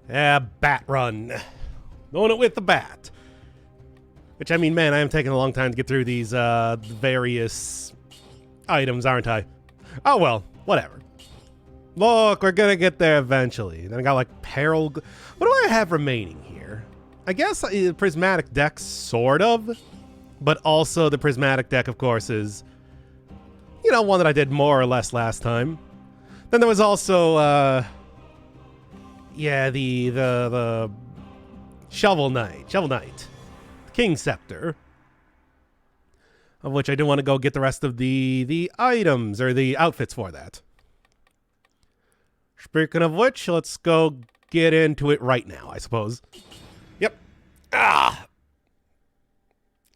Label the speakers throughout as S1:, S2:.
S1: Bat run. Going it with the bat. Which, I mean, man, I am taking a long time to get through these various items, aren't I? Oh, well, whatever. Look, we're gonna get there eventually. Then I got, like, peril... What do I have remaining here? I guess prismatic deck, sort of. But also the prismatic deck, of course, is... You know, one that I did more or less last time. Then there was also, yeah, the Shovel Knight. King Scepter. Of which I do want to go get the rest of the items, or the outfits for that. Speaking of which, let's go get into it right now, I suppose. Yep.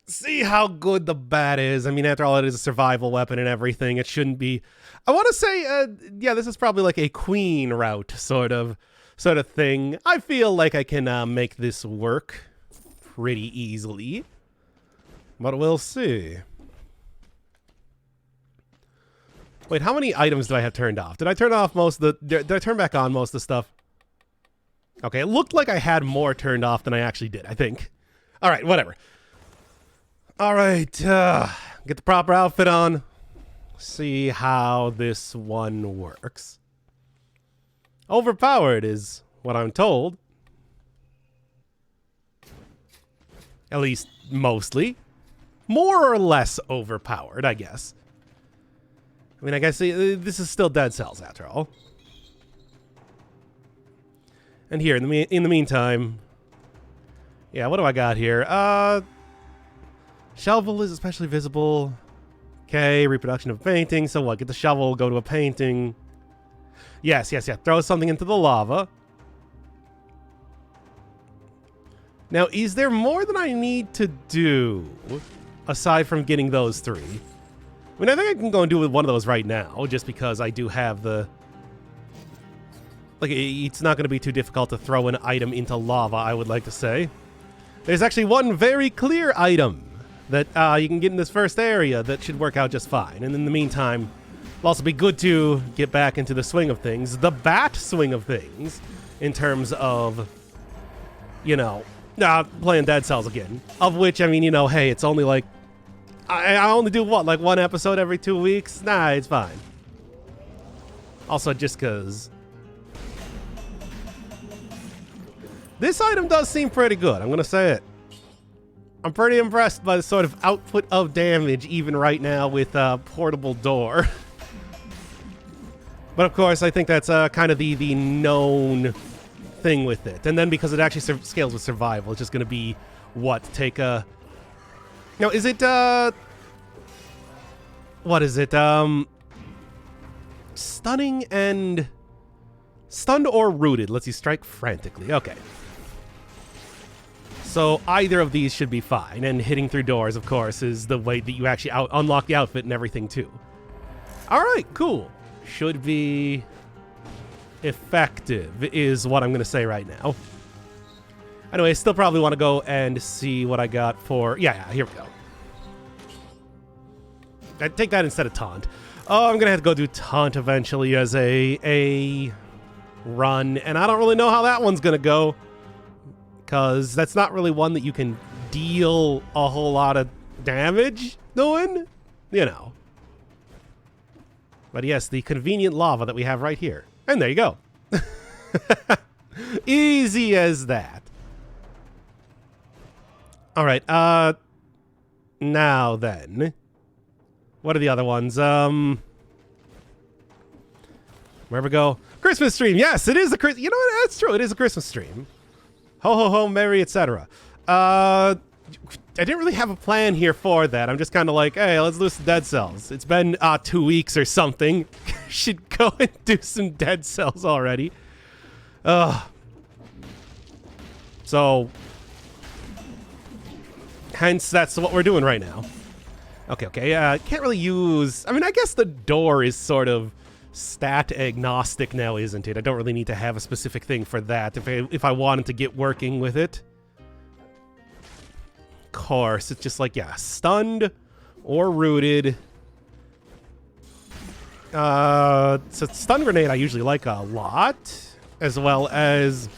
S1: See how good the bat is. I mean, after all, it is a survival weapon and everything. It shouldn't be... I want to say, yeah, this is probably like a queen route sort of thing. I feel like I can make this work pretty easily. But we'll see. Wait, how many items do I have turned off? Did I turn off most of the... Did I turn back on most of the stuff? Okay, it looked like I had more turned off than I actually did, I think. All right, whatever. All right, get the proper outfit on. See how this one works. Overpowered is what I'm told. At least mostly. More or less overpowered, I guess. I mean, I guess this is still Dead Cells after all. And here, in the meantime... Yeah, what do I got here? Shovel is especially visible. Okay, reproduction of painting. So what? Get the shovel, go to a painting. Yes. Throw something into the lava. Now, is there more than I need to do aside from getting those three? I mean, I think I can go and do one of those right now, just because I do have the... Like, it's not going to be too difficult to throw an item into lava, I would like to say. There's actually one very clear item that you can get in this first area that should work out just fine. And in the meantime, it'll also be good to get back into the swing of things. The bat swing of things, in terms of, you know, playing Dead Cells again. Of which, I mean, you know, hey, it's only like... I only do, what, like one episode every 2 weeks? Nah, it's fine. Also, just because... This item does seem pretty good, I'm going to say it. I'm pretty impressed by the sort of output of damage even right now with Portable Door. But of course, I think that's kind of the known thing with it. And then because it actually scales with survival, it's just going to be, what, take a... Now, is it, what is it? Stunning and... Stunned or rooted lets you strike frantically. Okay. So either of these should be fine, and hitting through doors, of course, is the way that you actually unlock the outfit and everything, too. All right, cool. Should be effective, is what I'm going to say right now. Anyway, I still probably want to go and see what I got for... Yeah, here we go. I'd take that instead of Taunt. Oh, I'm going to have to go do Taunt eventually as a run, and I don't really know how that one's going to go. Because that's not really one that you can deal a whole lot of damage doing, you know. But yes, the convenient lava that we have right here. And there you go. Easy as that. All right, now then. What are the other ones? Where we go? Christmas stream. Yes, it is a Christmas. You know what? That's true. It is a Christmas stream. Ho, ho, ho, merry, etc. I didn't really have a plan here for that. I'm just kind of like, hey, let's do some Dead Cells. It's been 2 weeks or something. Should go and do some Dead Cells already. So, hence, that's what we're doing right now. Okay. Can't really use... I mean, I guess the door is sort of stat agnostic now, isn't it? I don't really need to have a specific thing for that if I wanted to get working with it. Of course, it's just like, yeah, stunned or rooted. So stun grenade I usually like a lot, as well as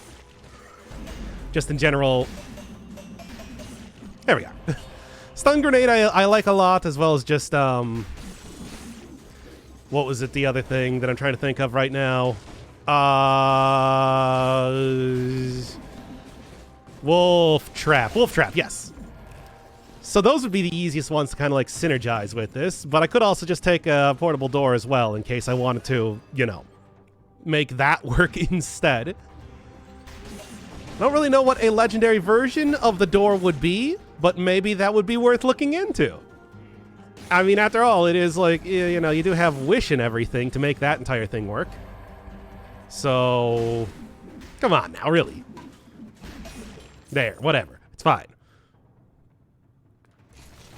S1: just in general. There we go. Stun grenade I like a lot, as well as just what was it, the other thing that I'm trying to think of right now? Wolf trap, yes. So those would be the easiest ones to kind of like synergize with this, but I could also just take a portable door as well in case I wanted to, you know, make that work instead. I don't really know what a legendary version of the door would be, but maybe that would be worth looking into. I mean, after all, it is like, you know, you do have wish and everything to make that entire thing work. So, come on now, really. There, whatever. It's fine.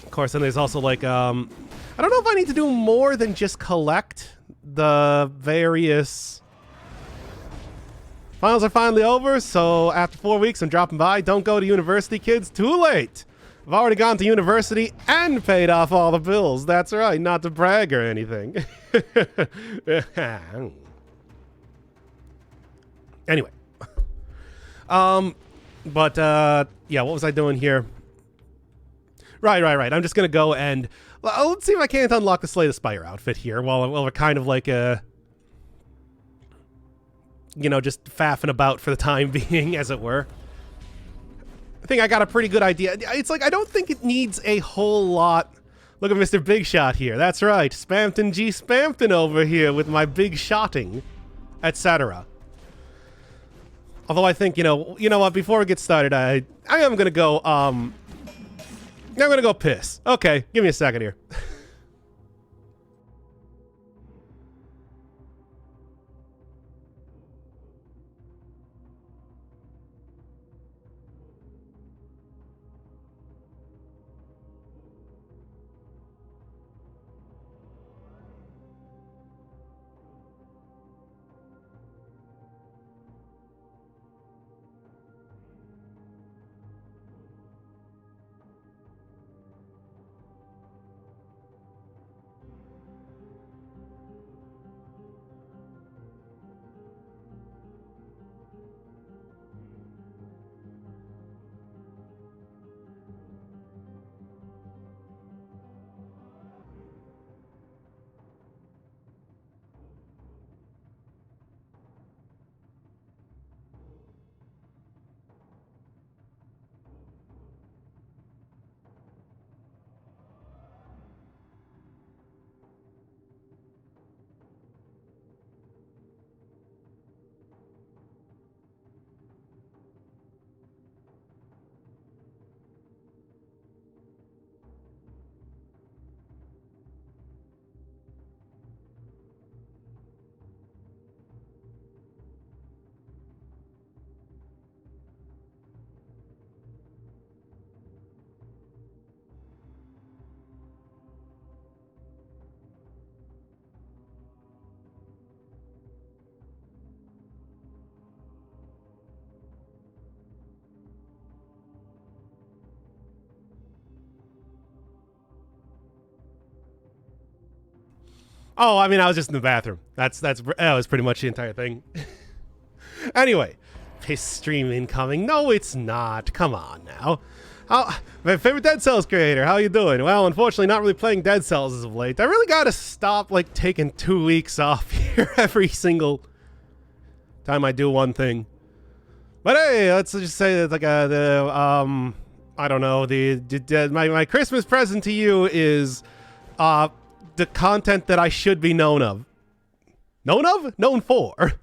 S1: Of course, then there's also like, I don't know if I need to do more than just collect the various... Finals are finally over, so after 4 weeks I'm dropping by. Don't go to university, kids. Too late. I've already gone to university and paid off all the bills. That's right, not to brag or anything. Anyway. Yeah, what was I doing here? Right. I'm just going to go and... let's see if I can't unlock the Slay the Spire outfit here while we're kind of like you know, just faffing about for the time being, as it were. I think I got a pretty good idea. It's like, I don't think it needs a whole lot. Look at Mr. Big Shot here. That's right. Spampton G. Spampton over here with my big shotting, etc. Although I think, you know what, before we get started, I am going to go, I'm going to go piss. Okay, give me a second here. Oh, I mean, I was just in the bathroom. That was pretty much the entire thing. Anyway, piss stream incoming. No, it's not. Come on now. My favorite Dead Cells creator, how you doing? Well, unfortunately, not really playing Dead Cells as of late. I really gotta stop, like, taking 2 weeks off here every single time I do one thing. But hey, let's just say that, like, I don't know, my Christmas present to you is, the content that I should be known of. Known for.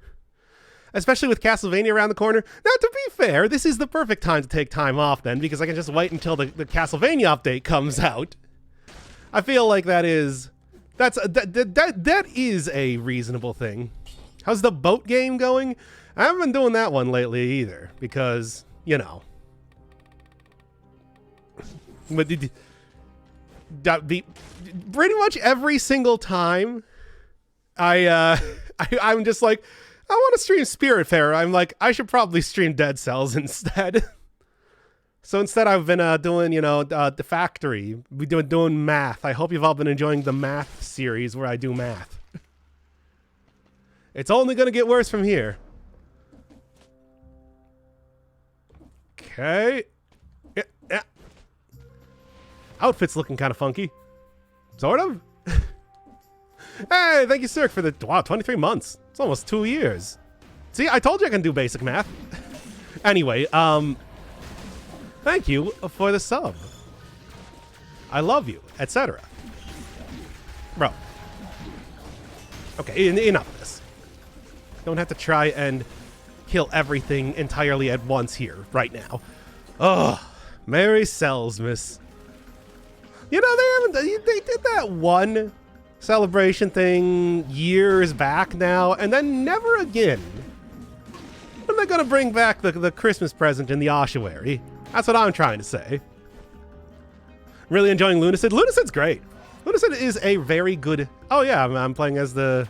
S1: Especially with Castlevania around the corner. Now, to be fair, this is the perfect time to take time off then, because I can just wait until the Castlevania update comes out. I feel like that is a reasonable thing. How's the boat game going? I haven't been doing that one lately either, because, you know. But pretty much every single time I'm just like, I want to stream Spiritfarer. I'm like, I should probably stream Dead Cells instead. So instead I've been doing, you know, The Factory. We've been doing math. I hope you've all been enjoying the math series where I do math. It's only going to get worse from here. Okay. Yeah. Outfit's looking kind of funky. Sort of. Hey, thank you, Cirque, for the... Wow, 23 months. It's almost 2 years. See, I told you I can do basic math. Anyway, thank you for the sub. I love you, etc. Bro. Okay, enough of this. Don't have to try and kill everything entirely at once here, right now. Oh, Merry Selsmas. You know, they did that one celebration thing years back now, and then never again. When are they gonna bring back the Christmas present in the ossuary? That's what I'm trying to say. Really enjoying Lunacid. Lunacid's great. Lunacid is a very good... Oh yeah, I'm playing as the...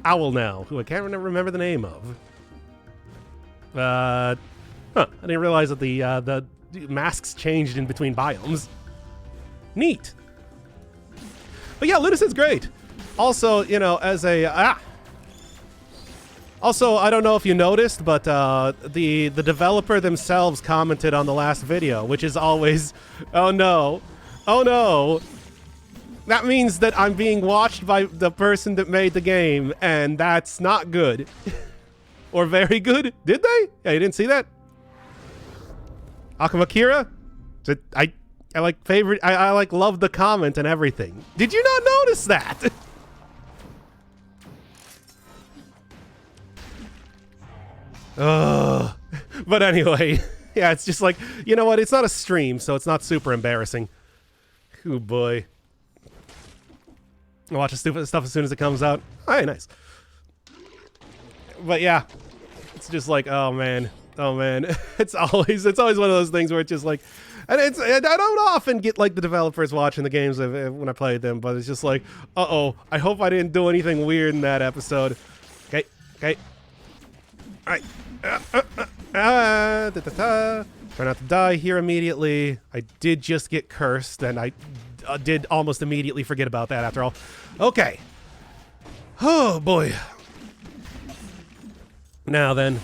S1: Owl now, who I can't remember the name of. I didn't realize that the masks changed in between biomes. Neat. But yeah, Lunacid's great. Also, you know, as a... Also, I don't know if you noticed, but the developer themselves commented on the last video, which is always, oh no, oh no. That means that I'm being watched by the person that made the game, and that's not good. Or very good. Did they? Yeah, you didn't see that? Akamakira? I like favorite, I like love the comment and everything. Did you not notice that? But anyway, yeah, it's just like, you know what? It's not a stream, so it's not super embarrassing. Oh boy. I'll watch the stupid stuff as soon as it comes out. Hey, nice. But yeah, it's just like, oh man. It's always one of those things where it's just like, and I don't often get like the developers watching the games when I play them, but it's just like, uh-oh, I hope I didn't do anything weird in that episode. Okay. All right. Try not to die here immediately. I did just get cursed, and I did almost immediately forget about that after all. Okay. Oh, boy. Now then.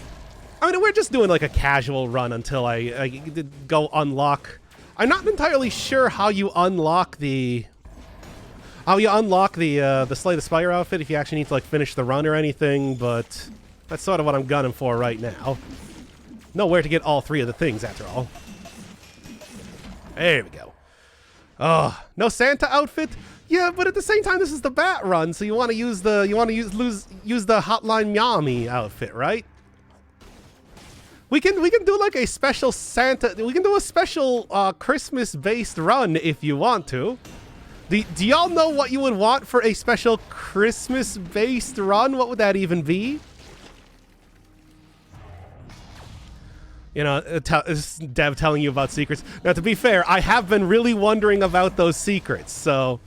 S1: I mean, we're just doing like a casual run until I go unlock. I'm not entirely sure how you unlock the... Slay the Spire outfit if you actually need to like finish the run or anything, but... That's sort of what I'm gunning for right now. Know where to get all three of the things, after all. There we go. Oh, no Santa outfit? Yeah, but at the same time, this is the Bat Run, so you want to use the Hotline Miami outfit, right? We can do like a special Santa. We can do a special Christmas-based run if you want to. Do y'all know what you would want for a special Christmas-based run? What would that even be? You know, Dev telling you about secrets. Now, to be fair, I have been really wondering about those secrets, so...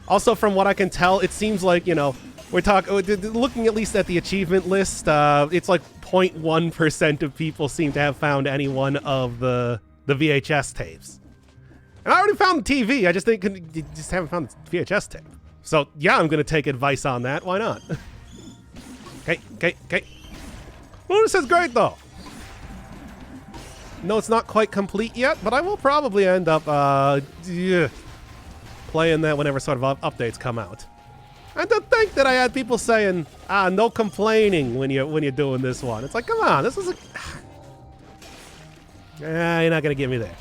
S1: Also, from what I can tell, it seems like, you know, we're looking at least at the achievement list, it's like 0.1% of people seem to have found any one of the VHS tapes. And I already found the TV, I just haven't found the VHS tape. So, yeah, I'm gonna take advice on that, why not? Okay. Well, this is great, though. No, it's not quite complete yet, but I will probably end up playing that whenever sort of updates come out. And to think that I had people saying, no complaining when you're doing this one. It's like, come on, this is a... you're not gonna get me there.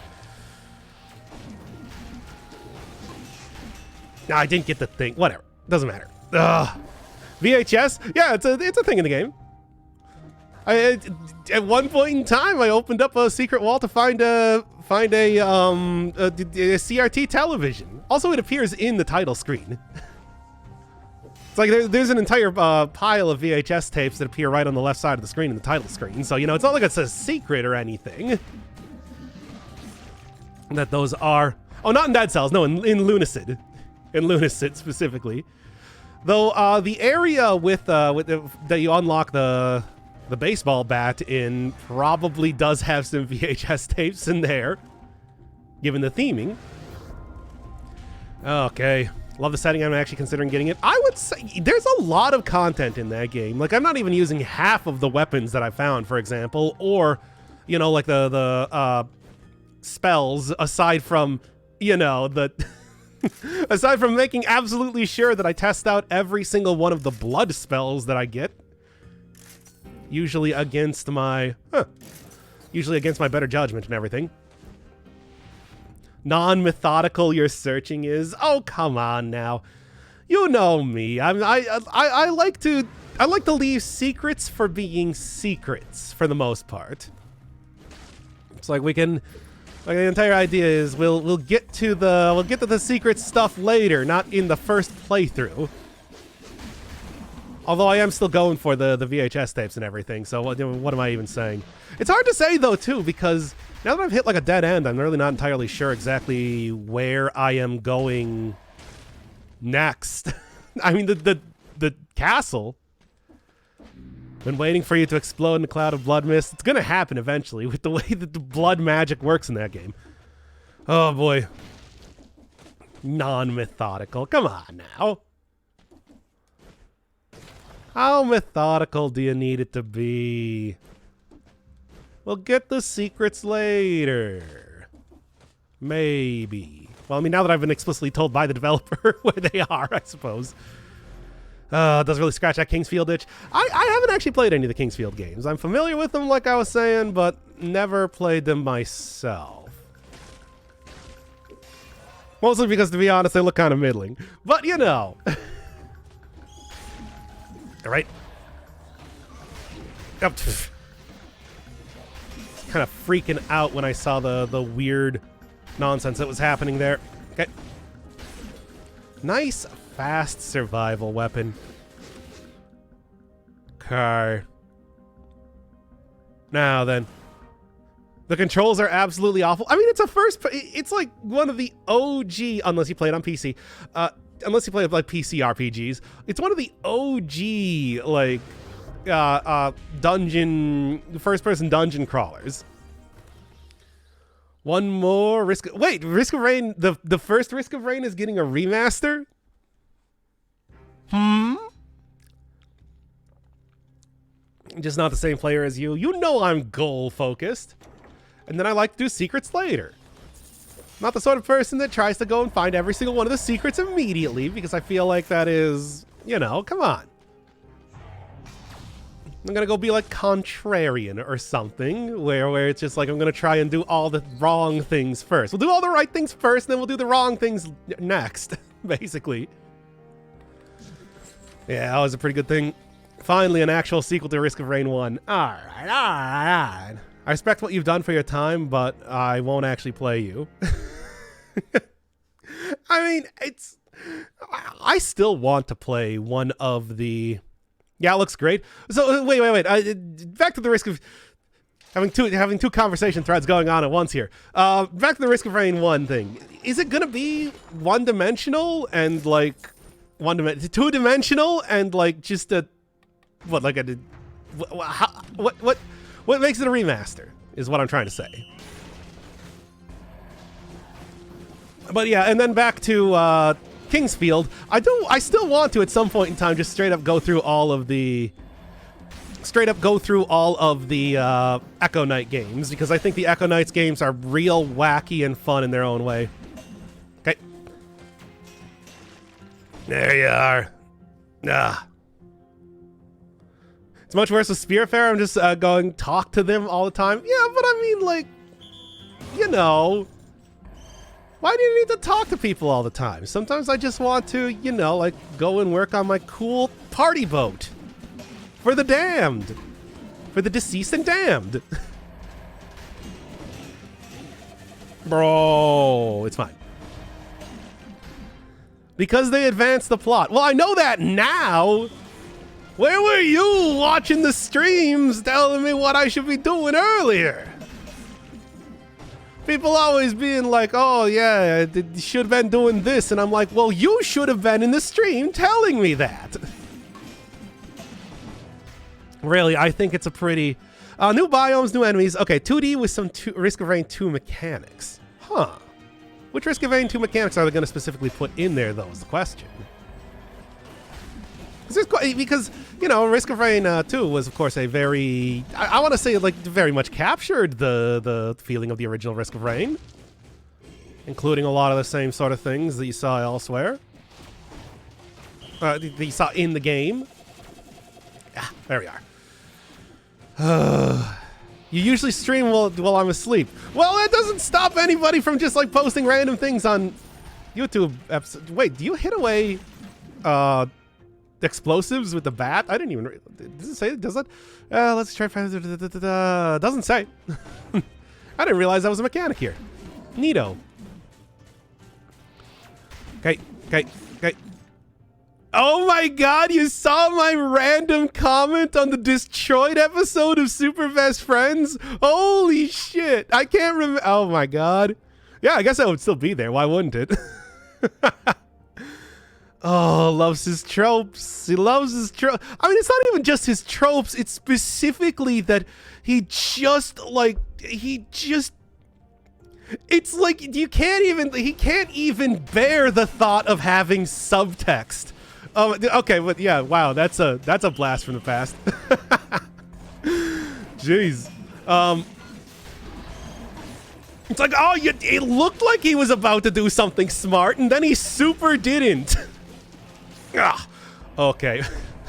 S1: No, I didn't get the thing. Whatever, doesn't matter. VHS? Yeah, it's a thing in the game. At one point in time, I opened up a secret wall to find a CRT television. Also, it appears in the title screen. It's like there's an entire pile of VHS tapes that appear right on the left side of the screen in the title screen. So, you know, it's not like it's a secret or anything. That those are... Oh, not in Dead Cells. No, in Lunacid. In Lunacid, specifically. Though, the area that you unlock the baseball bat in probably does have some VHS tapes in there, given the theming. Okay. Love the setting. I'm actually considering getting it. I would say there's a lot of content in that game. Like, I'm not even using half of the weapons that I found, for example, or, you know, like the spells, aside from, you know, the aside from making absolutely sure that I test out every single one of the blood spells that I get, usually against my better judgment and everything. Non-methodical your searching is. Oh, come on now. You know me. I like to leave secrets for being secrets for the most part. It's like the entire idea is we'll get to the secret stuff later, not in the first playthrough. Although I am still going for the VHS tapes and everything, so what am I even saying? It's hard to say, though, too, because now that I've hit like a dead end, I'm really not entirely sure exactly where I am going next. I mean, the castle. Been waiting for you to explode in a cloud of blood mist. It's gonna happen eventually with the way that the blood magic works in that game. Oh, boy. Non-methodical. Come on, now. How methodical do you need it to be? We'll get the secrets later. Maybe. Well, I mean, now that I've been explicitly told by the developer where they are, I suppose. It doesn't really scratch that Kingsfield itch. I haven't actually played any of the Kingsfield games. I'm familiar with them, like I was saying, but never played them myself. Mostly because, to be honest, they look kind of middling. But, you know. All right. Oh, kind of freaking out when I saw the weird nonsense that was happening there. Okay. Nice, fast survival weapon. Okay. Now then. The controls are absolutely awful. I mean, it's like one of the OG, unless you play it on PC, unless you play like PC RPGs, it's one of the OG, like, first-person dungeon crawlers. One more Risk of Rain, the first Risk of Rain is getting a remaster? Just not the same player as you. You know I'm goal-focused. And then I like to do secrets later. Not the sort of person that tries to go and find every single one of the secrets immediately, because I feel like that is, you know, come on. I'm gonna go be like contrarian or something, where it's just like I'm gonna try and do all the wrong things first. We'll do all the right things first, and then we'll do the wrong things next, basically. Yeah, that was a pretty good thing. Finally, an actual sequel to Risk of Rain 1. Alright. I respect what you've done for your time, but I won't actually play you. I mean, I still want to play one of the... Yeah, it looks great. So, wait. Back to the Risk of... Having two conversation threads going on at once here. Back to the Risk of Rain 1 thing. Is it going to be one-dimensional and, like... two-dimensional and, like, just a... What, like a... What makes it a remaster is what I'm trying to say. But yeah, and then back to Kingsfield. I still want to at some point in time just straight up go through all of the Echo Knight games, because I think the Echo Knights games are real wacky and fun in their own way. Okay. There you are. It's much worse with Spiritfarer. I'm just going talk to them all the time. Yeah, but I mean, like, you know, why do you need to talk to people all the time? Sometimes I just want to, you know, like, go and work on my cool party boat for the damned, for the deceased and damned. Bro, it's fine. Because they advanced the plot. Well, I know that now. Where were you watching the streams telling me what I should be doing earlier? People always being like, oh yeah, you should have been doing this. And I'm like, well, you should have been in the stream telling me that. Really, I think it's a pretty... new biomes, new enemies. Okay, 2D with some Risk of Rain 2 mechanics. Huh. Which Risk of Rain 2 mechanics are they going to specifically put in there, though, is the question. Because, you know, Risk of Rain 2 was, of course, a very... I want to say, like, very much captured the feeling of the original Risk of Rain. Including a lot of the same sort of things that you saw elsewhere. That you saw in the game. Ah, there we are. You usually stream while I'm asleep. Well, that doesn't stop anybody from just, like, posting random things on YouTube episodes. Wait, do you hit away explosives with the bat? I didn't even... Does it say it? Does it? Let's try... Doesn't say. I didn't realize that was a mechanic here. Neato. Okay. Oh my god, you saw my random comment on the Destroyed episode of Super Best Friends? Holy shit. I can't remember. Oh my god. Yeah, I guess I would still be there. Why wouldn't it? Oh, loves his tropes. He loves his tropes. I mean, it's not even just his tropes. It's specifically that he just, like, it's like he can't even bear the thought of having subtext. Okay, but yeah, wow, that's a blast from the past. Jeez. It's like, oh, it looked like he was about to do something smart, and then he super didn't. Ah, okay.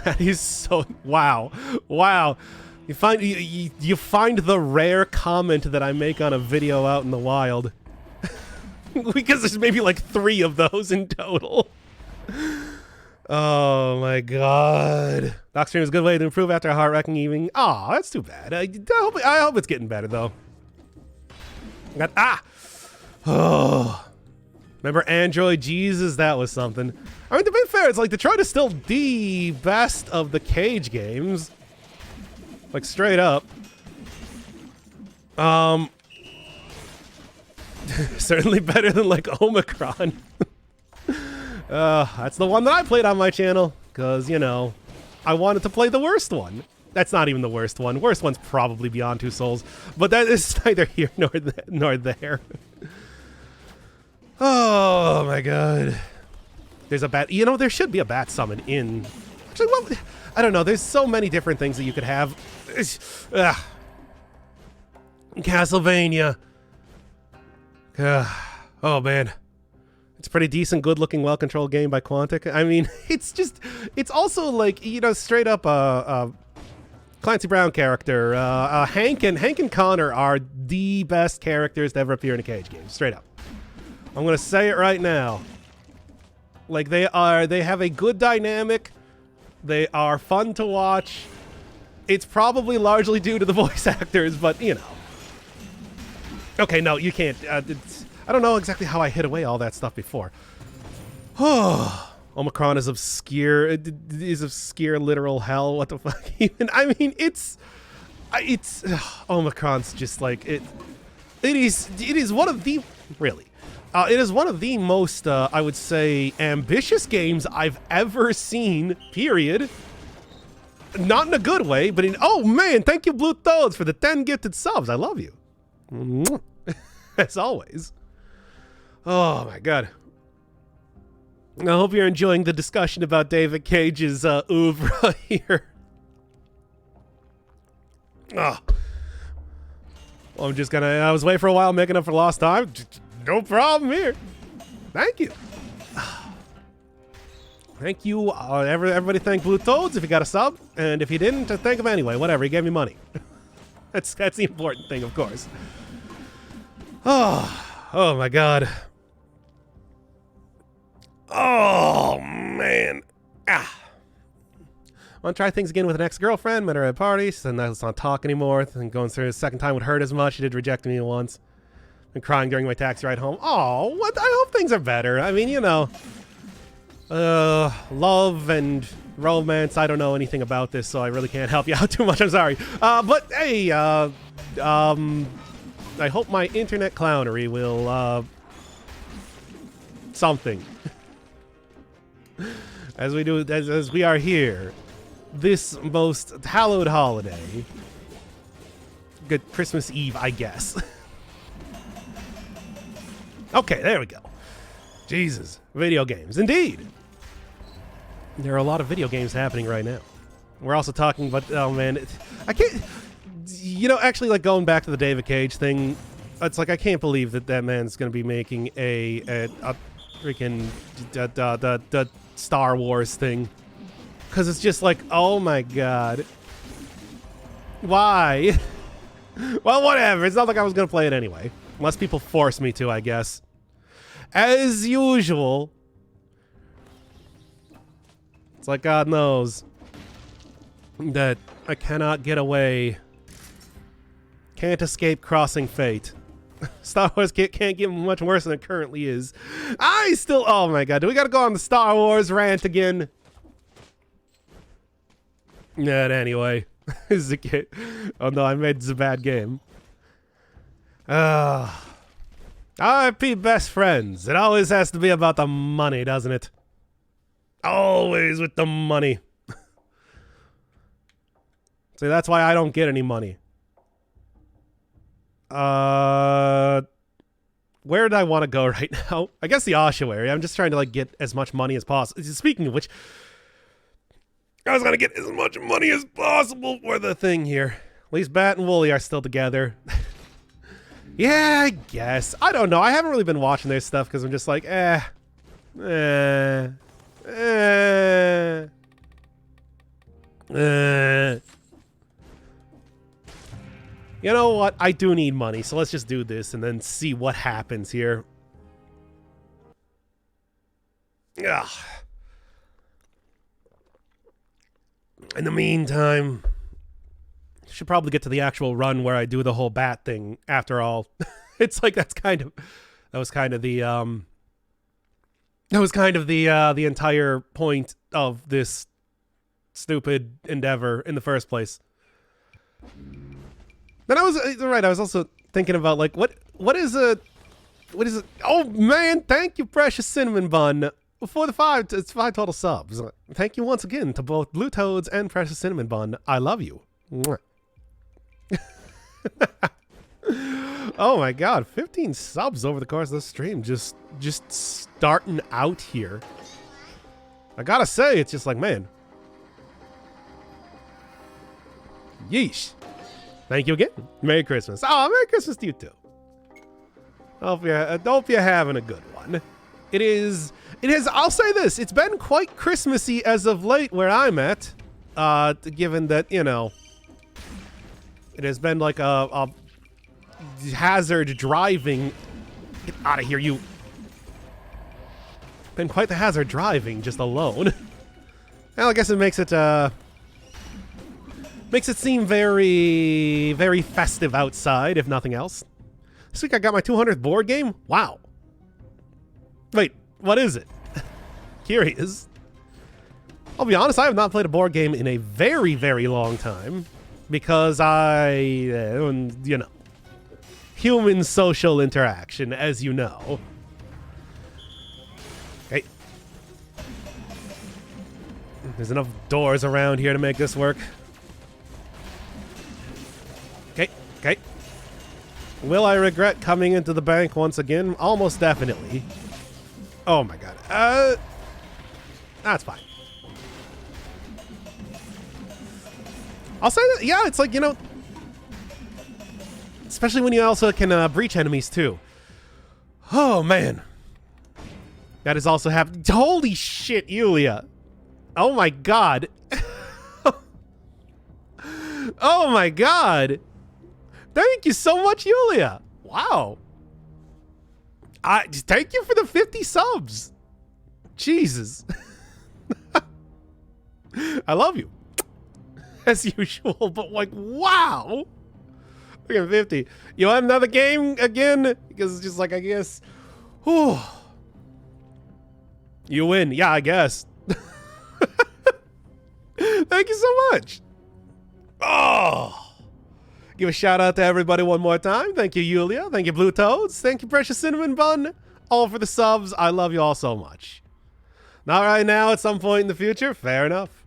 S1: That is so... Wow. You find the rare comment that I make on a video out in the wild. Because there's maybe like 3 of those in total. Oh my god. Docstream is a good way to improve after a heart-wrecking evening. Aw, that's too bad. I hope it's getting better, though. Oh. Remember Android Jesus? That was something. I mean, to be fair, it's like Detroit is still the best of the Cage games. Like, straight up. Certainly better than, like, Omicron. That's the one that I played on my channel. Because, you know, I wanted to play the worst one. That's not even the worst one. Worst one's probably Beyond Two Souls. But that is neither here nor there. Oh, my god. There's a bat. You know, there should be a bat summon in... Actually, well, I don't know. There's so many different things that you could have. Castlevania. Oh, man. It's a pretty decent, good-looking, well-controlled game by Quantic. I mean, it's also like, you know, straight up Clancy Brown character. Hank and Connor are the best characters to ever appear in a Cage game. Straight up. I'm gonna say it right now. Like, they have a good dynamic. They are fun to watch. It's probably largely due to the voice actors, but, you know. Okay, no, you can't. I don't know exactly how I hid away all that stuff before. Omicron is obscure. It is obscure literal hell. What the fuck? Even, I mean, it's Omicron's just like it. It is one of the really. It is one of the most, I would say, ambitious games I've ever seen, period. Not in a good way, but in... Oh, man, thank you, Blue Toads, for the 10 gifted subs. I love you. As always. Oh, my God. I hope you're enjoying the discussion about David Cage's oeuvre here. Oh. Well, I'm just gonna... I was away for a while making up for lost time. No problem here. Thank you. Thank you. Everybody thank Blue Toads if you got a sub. And if you didn't, thank him anyway. Whatever, he gave me money. That's the important thing, of course. Oh my God. Oh, man. I want to try things again with an ex-girlfriend. Met her at a party. She said, let's not talk anymore. And going through the second time would hurt as much. She did reject me once. Been crying during my taxi ride home. Oh, what? I hope things are better. I mean, you know, love and romance. I don't know anything about this, so I really can't help you out too much. I'm sorry. But hey, I hope my internet clownery will, something. As we do, as we are here, this most hallowed holiday. Good Christmas Eve, I guess. Okay, there we go. Jesus. Video games. Indeed. There are a lot of video games happening right now. We're also talking about, oh man, I can't, you know, actually, like, going back to the David Cage thing, it's like, I can't believe that man's going to be making a freaking the Star Wars thing. Because it's just like, oh my god. Why? Well, whatever. It's not like I was going to play it anyway. Unless people force me to, I guess. As usual. It's like God knows that I cannot get away. Can't escape crossing fate. Star Wars can't get much worse than it currently is. Oh my god, do we gotta go on the Star Wars rant again? Yeah, anyway. This is a kid. Oh no, I made this a bad game. RIP best friends. It always has to be about the money, doesn't it? Always with the money. See, that's why I don't get any money. Where did I want to go right now? I guess the ossuary. I'm just trying to, like, get as much money as possible. Speaking of which, I was gonna get as much money as possible for the thing here. At least Bat and Wooly are still together. Yeah, I guess. I don't know. I haven't really been watching their stuff because I'm just like, You know what? I do need money, so let's just do this and then see what happens here. Ugh. In the meantime, should probably get to the actual run where I do the whole bat thing after all. It's like that was kind of the entire point of this stupid endeavor in the first place. Then I was also thinking about, like, what is it? Oh man, thank you, Precious Cinnamon Bun, for the 5 total subs. Thank you once again to both Blue Toads and Precious Cinnamon Bun. I love you. Oh my god, 15 subs over the course of the stream, just starting out here. I gotta say, it's just like, man. Yeesh. Thank you again. Merry Christmas. Oh, Merry Christmas to you too. Hope you're having a good one. It has, I'll say this, it's been quite Christmassy as of late where I'm at. Given that, you know, it has been like a hazard driving. Get out of here, you. Been quite the hazard driving just alone. Well, I guess it makes it seem very, very festive outside, if nothing else. This week I got my 200th board game. Wow. Wait, what is it? Curious. I'll be honest, I have not played a board game in a very, very long time. Because you know, human social interaction, as you know. Okay. There's enough doors around here to make this work. Okay. Will I regret coming into the bank once again? Almost definitely. Oh my god. That's fine. I'll say that, yeah, it's like, you know, especially when you also can breach enemies too. Oh man. That is also happening. Holy shit, Yulia. Oh my god. Oh my god. Thank you so much, Yulia. Wow. Thank you for the 50 subs. Jesus. I love you. As usual, but like, wow. Look at 50. You want another game again? Because it's just like, I guess. Whew. You win. Yeah, I guess. Thank you so much. Oh. Give a shout out to everybody one more time. Thank you, Yulia. Thank you, Blue Toads. Thank you, Precious Cinnamon Bun. All for the subs. I love you all so much. Not right now, at some point in the future. Fair enough.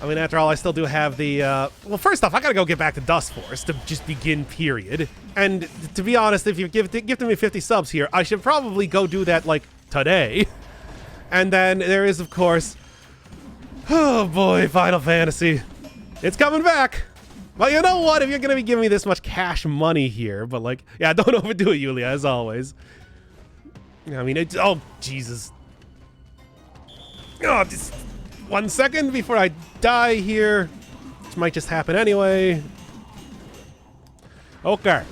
S1: I mean, after all, I still do have the, well, first off, I gotta go get back to Dustforce to just begin, period. And to be honest, if you've gifted me 50 subs here, I should probably go do that, like, today. And then there is, of course, oh boy, Final Fantasy. It's coming back. Well, you know what? If you're gonna be giving me this much cash money here, but like, yeah, don't overdo it, Yulia, as always. I mean, it's, oh, Jesus. Oh, just 1 second before I die here, which might just happen anyway. Okay.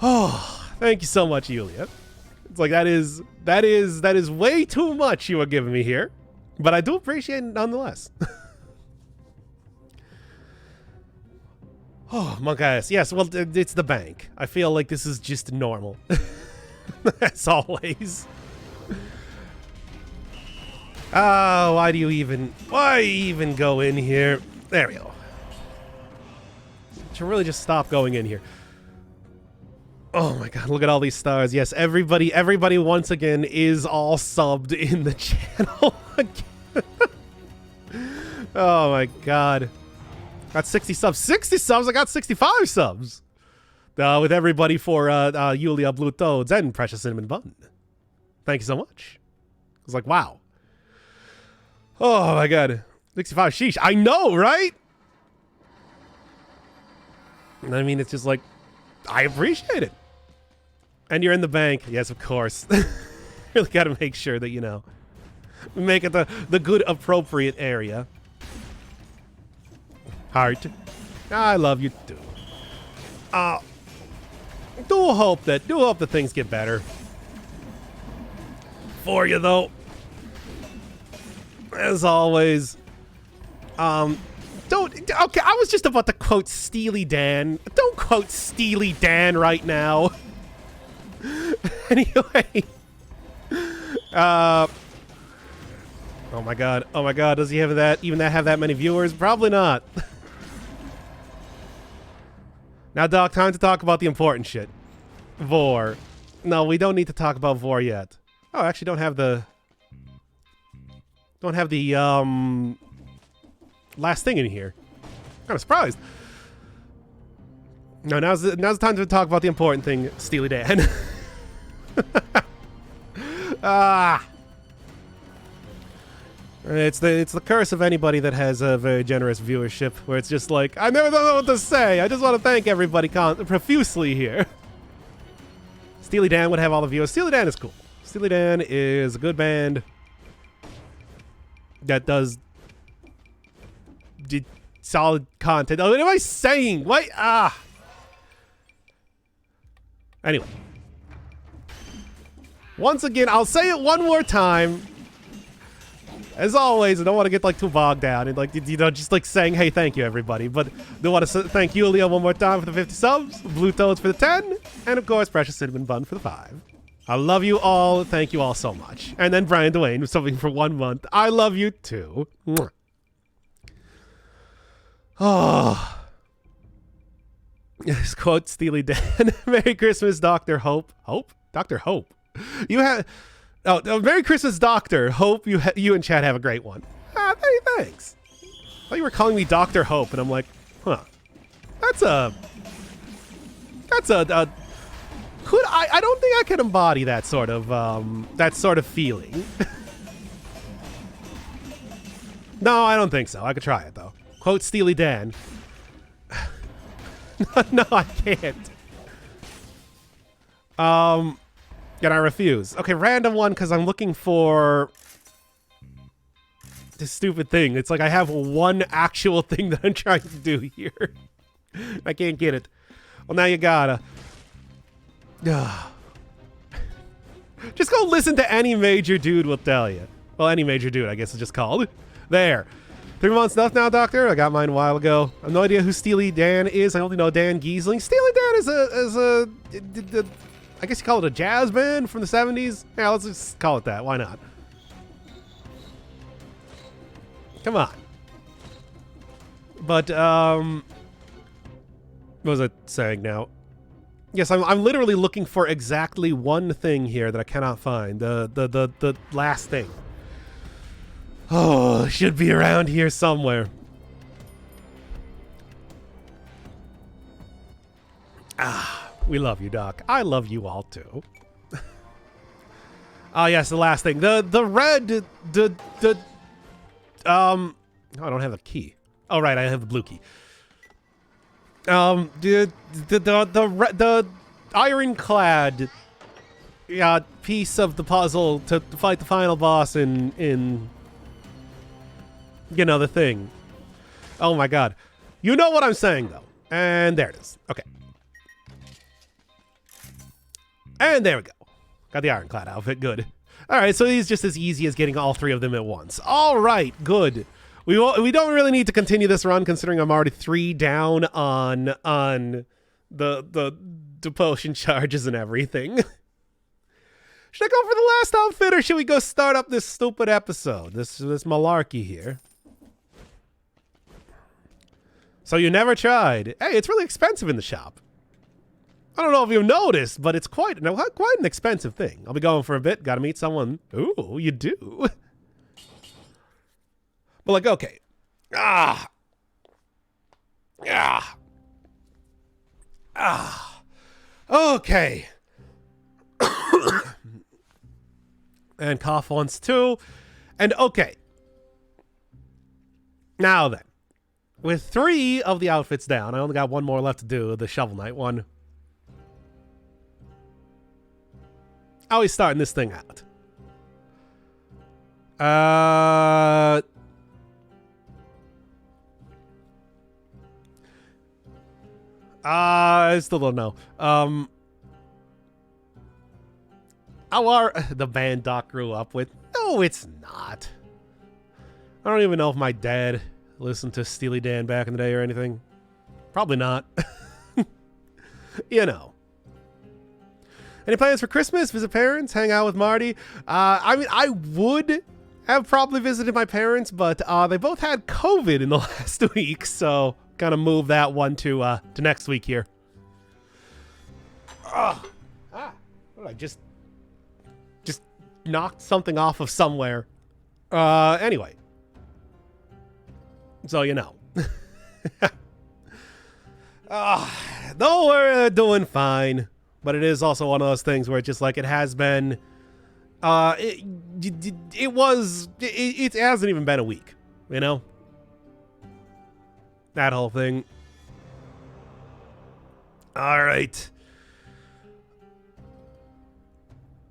S1: Oh, thank you so much, Yulia. It's like that is way too much you are giving me here, but I do appreciate it nonetheless. Oh, Monk Ass. Yes, well, it's the bank. I feel like this is just normal. As always. Oh, why even go in here? There we go. Should really just stop going in here. Oh my god, look at all these stars. Yes, everybody once again is all subbed in the channel again. Oh my god. Got 60 subs. 60 subs? I got 65 subs. With everybody for Yulia Blue Toads and Precious Cinnamon Bun. Thank you so much. I was like, wow. Oh my god. 65, sheesh. I know, right? I mean, it's just like, I appreciate it. And you're in the bank. Yes, of course. Really got to make sure that, you know, we make it the good, appropriate area. Heart. I love you too. Do hope that things get better for you, though. As always. Okay, I was just about to quote Steely Dan. Don't quote Steely Dan right now. Anyway. Oh my god. Oh my god, does he have that have that many viewers? Probably not. Now, Doc, time to talk about the important shit. Vor. No, we don't need to talk about Vor yet. Oh, I actually don't have the last thing in here. Kind of surprised. No, now's the time to talk about the important thing, Steely Dan. It's the curse of anybody that has a very generous viewership, where it's just like, I never know what to say. I just want to thank everybody profusely here. Steely Dan would have all the viewers. Steely Dan is cool. Steely Dan is a good band that does solid content. Oh, what am I saying? What? Anyway. Once again, I'll say it one more time. As always, I don't want to get like too bogged down and like, you know, just like saying, hey, thank you, everybody. But I want to thank Yulia one more time for the 50 subs, Blue Toads for the 10, and of course, Precious Cinnamon Bun for the 5. I love you all. Thank you all so much. And then Brian Dwayne was something for 1 month. I love you too. Mwah. Oh. Yes, quote Steely Dan. Merry Christmas, Dr. Hope. Hope? Dr. Hope. You have... Oh, Merry Christmas, Doctor. Hope you and Chad have a great one. Thanks. I thought you were calling me Dr. Hope, and I'm like, huh. I don't think I can embody that sort of feeling. No, I don't think so. I could try it, though. Quote Steely Dan. No, I can't. And I refuse. Okay, random one, because I'm looking for this stupid thing. It's like I have one actual thing that I'm trying to do here. I can't get it. Well, now you gotta. Just go listen to Any Major Dude will tell you. Well, Any Major Dude, I guess it's just called. There. 3 months enough now, Doctor? I got mine a while ago. I have no idea who Steely Dan is. I only know Dan Giesling. Steely Dan is a I guess you call it a jazz band from the 70s? Yeah, let's just call it that. Why not? Come on. But, what was I saying now? Yes, I'm literally looking for exactly one thing here that I cannot find. The last thing. Oh, should be around here somewhere. Ah, we love you, Doc. I love you all too. Oh yes, the last thing. The red I don't have a key. Oh right, I have the blue key. The ironclad piece of the puzzle to fight the final boss in you know, the thing. Oh my god. You know what I'm saying though. And there it is. Okay. And there we go. Got the ironclad outfit. Good. All right, so he's just as easy as getting all three of them at once. All right, good. We don't really need to continue this run, considering I'm already 3 down on the potion charges and everything. Should I go for the last outfit, or should we go start up this stupid episode? This malarkey here. So you never tried? Hey, it's really expensive in the shop. I don't know if you've noticed, but it's quite an expensive thing. I'll be going for a bit. Got to meet someone. Ooh, you do. But like, okay. Okay. And cough once too. And okay. Now then. With 3 of the outfits down, I only got 1 more left to do, the Shovel Knight one. How are we starting this thing out? I still don't know. How are the band Doc grew up with? No, it's not. I don't even know if my dad listened to Steely Dan back in the day or anything. Probably not. You know. Any plans for Christmas? Visit parents? Hang out with Marty? I mean, I would have probably visited my parents, but they both had COVID in the last week, so kind of move that one to next week here. What did I just knocked something off of somewhere. Anyway. So you know. Though we're doing fine. But it is also one of those things where it's just like it has been. It hasn't even been a week, you know? That whole thing. All right.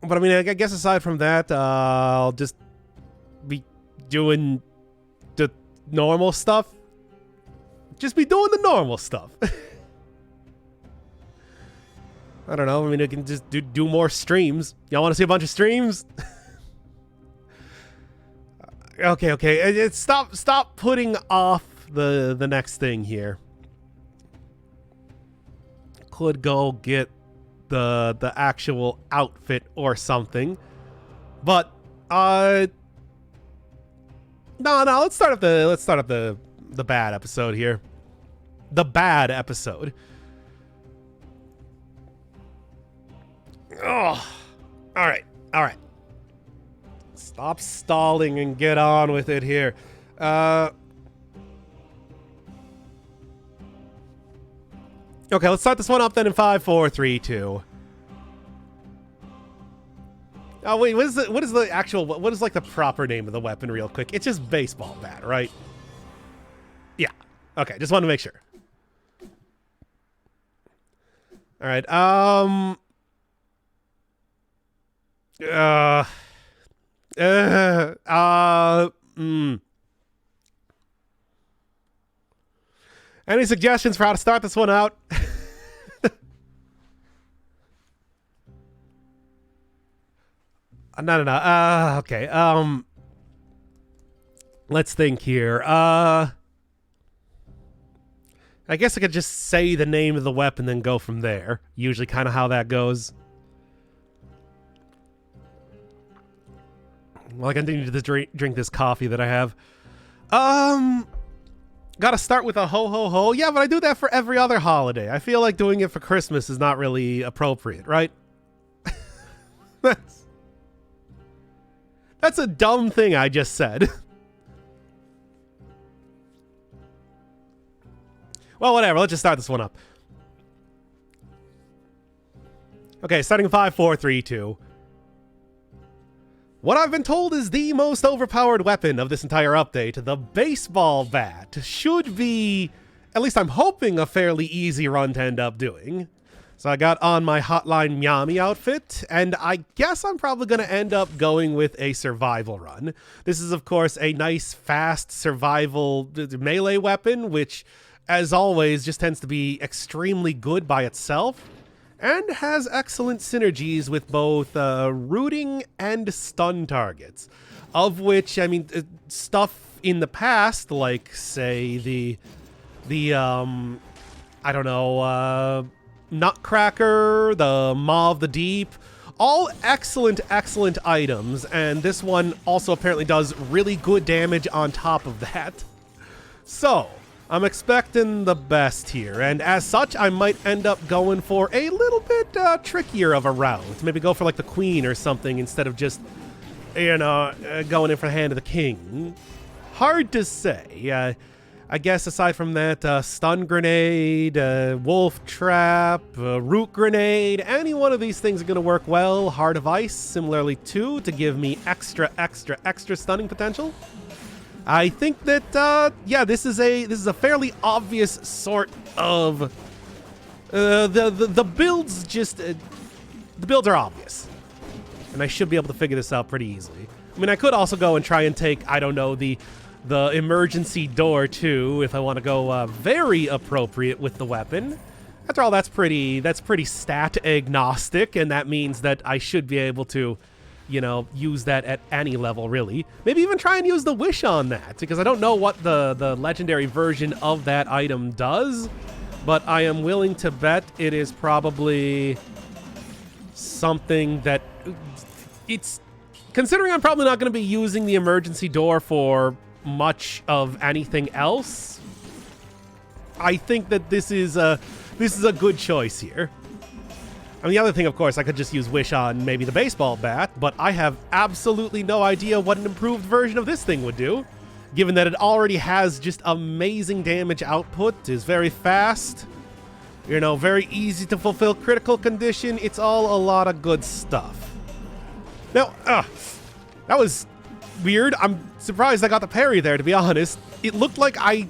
S1: But I mean, I guess aside from that, I'll just be doing the normal stuff. Just be doing the normal stuff. I don't know. I mean, I can just do more streams. Y'all want to see a bunch of streams? Okay. Stop putting off the next thing here. Could go get the actual outfit or something, but no. Let's start up the bad episode here. The bad episode. Oh, all right. Stop stalling and get on with it here. Okay, let's start this one up then in 5, 4, 3, 2. Oh wait, what is like the proper name of the weapon real quick? It's just baseball bat, right? Yeah. Okay, just wanted to make sure. All right. Any suggestions for how to start this one out? No. Okay. Let's think here. I guess I could just say the name of the weapon, then go from there. Usually kind of how that goes. Well, I continue to drink this coffee that I have. Gotta start with a ho ho ho. Yeah, but I do that for every other holiday. I feel like doing it for Christmas is not really appropriate, right? That's a dumb thing I just said. Well, whatever. Let's just start this one up. Okay, starting 5, 4, 3, 2. What I've been told is the most overpowered weapon of this entire update, the baseball bat, should be, at least I'm hoping, a fairly easy run to end up doing. So I got on my Hotline Miami outfit, and I guess I'm probably going to end up going with a survival run. This is, of course, a nice, fast survival melee weapon, which, as always, just tends to be extremely good by itself, and has excellent synergies with both rooting and stun targets. Of which, I mean, stuff in the past, like, say, the I don't know, Nutcracker, the Maw of the Deep, all excellent, excellent items, and this one also apparently does really good damage on top of that. So, I'm expecting the best here, and as such, I might end up going for a little bit trickier of a route. Maybe go for like the Queen or something instead of just, you know, going in for the Hand of the King. Hard to say. I guess aside from that, stun grenade, wolf trap, root grenade, any one of these things are going to work well. Heart of Ice, similarly too, to give me extra stunning potential. I think that, yeah, this is a fairly obvious sort of, the builds just, the builds are obvious. And I should be able to figure this out pretty easily. I mean, I could also go and try and take, I don't know, the emergency door too, if I want to go very appropriate with the weapon. After all, that's pretty stat agnostic, and that means that I should be able to, you know, use that at any level, really. Maybe even try and use the wish on that, because I don't know what the legendary version of that item does, but I am willing to bet it is probably something that it's, considering I'm probably not going to be using the emergency door for much of anything else, I think that this is a good choice here. I mean, the other thing, of course, I could just use Wish on maybe the baseball bat, but I have absolutely no idea what an improved version of this thing would do, given that it already has just amazing damage output, is very fast, you know, very easy to fulfill critical condition. It's all a lot of good stuff. Now, that was weird. I'm surprised I got the parry there, to be honest. It looked like I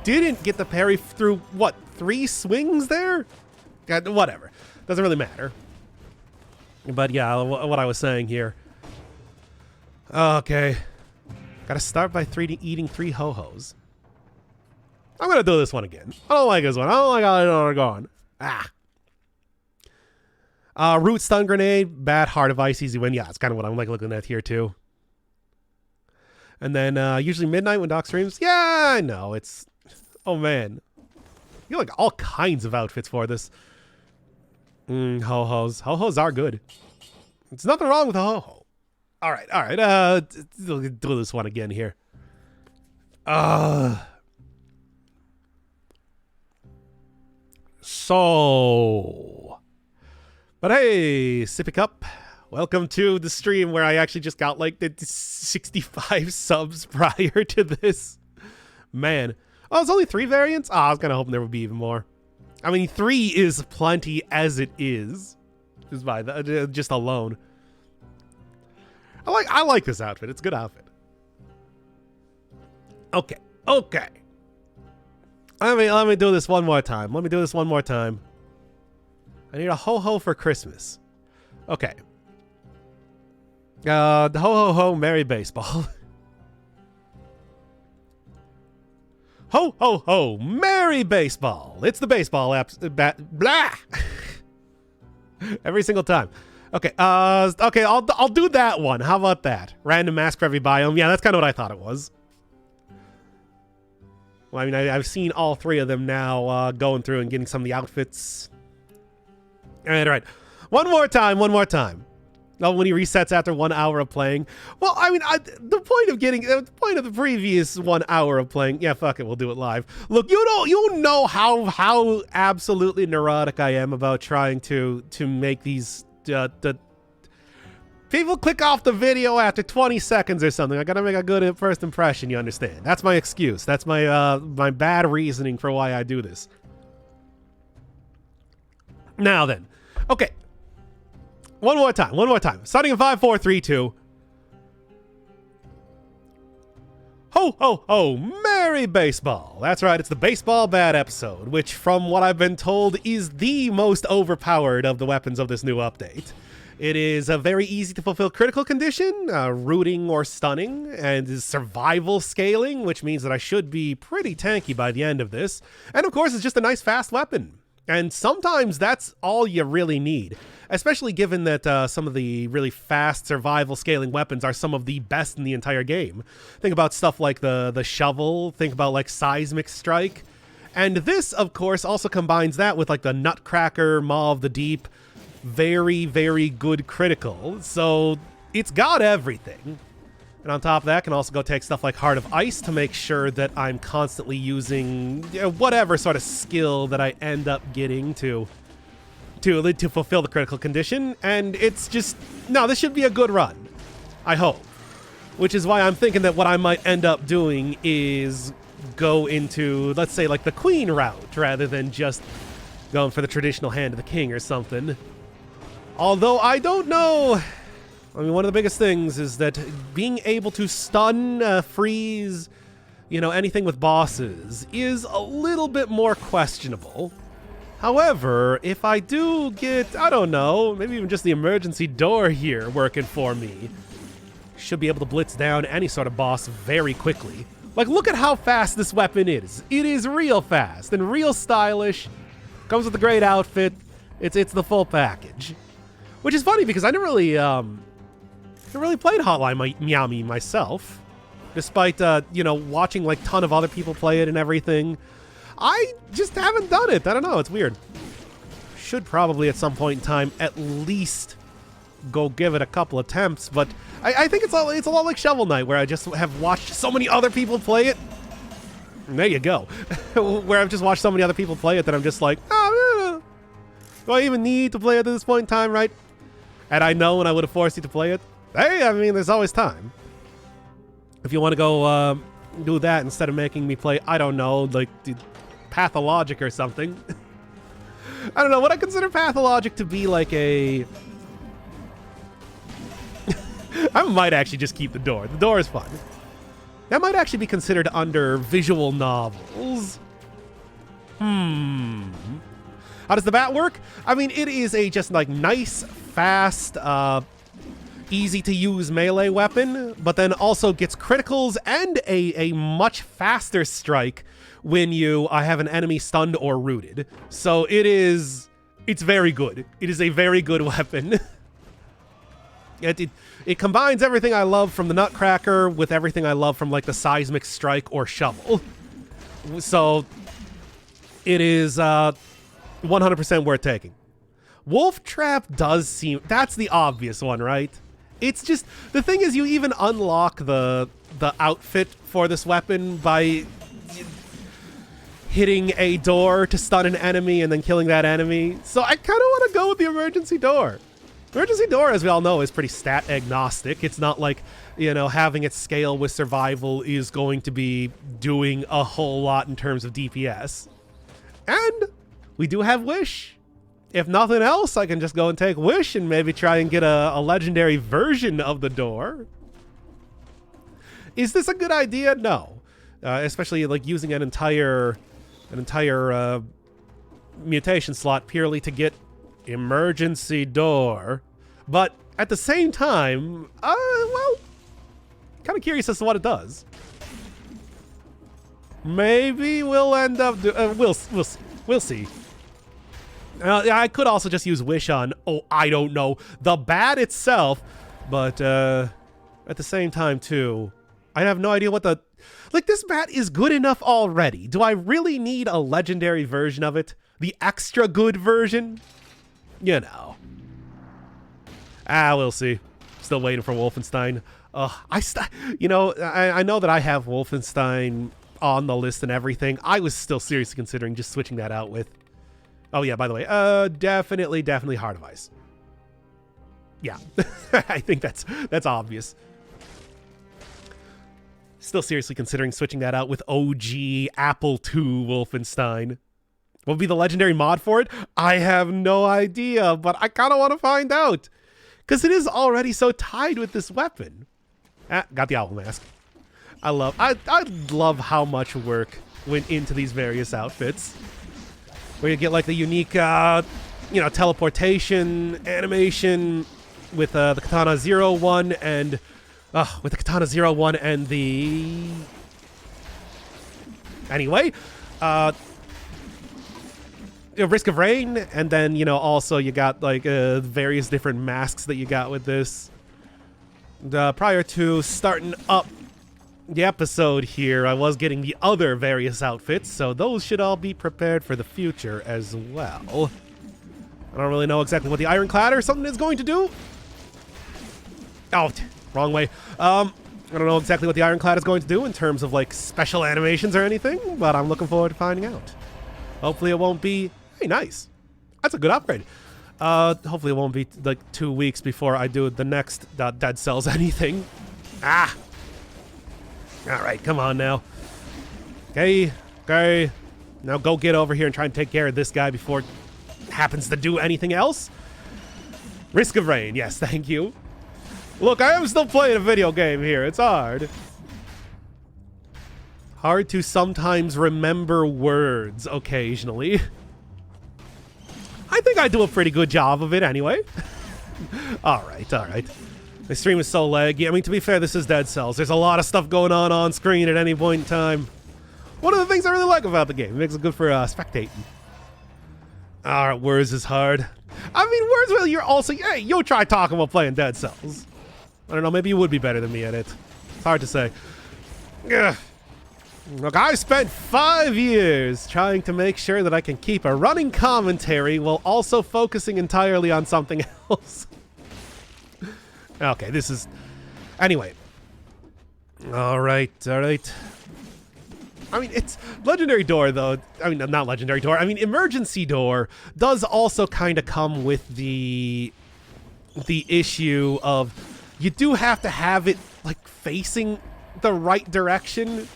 S1: didn't get the parry through, what, 3 swings there? God, whatever. Doesn't really matter. But yeah, what I was saying here. Okay. Gotta start by eating 3 ho-hos. I'm gonna do this one again. I don't like this one. I don't like how they're going. Root stun grenade, bat, Heart of Ice, easy win. Yeah, that's kind of what I'm like looking at here too. And then usually midnight when Doc streams. Yeah, I know. It's, oh man. You like all kinds of outfits for this. Ho-hos. Ho-hos are good. There's nothing wrong with a ho-ho. All right. Do this one again here. So. But hey, Sippy Cup. Welcome to the stream where I actually just got like the 65 subs prior to this. Man. Oh, it's only 3 variants? I was kind of hoping there would be even more. I mean, 3 is plenty as it is. Just by the, just alone. I like this outfit. It's a good outfit. Okay. Let me do this one more time. I need a ho-ho for Christmas. Okay. The ho-ho-ho, Merry Baseball. Ho-ho-ho, Merry Baseball. It's the baseball blah. Every single time. Okay, I'll do that one. How about that? Random mask for every biome. Yeah, that's kind of what I thought it was. Well, I mean, I've seen all 3 of them now, going through and getting some of the outfits. All right. One more time. Oh, when he resets after 1 hour of playing. Well, I mean, the point of the previous 1 hour of playing. Yeah, fuck it, we'll do it live. Look, you know how absolutely neurotic I am about trying to make these People click off the video after 20 seconds or something. I gotta make a good first impression, you understand? That's my excuse. That's my my bad reasoning for why I do this. Now then. Okay. One more time. Starting in 5, 4, 3, 2. Ho, ho, ho, merry baseball. That's right, it's the Baseball Bat episode, which from what I've been told is the most overpowered of the weapons of this new update. It is a very easy to fulfill critical condition, rooting or stunning, and is survival scaling, which means that I should be pretty tanky by the end of this. And of course, it's just a nice fast weapon. And sometimes that's all you really need, especially given that some of the really fast survival scaling weapons are some of the best in the entire game. Think about stuff like the shovel, think about like Seismic Strike. And this, of course, also combines that with like the Nutcracker, Maw of the Deep. Very, very good critical. So it's got everything. And on top of that, can also go take stuff like Heart of Ice to make sure that I'm constantly using whatever sort of skill that I end up getting to fulfill the critical condition. And it's just, no, this should be a good run. I hope. Which is why I'm thinking that what I might end up doing is go into, let's say, like the Queen route, rather than just going for the traditional Hand of the King or something. Although I don't know. I mean, one of the biggest things is that being able to stun, freeze, anything with bosses is a little bit more questionable. However, if I do get, I don't know, maybe even just the emergency door here working for me, should be able to blitz down any sort of boss very quickly. Like, look at how fast this weapon is. It is real fast and real stylish. Comes with a great outfit. It's the full package. Which is funny because I never really played Hotline Miami myself, despite watching like ton of other people play it and everything. I just haven't done it. I don't know. It's weird. Should probably at some point in time at least go give it a couple attempts. But I think it's a lot like Shovel Knight, where I just have watched so many other people play it. And there you go. Where I've just watched so many other people play it that I'm just like, oh, do I even need to play it at this point in time, right? And I know when I would have forced you to play it. Hey, I mean, there's always time. If you want to go do that instead of making me play, I don't know, like Pathologic or something. I don't know, would I consider Pathologic to be like a... I might actually just keep the door. The door is fun. That might actually be considered under visual novels. How does the bat work? I mean, it is a just like nice, fast, easy to use melee weapon, but then also gets criticals and a much faster strike when I have an enemy stunned or rooted. So it's very good. It is a very good weapon. It combines everything I love from the Nutcracker with everything I love from like the Seismic Strike or Shovel. So it is 100% worth taking. Wolf Trap does seem... That's the obvious one, right? It's just... The thing is, you even unlock the outfit for this weapon by hitting a door to stun an enemy and then killing that enemy. So I kind of want to go with the emergency door. Emergency door, as we all know, is pretty stat agnostic. It's not like, having it scale with survival is going to be doing a whole lot in terms of DPS. And we do have Wish. If nothing else, I can just go and take Wish and maybe try and get a legendary version of the door. Is this a good idea? No. Especially like using an entire mutation slot purely to get emergency door. But at the same time, well, kind of curious as to what it does. Maybe we'll end up we'll see. I could also just use Wish on, I don't know, the bat itself, but at the same time too, I have no idea what the... Like, this bat is good enough already. Do I really need a legendary version of it? The extra good version? We'll see. Still waiting for Wolfenstein. I know that I have Wolfenstein on the list and everything. I was still seriously considering just switching that out with... Oh yeah, by the way, definitely Heart of Ice. Yeah, I think that's obvious. Still seriously considering switching that out with OG Apple II Wolfenstein. What would be the legendary mod for it? I have no idea, but I kind of want to find out. Because it is already so tied with this weapon. Ah, got the owl mask. I love how much work went into these various outfits. Where you get like the unique, teleportation animation with the Katana 01 and... with the Katana 01 and the... Anyway, Risk of Rain, and then, also you got, like, various different masks that you got with this. Prior to starting up the episode here, I was getting the other various outfits, so those should all be prepared for the future as well. I don't really know exactly what the Ironclad or something is going to do. Oh, wrong way. I don't know exactly what the Ironclad is going to do in terms of, like, special animations or anything, but I'm looking forward to finding out. Hopefully it won't be... Hey, nice. That's a good upgrade. Hopefully it won't be, like, 2 weeks before I do the next Dead Cells anything. Ah! Alright, come on now. Okay. Now go get over here and try and take care of this guy before it happens to do anything else. Risk of Rain. Yes, thank you. Look, I am still playing a video game here. It's hard. Hard to sometimes remember words occasionally. I think I do a pretty good job of it anyway. Alright. My stream is so laggy. I mean, to be fair, this is Dead Cells. There's a lot of stuff going on screen at any point in time. One of the things I really like about the game. It makes it good for spectating. Alright, words is hard. I mean, words, well, you're also... Hey, you'll try talking while playing Dead Cells. I don't know, maybe you would be better than me at it. It's hard to say. Ugh. Look, I spent 5 years trying to make sure that I can keep a running commentary while also focusing entirely on something else. Okay, this is... Anyway. Alright. I mean, it's... Legendary Door, though... I mean, not Legendary Door. I mean, Emergency Door does also kind of come with the issue of... You do have to have it, like, facing the right direction,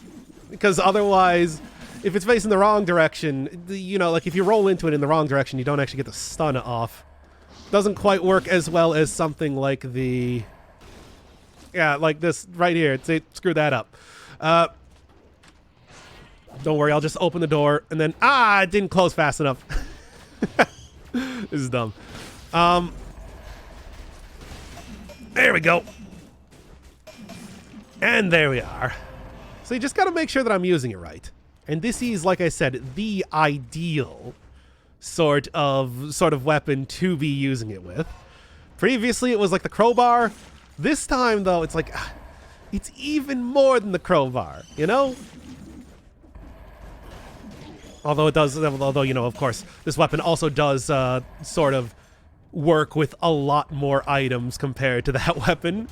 S1: because otherwise, if it's facing the wrong direction, like, if you roll into it in the wrong direction, you don't actually get the stun off. Doesn't quite work as well as something like the... Yeah, like this right here. Screw that up. Don't worry, I'll just open the door, and then... it didn't close fast enough. This is dumb. There we go. And there we are. So you just gotta make sure that I'm using it right. And this is, like I said, the ideal sort of weapon to be using it with. Previously, it was like the crowbar. This time, though, it's like... It's even more than the crowbar, you know? Although it does... Although, of course, this weapon also does sort of work with a lot more items compared to that weapon.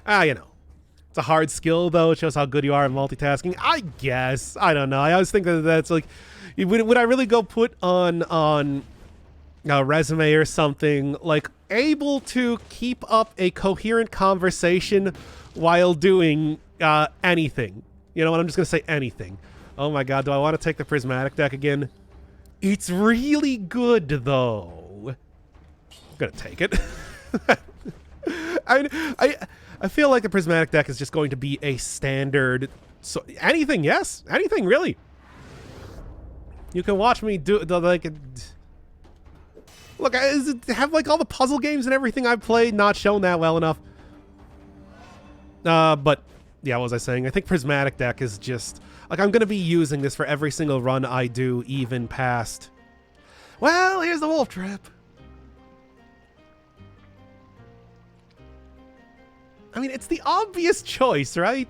S1: It's a hard skill, though. It shows how good you are at multitasking. I guess. I don't know. I always think that that's like... Would I really go put on a resume or something, like, able to keep up a coherent conversation while doing anything? You know what? I'm just going to say anything. Oh my god, do I want to take the prismatic deck again? It's really good, though. I'm going to take it. I feel like the prismatic deck is just going to be a standard... So anything, yes. Anything, really. You can watch me do... Like... Look, have, like, all the puzzle games and everything I've played not shown that well enough? But... Yeah, what was I saying? I think prismatic deck is just... Like, I'm going to be using this for every single run I do, even past... Well, here's the wolf trap. I mean, it's the obvious choice, right?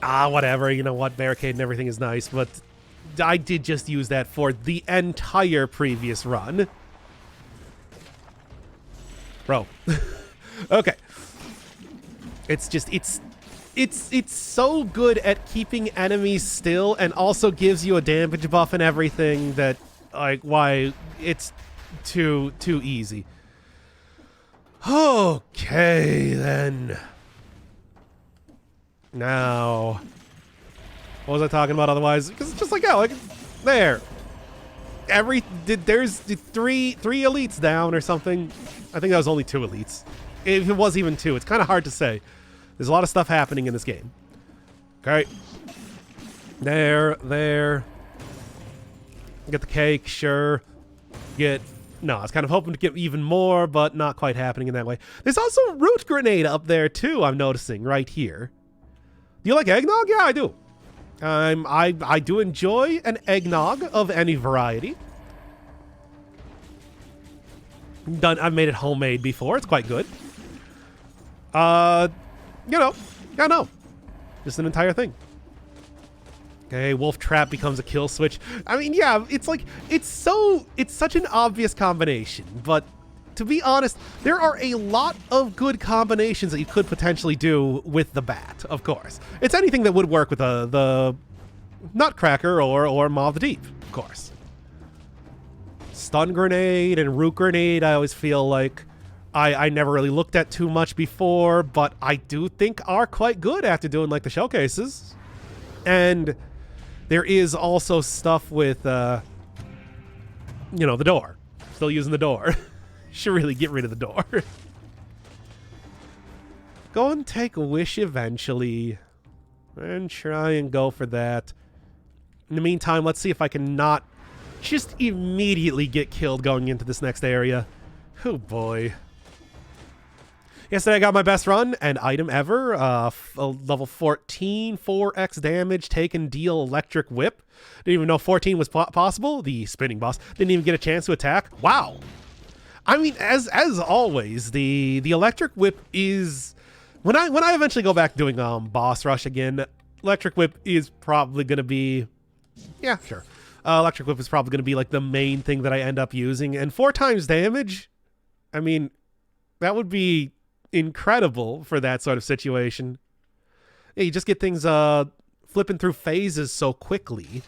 S1: Whatever. You know what? Barricade and everything is nice, but I did just use that for the entire previous run. Bro. Okay. It's just, it's so good at keeping enemies still and also gives you a damage buff and everything that, like, why it's too easy. Okay, then. Now, what was I talking about otherwise? Because it's just like, yeah, like, there. There's three elites down or something. I think that was only 2 elites. If it was even 2, it's kind of hard to say. There's a lot of stuff happening in this game. Okay. There. Get the cake, sure. No, I was kind of hoping to get even more, but not quite happening in that way. There's also root grenade up there too, I'm noticing, right here. Do you like eggnog? Yeah, I do. I do enjoy an eggnog of any variety. I've made it homemade before. It's quite good. You know, yeah, no. Just an entire thing. Okay, wolf trap becomes a kill switch. I mean, yeah, it's like, it's such an obvious combination, but to be honest, there are a lot of good combinations that you could potentially do with the bat, of course. It's anything that would work with the Nutcracker or Maw of the Deep, of course. Stun grenade and root grenade, I always feel like I never really looked at too much before, but I do think are quite good after doing like the showcases. And there is also stuff with, you know, the door. Still using the door. Should really get rid of the door. Go and take a wish eventually. And try and go for that. In the meantime, let's see if I can not just immediately get killed going into this next area. Oh boy. Yesterday I got my best run and item ever. Level 14, 4x damage, take and deal electric whip. Didn't even know 14 was possible. The spinning boss didn't even get a chance to attack. Wow. I mean, as always, the electric whip is when I eventually go back doing boss rush again, electric whip is probably gonna be, yeah, sure. Electric whip is probably gonna be like the main thing that I end up using, and 4 times damage. I mean, that would be incredible for that sort of situation. Yeah, you just get things flipping through phases so quickly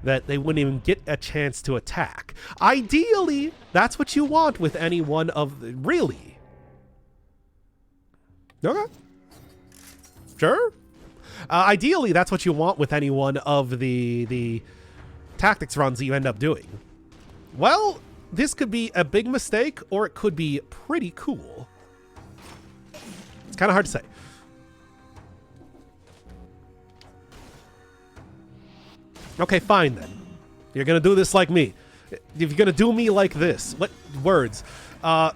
S1: that they wouldn't even get a chance to attack. Ideally, that's what you want with any one of the... Really? Okay. Sure. Ideally, that's what you want with any one of the tactics runs that you end up doing. Well, this could be a big mistake, or it could be pretty cool. It's kind of hard to say. Okay, fine then. You're gonna do this like me. If you're gonna do me like this, what words? All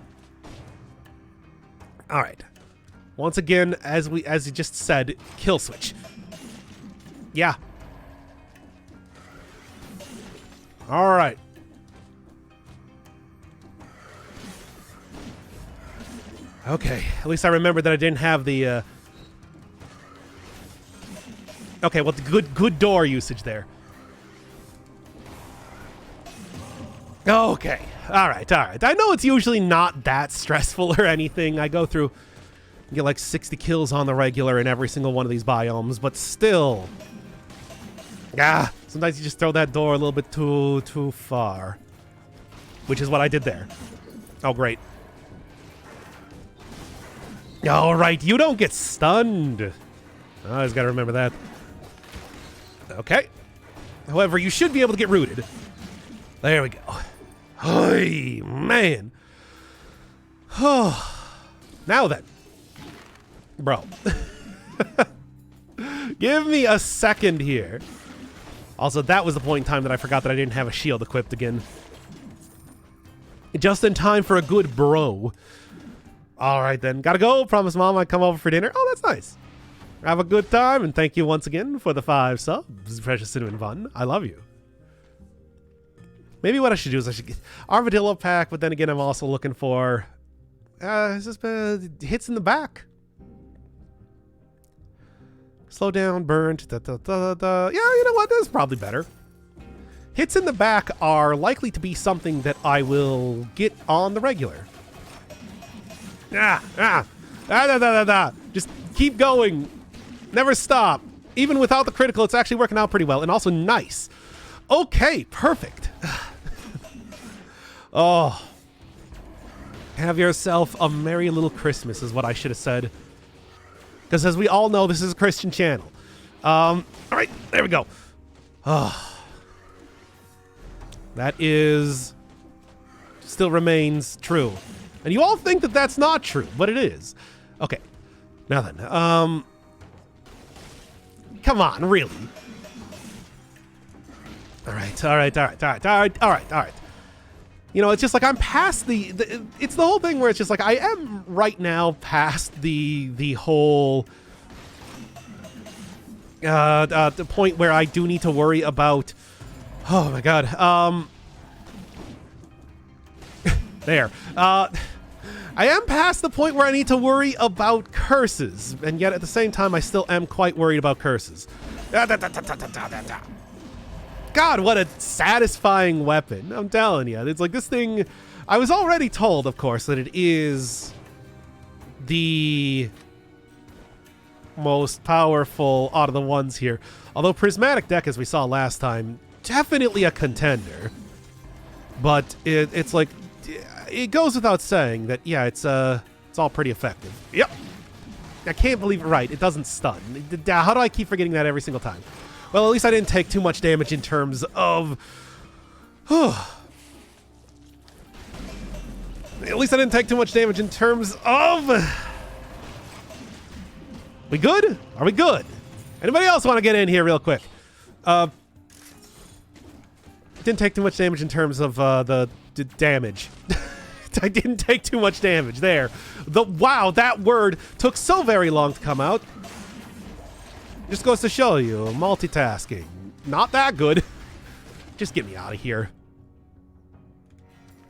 S1: right. Once again, as you just said, kill switch. Yeah. All right. Okay, at least I remember that I didn't have the, okay, well, the good door usage there. Okay, all right. I know it's usually not that stressful or anything. I go through, get like 60 kills on the regular in every single one of these biomes, but still. Sometimes you just throw that door a little bit too far. Which is what I did there. Oh, great. All right, you don't get stunned. I just gotta remember that. Okay. However, you should be able to get rooted. There we go. Hey, man. Now then. Bro. Give me a second here. Also, that was the point in time that I forgot that I didn't have a shield equipped again. Just in time for a good bro. All right, then. Gotta go. Promise Mom I'd come over for dinner. Oh, that's nice. Have a good time, and thank you once again for the 5 subs. Precious Cinnamon Bun. I love you. Maybe what I should do is I should get Armadillo pack, but then again, I'm also looking for hits in the back. Slow down, burnt. Yeah, you know what? That's probably better. Hits in the back are likely to be something that I will get on the regular. Just keep going. Never stop. Even without the critical, it's actually working out pretty well. And also nice. Okay, perfect. Oh. Have yourself a merry little Christmas is what I should have said. Because as we all know, this is a Christian channel. All right, there we go. Oh. That is... still remains true. And you all think that that's not true, but it is. Okay. Now then, come on, really? All right. You know, it's just like I'm past it's the whole thing where it's just like I am right now past the whole the point where I do need to worry about. Oh my god. There. I am past the point where I need to worry about curses, and yet at the same time I still am quite worried about curses. God, what a satisfying weapon. I'm telling you. It's like this thing... I was already told, of course, that it is the most powerful out of the ones here. Although Prismatic Deck, as we saw last time, definitely a contender. But it's like... it goes without saying that, yeah, it's all pretty effective. Yep. I can't believe it. Right, it doesn't stun. How do I keep forgetting that every single time? Well, at least I didn't take too much damage in terms of... At least I didn't take too much damage in terms of... We good? Are we good? Anybody else want to get in here real quick? Didn't take too much damage in terms of the damage. I didn't take too much damage there. Wow, that word took so very long to come out. Just goes to show you, multitasking. Not that good. Just get me out of here.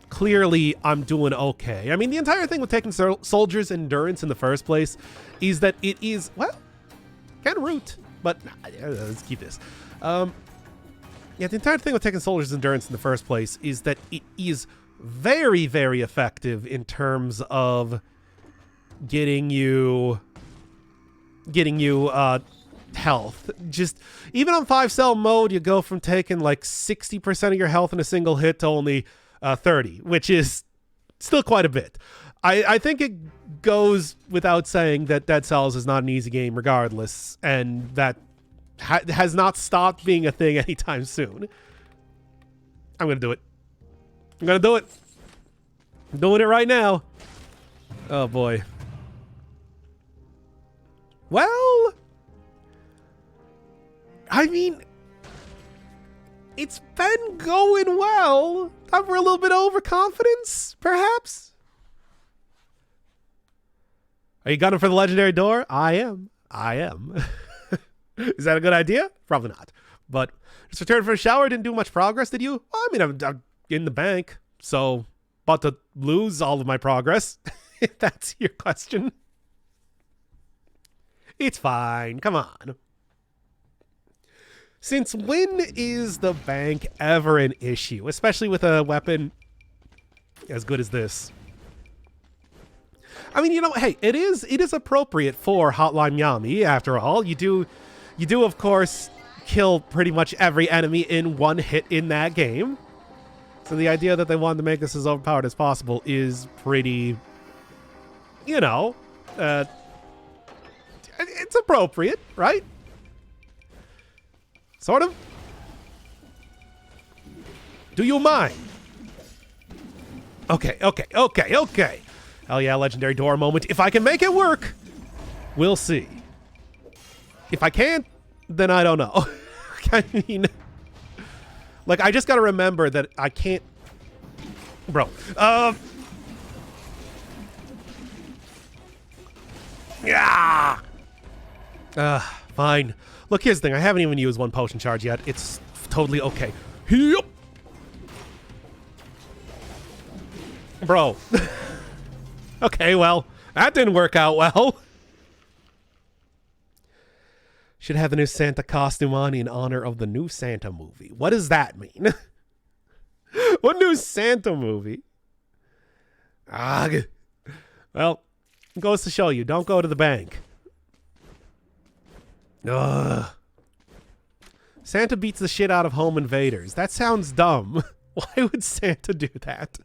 S1: Clearly, I'm doing okay. I mean, the entire thing with taking Soldier's Endurance in the first place is that it is, well, kind of root, but nah, let's keep this. Yeah, the entire thing with taking Soldier's Endurance in the first place is that it is very, very effective in terms of getting you health. Just even on 5-cell mode, you go from taking like 60% of your health in a single hit to only 30, which is still quite a bit. I think it goes without saying that Dead Cells is not an easy game regardless, and that has not stopped being a thing anytime soon. I'm gonna do it. I'm gonna do it. I'm doing it right now. Oh boy. Well, I mean, it's been going well. I'm a little bit overconfidence, perhaps. Are you gunning for the legendary door? I am. Is that a good idea? Probably not. But just returned from a shower. Didn't do much progress, did you? Well, I mean, I'm in the bank, so about to lose all of my progress. If that's your question. It's fine. Come on. Since when is the bank ever an issue, especially with a weapon as good as this? I mean, you know, hey, it is appropriate for Hotline Miami. After all, you do, of course, kill pretty much every enemy in one hit in that game. So the idea that they wanted to make this as overpowered as possible is pretty, you know, it's appropriate, right? Sort of. Do you mind? Okay. Hell yeah, legendary door moment. If I can make it work, we'll see. If I can't, then I don't know. I mean, like, I just gotta remember that I can't... Bro. Yeah. Fine. Look, here's the thing. I haven't even used one potion charge yet. It's totally okay. Yep. Bro. Okay, well, that didn't work out well. Should have the new Santa costume on in honor of the new Santa movie. What does that mean? What new Santa movie? Well, it goes to show you, don't go to the bank. Santa beats the shit out of home invaders. That sounds dumb. Why would Santa do that?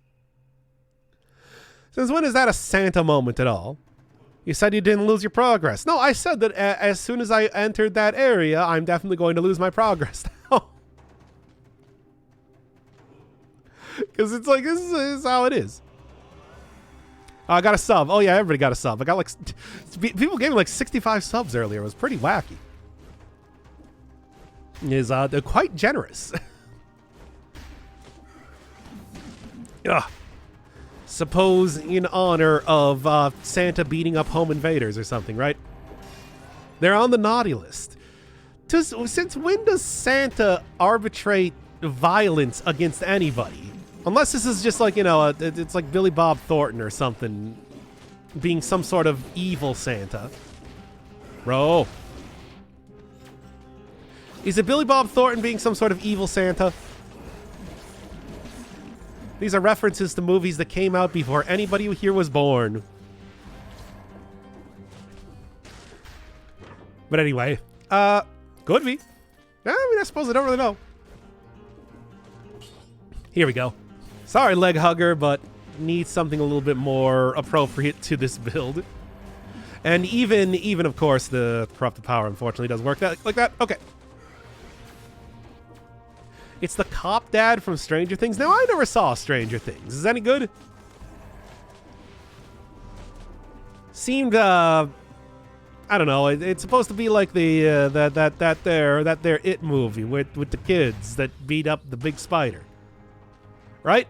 S1: Since when is that a Santa moment at all? You said you didn't lose your progress. No, I said that as soon as I entered that area, I'm definitely going to lose my progress now. Because it's like, this is how it is. Oh, I got a sub. Oh, yeah, everybody got a sub. I got like... People gave me like 65 subs earlier. It was pretty wacky. They're quite generous. Ugh. Suppose in honor of Santa beating up home invaders or something, right? They're on the naughty list. Since when does Santa arbitrate violence against anybody? Unless this is just like, you know, it's like Billy Bob Thornton or something being some sort of evil Santa. Bro. Is it Billy Bob Thornton being some sort of evil Santa? These are references to movies that came out before anybody here was born. But anyway, could be. I mean, I suppose I don't really know. Here we go. Sorry, leg hugger, but need something a little bit more appropriate to this build. And even of course, the corrupted power unfortunately does work like that. Okay. It's the cop dad from Stranger Things. Now, I never saw Stranger Things. Is that any good? Seemed, I don't know. It's supposed to be like the that their It movie with the kids that beat up the big spider, right?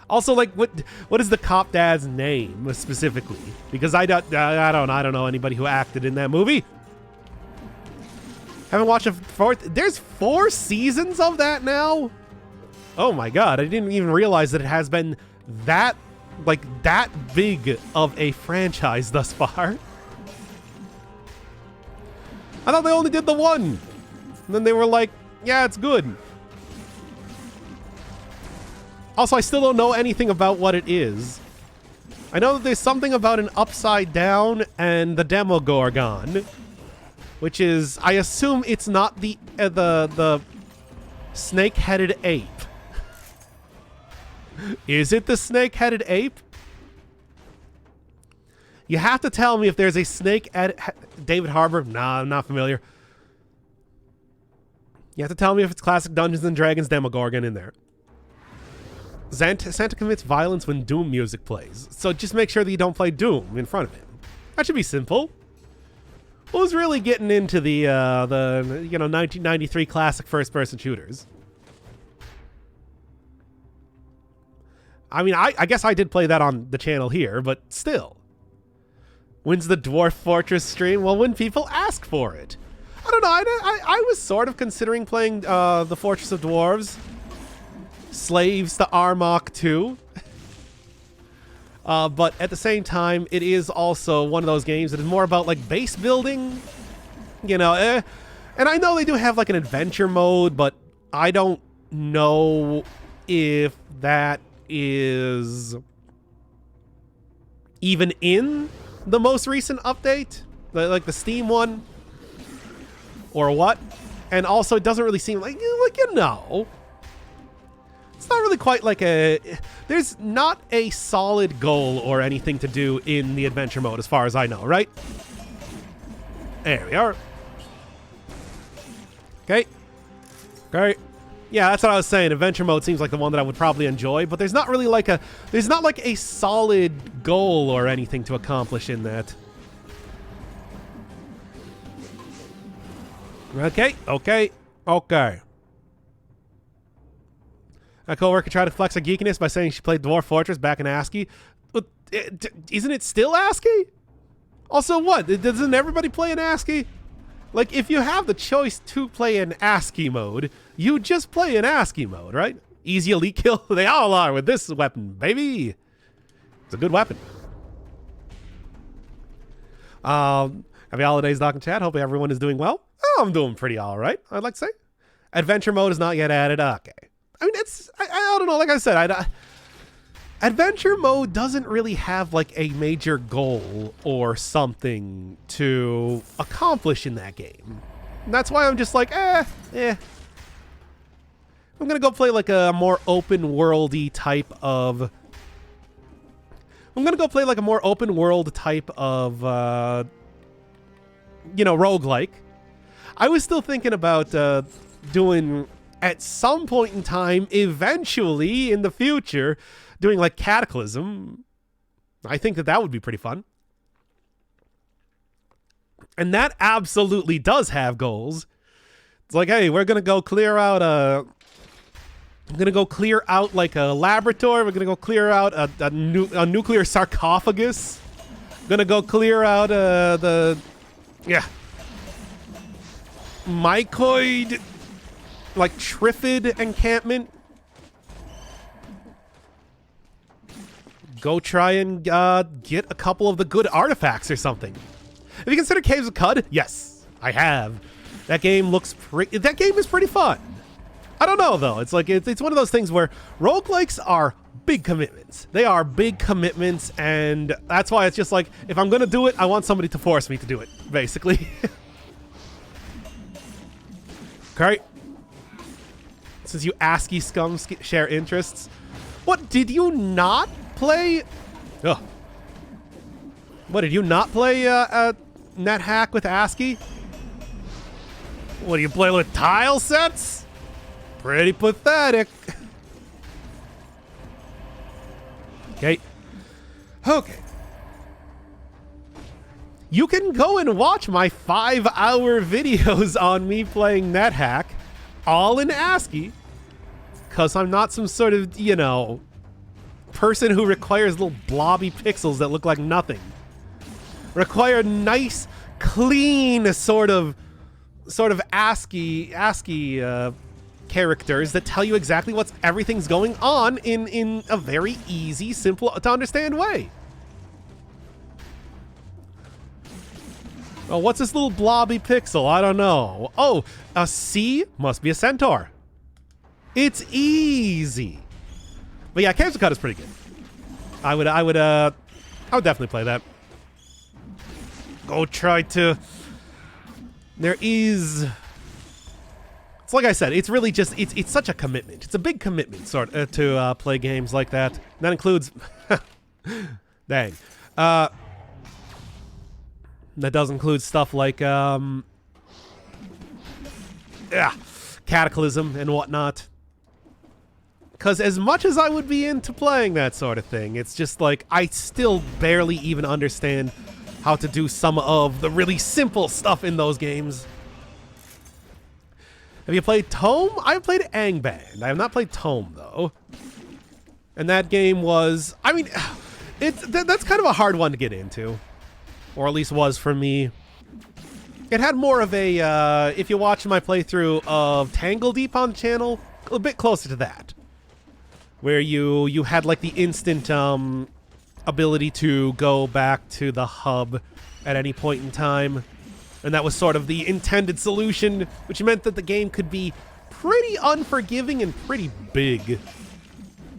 S1: Also, like, what is the cop dad's name specifically? Because I don't know anybody who acted in that movie. Haven't watched a fourth. There's 4 seasons of that now? Oh my god, I didn't even realize that it has been that big of a franchise thus far. I thought they only did the 1. And then they were like, yeah, it's good. Also, I still don't know anything about what it is. I know that there's something about an upside down and the Demogorgon. Which is, I assume it's not the snake-headed ape. Is it the snake-headed ape? You have to tell me if there's a David Harbour? Nah, I'm not familiar. You have to tell me if it's classic Dungeons & Dragons Demogorgon in there. Santa commits violence when Doom music plays. So just make sure that you don't play Doom in front of him. That should be simple. Who's really getting into the 1993 classic first-person shooters? I mean, I guess I did play that on the channel here, but still. When's the Dwarf Fortress stream? Well, when people ask for it. I don't know. I was sort of considering playing the Fortress of Dwarves. Slaves to Armok 2. But at the same time, it is also one of those games that is more about like base building, you know. And I know they do have like an adventure mode, but I don't know if that is even in the most recent update, like the Steam one, or what. And also, it doesn't really seem like you know. It's not really quite like there's not a solid goal or anything to do in the adventure mode as far as I know, right? There we are. Okay. Okay. Yeah, that's what I was saying. Adventure mode seems like the one that I would probably enjoy, but there's not really like there's not like a solid goal or anything to accomplish in that. Okay. Okay. Okay. A coworker tried to flex her geekiness by saying she played Dwarf Fortress back in ASCII. Isn't it still ASCII? Also, what? Doesn't everybody play in ASCII? Like, if you have the choice to play in ASCII mode, you just play in ASCII mode, right? Easy elite kill. They all are with this weapon, baby. It's a good weapon. Happy holidays, Doc and Chad. Hope everyone is doing well. Oh, I'm doing pretty all right, I'd like to say. Adventure mode is not yet added. Okay. I mean, I don't know. Like I said, adventure mode doesn't really have like a major goal or something to accomplish in that game. And that's why I'm just like, There's I'm gonna go play like a more open worldy type of. I'm gonna go play like a more open world type of, roguelike. I was still thinking about doing at some point in time, eventually in the future, doing like Cataclysm. I think that would be pretty fun. And that absolutely does have goals. It's like, hey, we're gonna go clear out I'm gonna go clear out like a laboratory. We're gonna go clear out a nuclear sarcophagus. Gonna go clear out mycoid, like Triffid encampment. Go try and get a couple of the good artifacts or something. Have you considered Caves of Qud? Yes, I have. That game looks that game is pretty fun. I don't know though. It's like it's one of those things where roguelikes are big commitments. They are big commitments, and that's why it's just like, if I'm gonna do it, I want somebody to force me to do it, basically. Okay. Since you ASCII scums share interests. What, did you not play? Oh. What, did you not play NetHack with ASCII? What, do you play with tile sets? Pretty pathetic. Okay. Okay. You can go and watch my 5-hour videos on me playing NetHack, all in ASCII, because I'm not some sort of, person who requires little blobby pixels that look like nothing. Require nice, clean sort of ASCII characters that tell you exactly everything's going on in a very easy, simple to understand way. Oh, what's this little blobby pixel? I don't know. Oh, a C must be a centaur. It's easy. But yeah, Caves of Qud is pretty good. I would definitely play that. Go try to. There is. It's like I said. It's really just. It's such a commitment. It's a big commitment, to play games like that. That includes. Dang. That does include stuff like Cataclysm and whatnot. Because as much as I would be into playing that sort of thing, it's just like I still barely even understand how to do some of the really simple stuff in those games. Have you played Tome? I've played Angband. I have not played Tome, though. And that game was... I mean, that's kind of a hard one to get into. Or at least was for me. It had more of a, if you watch my playthrough of Tangle Deep on the channel, a bit closer to that. Where you had like the instant ability to go back to the hub at any point in time. And that was sort of the intended solution, which meant that the game could be pretty unforgiving and pretty big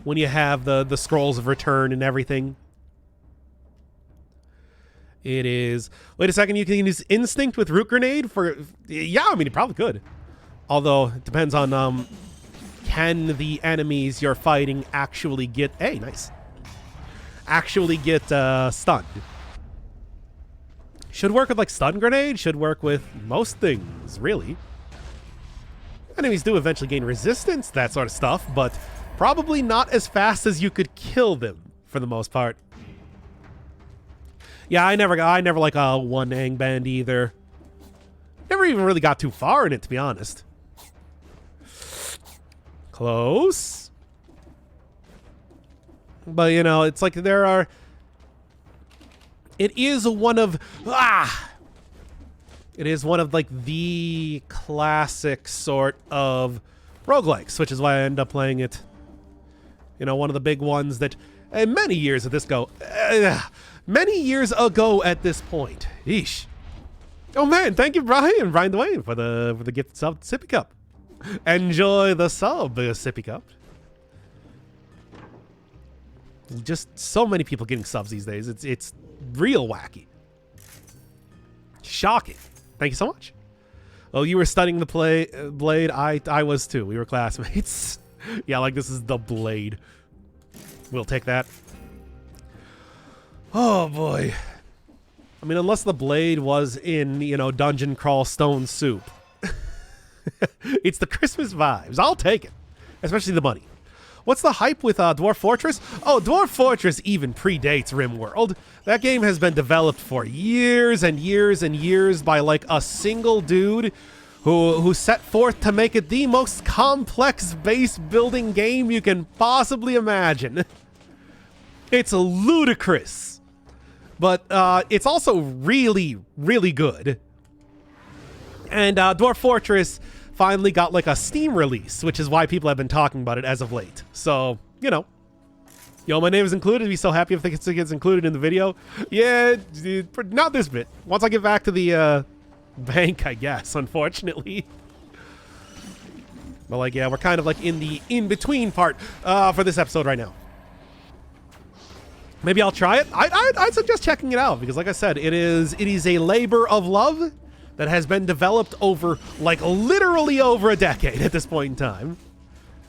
S1: when you have the scrolls of return and everything. It is... Wait a second, you can use Instinct with Root Grenade for... Yeah, I mean, you probably could. Although, it depends on, can the enemies you're fighting actually get... Hey, nice. Actually get, stunned. Should work with, like, Stun Grenade. Should work with most things, really. Enemies do eventually gain resistance, that sort of stuff, but probably not as fast as you could kill them, for the most part. Yeah, I never like one Angband either. Never even really got too far in it, to be honest. Close. But, it's like there are... It is one of... It is one of, like, the classic sort of roguelikes, which is why I end up playing it. One of the big ones that... many years at this go... many years ago at this point. Eesh. Oh man, thank you, Brian Dwayne, for the gift sub Sippy Cup. Enjoy the sub, Sippy Cup. Just so many people getting subs these days. It's real wacky. Shocking. Thank you so much. Oh, you were studying the Blade. I was too. We were classmates. Yeah, like this is the Blade. We'll take that. Oh boy. I mean, unless the Blade was in, you know, Dungeon Crawl Stone Soup. It's the Christmas vibes. I'll take it. Especially the money. What's the hype with Dwarf Fortress? Oh, Dwarf Fortress even predates RimWorld. That game has been developed for years and years and years by like a single dude who set forth to make it the most complex base building game you can possibly imagine. It's ludicrous. But it's also really, really good. And Dwarf Fortress finally got like a Steam release, which is why people have been talking about it as of late. So, you know. Yo, my name is included. Be so happy if it gets included in the video. Yeah, not this bit. Once I get back to the bank, I guess, unfortunately. But like, yeah, we're kind of like in the in-between part for this episode right now. Maybe I'll try it. I'd suggest checking it out because, like I said, it is a labor of love that has been developed over, like, literally over a decade at this point in time.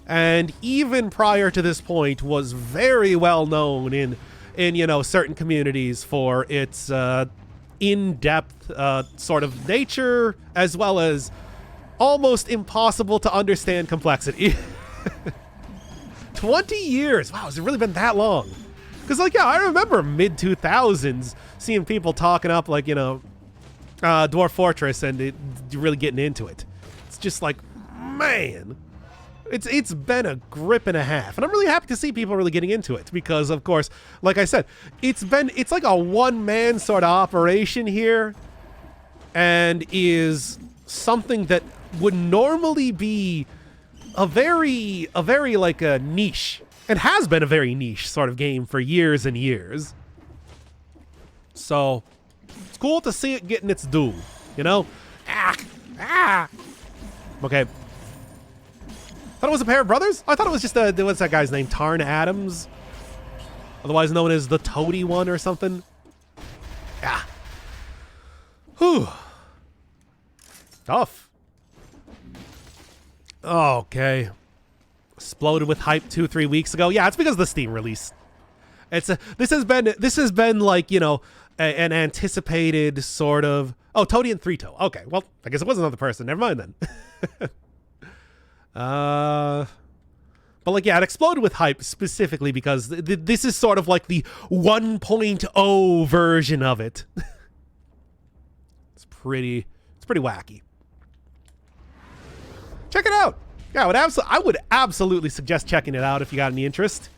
S1: And even prior to this point was very well known in you know, certain communities for its in-depth sort of nature, as well as almost impossible to understand complexity. 20 years! Wow, has it really been that long? Because, like, yeah, I remember mid-2000s seeing people talking up, like, you know, Dwarf Fortress and really getting into it. It's just like, man, it's been a grip and a half. And I'm really happy to see people really getting into it because, of course, like I said, it's like a one-man sort of operation here and is something that would normally be a very like a niche, and has been a very niche sort of game for years and years. So it's cool to see it getting its due, you know? Okay. Thought it was a pair of brothers? I thought it was just what's that guy's name? Tarn Adams? Otherwise known as the Toady One or something? Yeah. Whew. Tough. Okay. Exploded with hype 2-3 weeks ago. Yeah, it's because of the Steam release. This has been like, you know, an anticipated sort of. Oh, Toady and Three Toe. Okay, well, I guess it was another person. Never mind then. But like, yeah, it exploded with hype specifically because this is sort of like the 1.0 version of it. It's pretty wacky. Check it out. Yeah, I would absolutely suggest checking it out if you got any interest.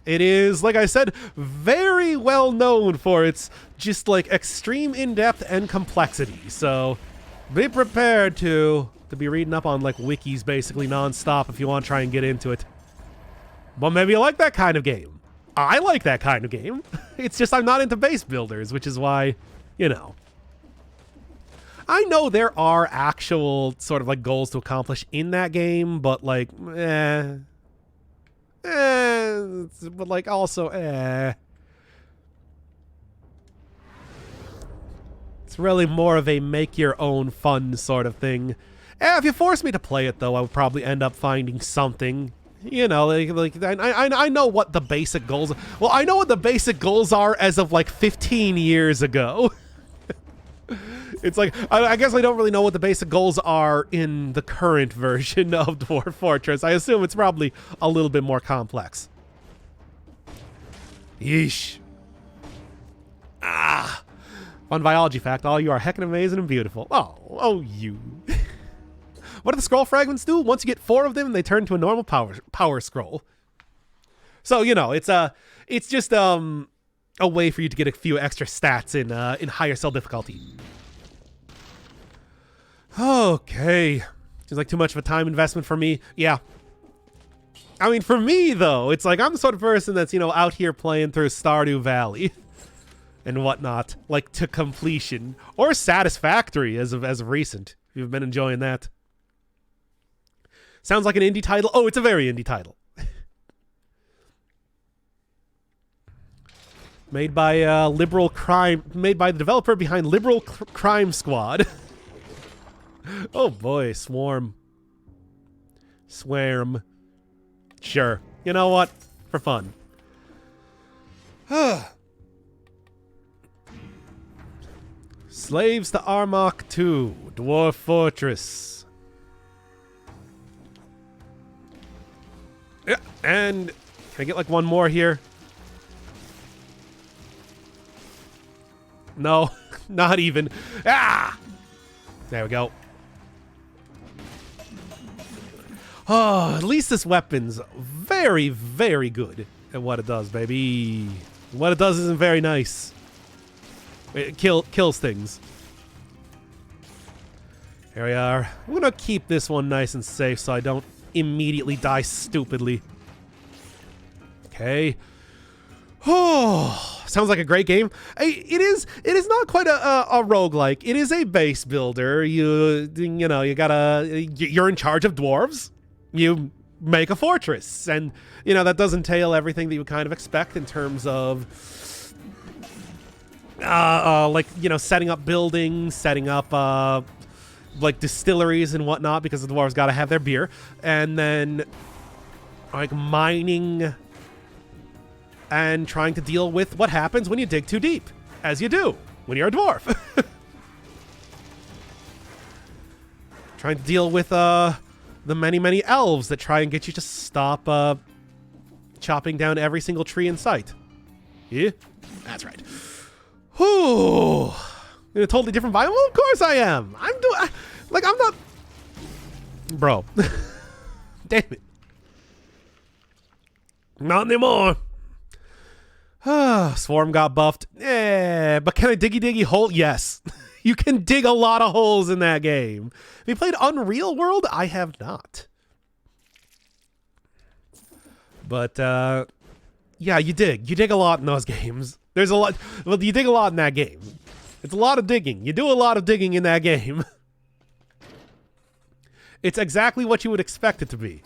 S1: It is, like I said, very well known for its just like extreme in-depth and complexity. So be prepared to be reading up on like wikis basically non-stop if you want to try and get into it. But maybe you like that kind of game. I like that kind of game. It's just I'm not into base builders, which is why, you know. I know there are actual sort of like goals to accomplish in that game, but like, but like also, It's really more of a make your own fun sort of thing. If you force me to play it though, I would probably end up finding something. You know, like I know what the basic goals. Well, I know what the basic goals are as of like 15 years ago. It's like, I guess I don't really know what the basic goals are in the current version of Dwarf Fortress. I assume it's probably a little bit more complex. Yeesh. Fun biology fact. Oh, you are heckin' amazing and beautiful. Oh, you. What do the scroll fragments do? Once you get 4 of them, they turn to a normal power scroll. So, you know, it's just a way for you to get a few extra stats in higher cell difficulty. Okay. Seems like too much of a time investment for me. Yeah. I mean, for me, though, it's like I'm the sort of person that's, you know, out here playing through Stardew Valley and whatnot, like to completion. Or Satisfactory as of recent. If you've been enjoying that. Sounds like an indie title. Oh, it's a very indie title. Made by Liberal Crime, made by the developer behind Liberal Crime Squad. Oh boy, swarm. Swarm. Sure. You know what? For fun. Slaves to Armok 2, Dwarf Fortress. Yeah, and can I get like one more here? No, not even. Ah! There we go. Oh, at least this weapon's very, very good at what it does, baby. What it does isn't very nice. It kills things. Here we are. I'm gonna keep this one nice and safe so I don't immediately die stupidly. Okay. Oh, sounds like a great game. It is not quite a roguelike. It is a base builder. You're in charge of dwarves. You make a fortress, and that does entail everything that you would kind of expect in terms of setting up buildings, setting up like distilleries and whatnot, because the dwarves got to have their beer, and then like mining and trying to deal with what happens when you dig too deep, as you do when you're a dwarf. Trying to deal with the many elves that try and get you to stop chopping down every single tree in sight. Yeah, that's right. Whew. In a totally different biome? Well, of course I am. I'm not... Bro. Damn it. Not anymore. Swarm got buffed. Yeah, but can I diggy hole? Yes. You can dig a lot of holes in that game. Have you played Unreal World? I have not. But, yeah, you dig. You dig a lot in those games. There's a lot. Well, you dig a lot in that game. It's a lot of digging. You do a lot of digging in that game. It's exactly what you would expect it to be.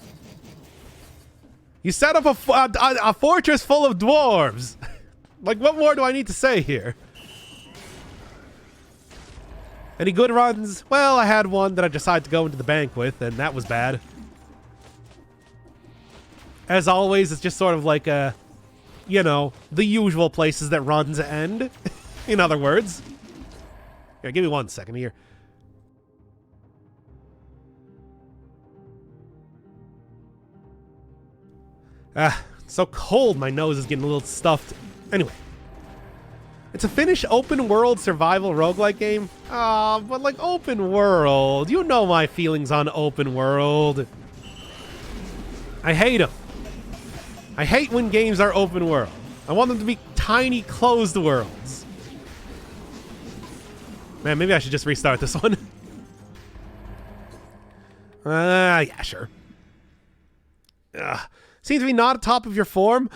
S1: You set up a fortress full of dwarves. Like, what more do I need to say here? Any good runs? Well, I had one that I decided to go into the bank with, and that was bad. As always, it's just sort of like the usual places that runs end. In other words. Here, give me 1 second here. It's so cold, my nose is getting a little stuffed. Anyway. It's a Finnish open-world survival roguelike game. But like open world. You know my feelings on open world. I hate them. I hate when games are open world. I want them to be tiny, closed worlds. Man, maybe I should just restart this one. Yeah, sure. Seems to be not at top of your form.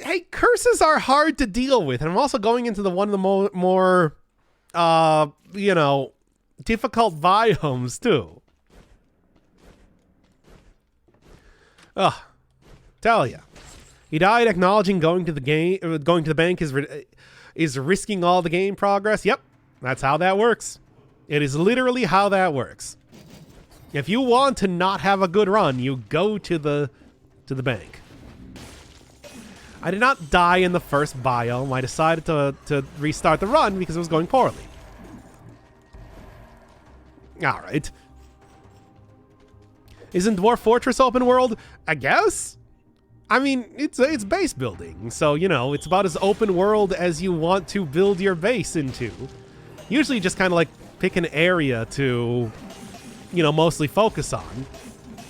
S1: Hey, curses are hard to deal with, and I'm also going into one of the more difficult biomes too. Tell ya, he died acknowledging going to the bank is risking all the game progress. Yep, that's how that works. It is literally how that works. If you want to not have a good run, you go to the bank. I did not die in the first biome. I decided to restart the run because it was going poorly. All right. Isn't Dwarf Fortress open world? I guess. I mean, it's base building, so it's about as open world as you want to build your base into. Usually, you just kind of like pick an area to, mostly focus on.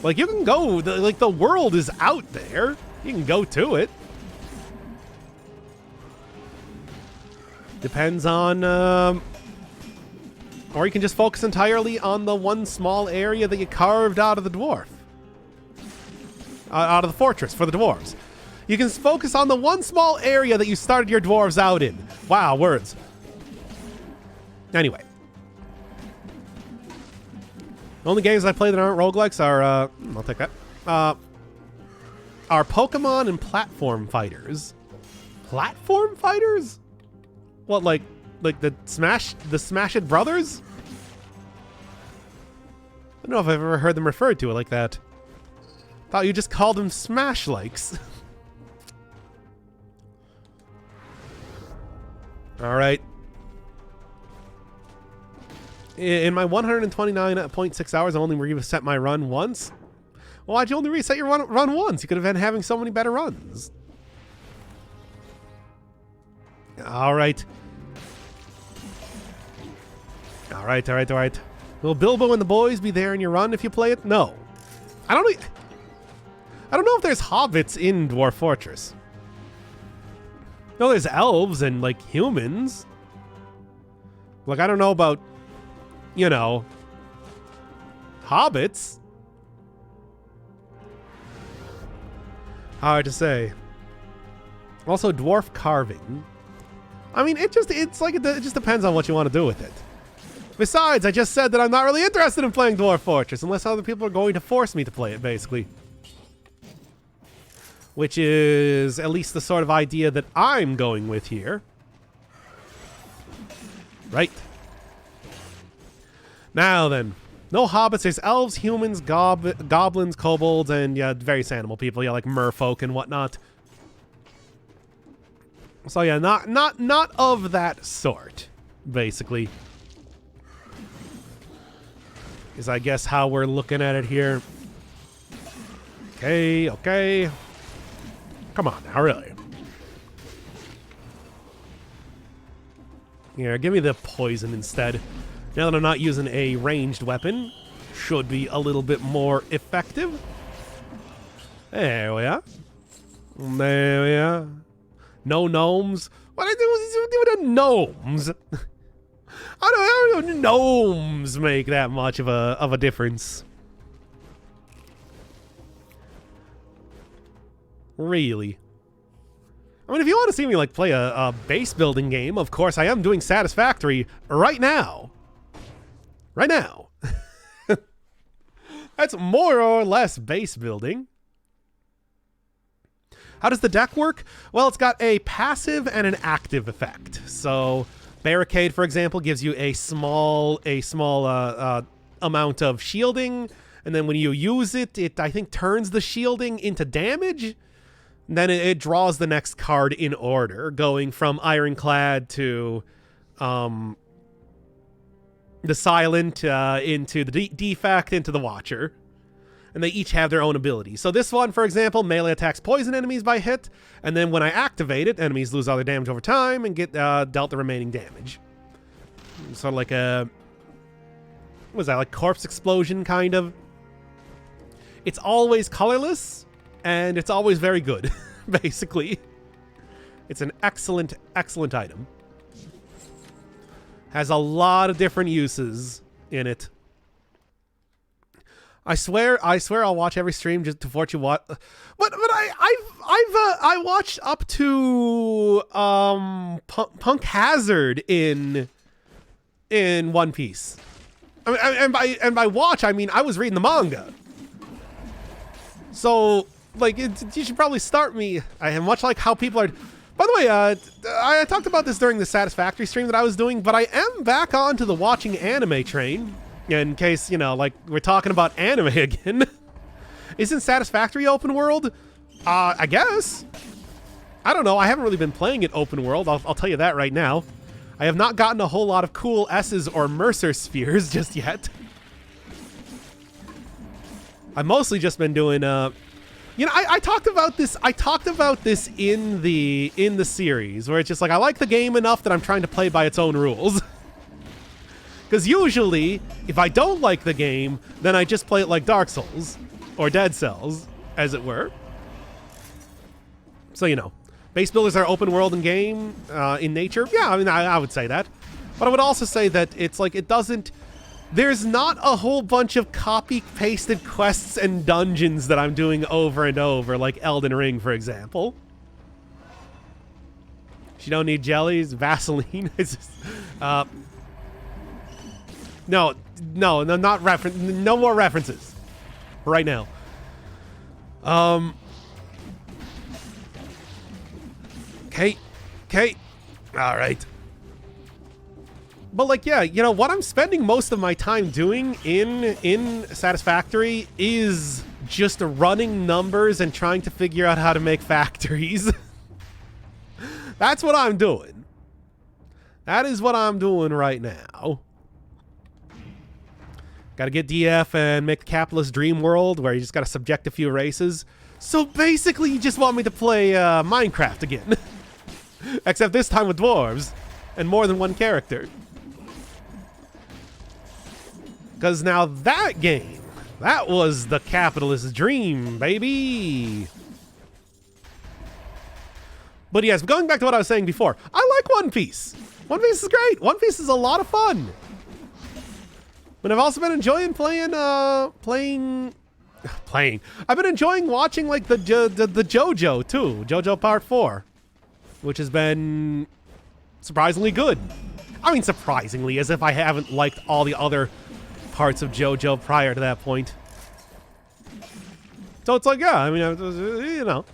S1: Like, you can go, the world is out there. You can go to it. Depends on, or you can just focus entirely on the one small area that you carved out of the dwarf. Out of the fortress for the dwarves. You can focus on the one small area that you started your dwarves out in. Wow, words. Anyway. The only games I play that aren't roguelikes are, I'll take that, are Pokemon and platform fighters. Platform fighters? What, like the Smash It Brothers? I don't know if I've ever heard them referred to it like that. Thought you just called them smash likes. All right. In my 129.6 hours, I only reset my run once. Well, why'd you only reset your run once? You could have been having so many better runs. All right. All right, all right, all right. Will Bilbo and the boys be there in your run if you play it? No. I don't know if there's hobbits in Dwarf Fortress. No, there's elves and, like, humans. Like, I don't know about, you know, hobbits. Hard to say. Also, dwarf carving. I mean, it just depends on what you want to do with it. Besides, I just said that I'm not really interested in playing Dwarf Fortress unless other people are going to force me to play it, basically. Which is at least the sort of idea that I'm going with here. Right. Now then. No hobbits, there's elves, humans, goblins, kobolds, and yeah, various animal people, yeah, like merfolk and whatnot. So yeah, not of that sort, basically. Is I guess how we're looking at it here. Okay, okay. Come on now, really. Here, give me the poison instead. Now that I'm not using a ranged weapon, should be a little bit more effective. There we are. There we are. No gnomes. What I do with the gnomes? I don't gnomes make that much of a difference. Really? I mean, if you want to see me like play a base building game, of course I am doing Satisfactory right now. Right now. That's more or less base building. How does the deck work? Well, it's got a passive and an active effect. So Barricade, for example, gives you a small amount of shielding, and then when you use it, I think turns the shielding into damage. And then it draws the next card in order, going from Ironclad to the Silent into the Defect into the Watcher. And they each have their own abilities. So this one, for example, melee attacks poison enemies by hit, and then when I activate it, enemies lose all their damage over time and get dealt the remaining damage. Sort of like a... what was that, like corpse explosion, kind of? It's always colorless, and it's always very good, basically. It's an excellent, excellent item. Has a lot of different uses in it. I swear I'll watch every stream just to watch you watch. But I watched up to Punk Hazard in One Piece. I mean, and by watch I mean I was reading the manga. So like you should probably start me. I am much like how people are. By the way, I talked about this during the Satisfactory stream that I was doing, but I am back onto the watching anime train. In case, you know, like, we're talking about anime again. Isn't Satisfactory open world? I guess. I don't know. I haven't really been playing it open world. I'll tell you that right now. I have not gotten a whole lot of cool S's or Mercer spheres just yet. I've mostly just been doing, you know, I talked about this. I talked about this in the series, where it's just like, I like the game enough that I'm trying to play by its own rules. Because usually, if I don't like the game, then I just play it like Dark Souls, or Dead Cells, as it were. So, you know, base builders are open world in game, in nature. Yeah, I mean, I would say that. But I would also say that it's like, it doesn't... there's not a whole bunch of copy-pasted quests and dungeons that I'm doing over and over, like Elden Ring, for example. You don't need jellies, Vaseline. It's just, No, not reference. No more references right now. Okay. All right. But like, yeah, you know, what I'm spending most of my time doing in Satisfactory is just running numbers and trying to figure out how to make factories. That's what I'm doing. That is what I'm doing right now. Gotta get DF and make the capitalist dream world where you just gotta subject a few races. So basically, you just want me to play Minecraft again. Except this time with dwarves and more than one character. Because now that game, that was the capitalist dream, baby. But yes, going back to what I was saying before, I like One Piece. One Piece is great. One Piece is a lot of fun. But I've also been enjoying playing. I've been enjoying watching like the JoJo too, JoJo Part 4, which has been surprisingly good. I mean, surprisingly, as if I haven't liked all the other parts of JoJo prior to that point. So it's like, yeah, I mean, you know,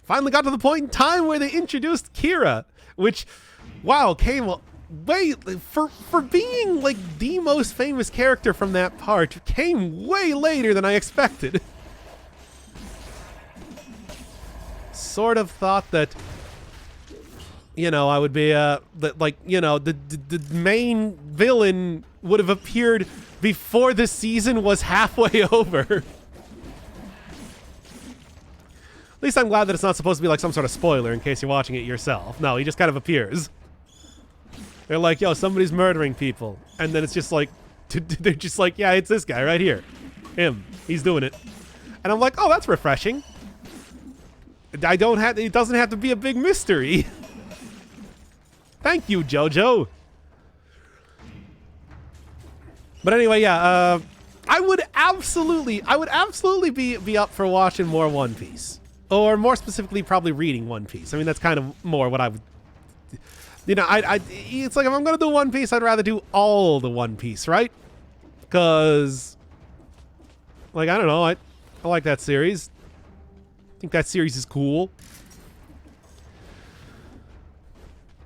S1: finally got to the point in time where they introduced Kira, which, wow, came way for being like the most famous character from that part, came way later than I expected. Sort of thought that, you know, I would be that, like, you know, the main villain would have appeared before the season was halfway over. At least I'm glad that it's not supposed to be like some sort of spoiler in case you're watching it yourself. No, he just kind of appears. They're like, yo, somebody's murdering people. And then it's just like, they're just like, yeah, it's this guy right here. Him. He's doing it. And I'm like, oh, that's refreshing. It doesn't have to be a big mystery. Thank you, JoJo. But anyway, yeah, I would absolutely be up for watching more One Piece. Or more specifically, probably reading One Piece. I mean, that's kind of more what I would... You know, it's like if I'm going to do One Piece, I'd rather do all the One Piece, right? Because, like, I don't know, I like that series. I think that series is cool.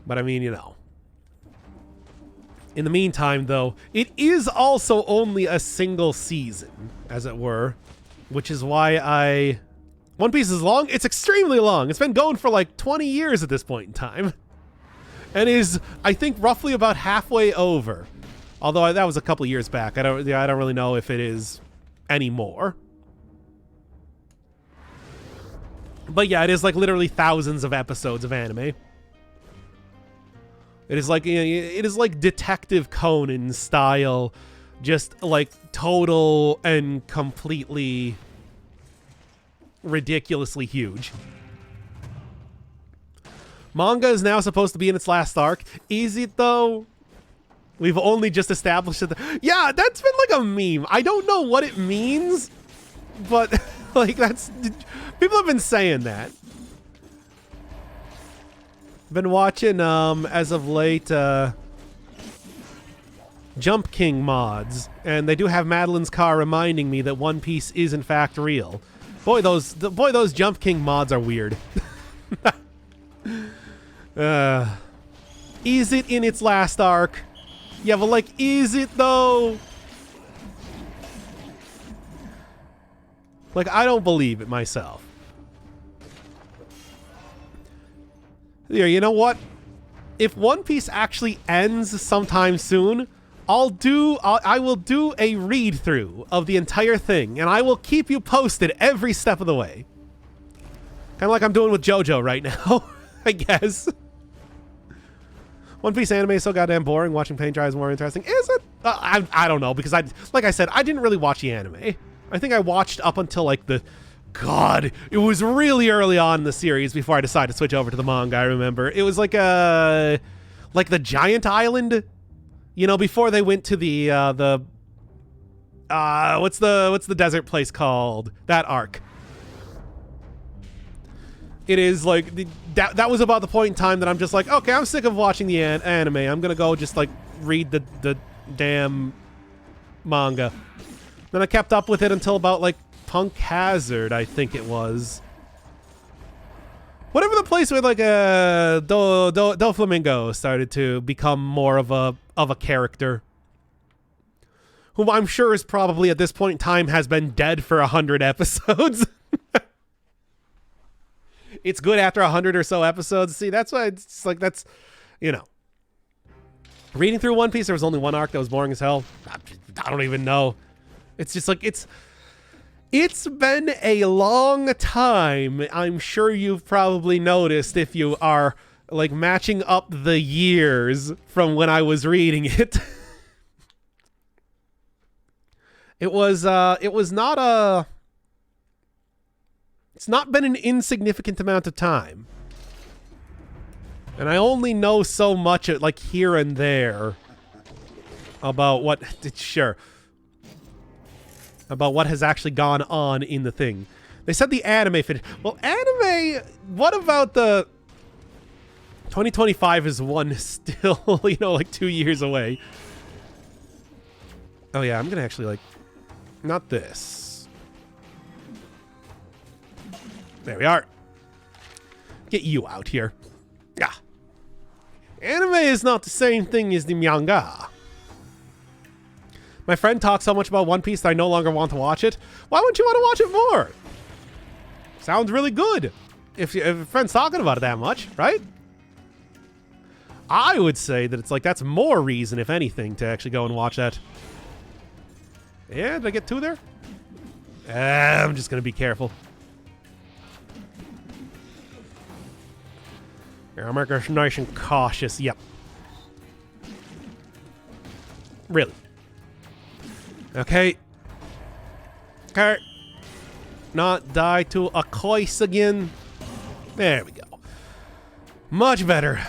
S1: But I mean, you know. In the meantime, though, it is also only a single season, as it were. Which is why One Piece is long. It's extremely long. It's been going for like 20 years at this point in time. And is, I think, roughly about halfway over. Although that was a couple years back. I don't really know if it is anymore. But yeah, it is like literally thousands of episodes of anime. It is like, you know, it is like Detective Conan style, just like total and completely ridiculously huge. Manga is now supposed to be in its last arc. Is it though? We've only just established it. Yeah, that's been like a meme. I don't know what it means, but like people have been saying that. Been watching as of late Jump King mods, and they do have Madeline's car reminding me that One Piece is in fact real. Boy, those Jump King mods are weird. Is it in its last arc? Yeah, but like, is it though? Like, I don't believe it myself. Here, you know what? If One Piece actually ends sometime soon, I will do a read-through of the entire thing, and I will keep you posted every step of the way. Kind of like I'm doing with JoJo right now, I guess. One Piece anime is so goddamn boring. Watching paint dry is more interesting. Is it? I don't know, because like I said, I didn't really watch the anime. I think I watched up until like God, it was really early on in the series before I decided to switch over to the manga. I remember it was like the Giant Island, you know, before they went to the what's the desert place called? That arc. It is like that was about the point in time that I'm just like, okay, I'm sick of watching the anime. I'm gonna go just like read the damn manga. Then I kept up with it until about like Punk Hazard, I think it was. Whatever the place where like Doflamingo started to become more of a of a character whom I'm sure is probably at this point in time has been dead for 100 episodes. It's good after 100 or so episodes. See, that's why it's like, that's, you know. Reading through One Piece, there was only one arc that was boring as hell. I don't even know. It's just like, it's been a long time. I'm sure you've probably noticed if you are like matching up the years from when I was reading it. It's not been an insignificant amount of time. And I only know so much, like, here and there about what... Sure. About what has actually gone on in the thing. They said the anime finished. Well, anime... What about the... 2025 is one still, you know, like 2 years away. Oh, yeah, I'm gonna actually, like... Not this. There we are. Get you out here. Yeah. Anime is not the same thing as the manga. My friend talks so much about One Piece that I no longer want to watch it. Why wouldn't you want to watch it more? Sounds really good. If a friend's talking about it that much, right? I would say that it's like, that's more reason, if anything, to actually go and watch that. Yeah, did I get 2 there? I'm just going to be careful. I'm nice and cautious. Yep. Really. Okay. Okay. Not die to a coice again. There we go. Much better.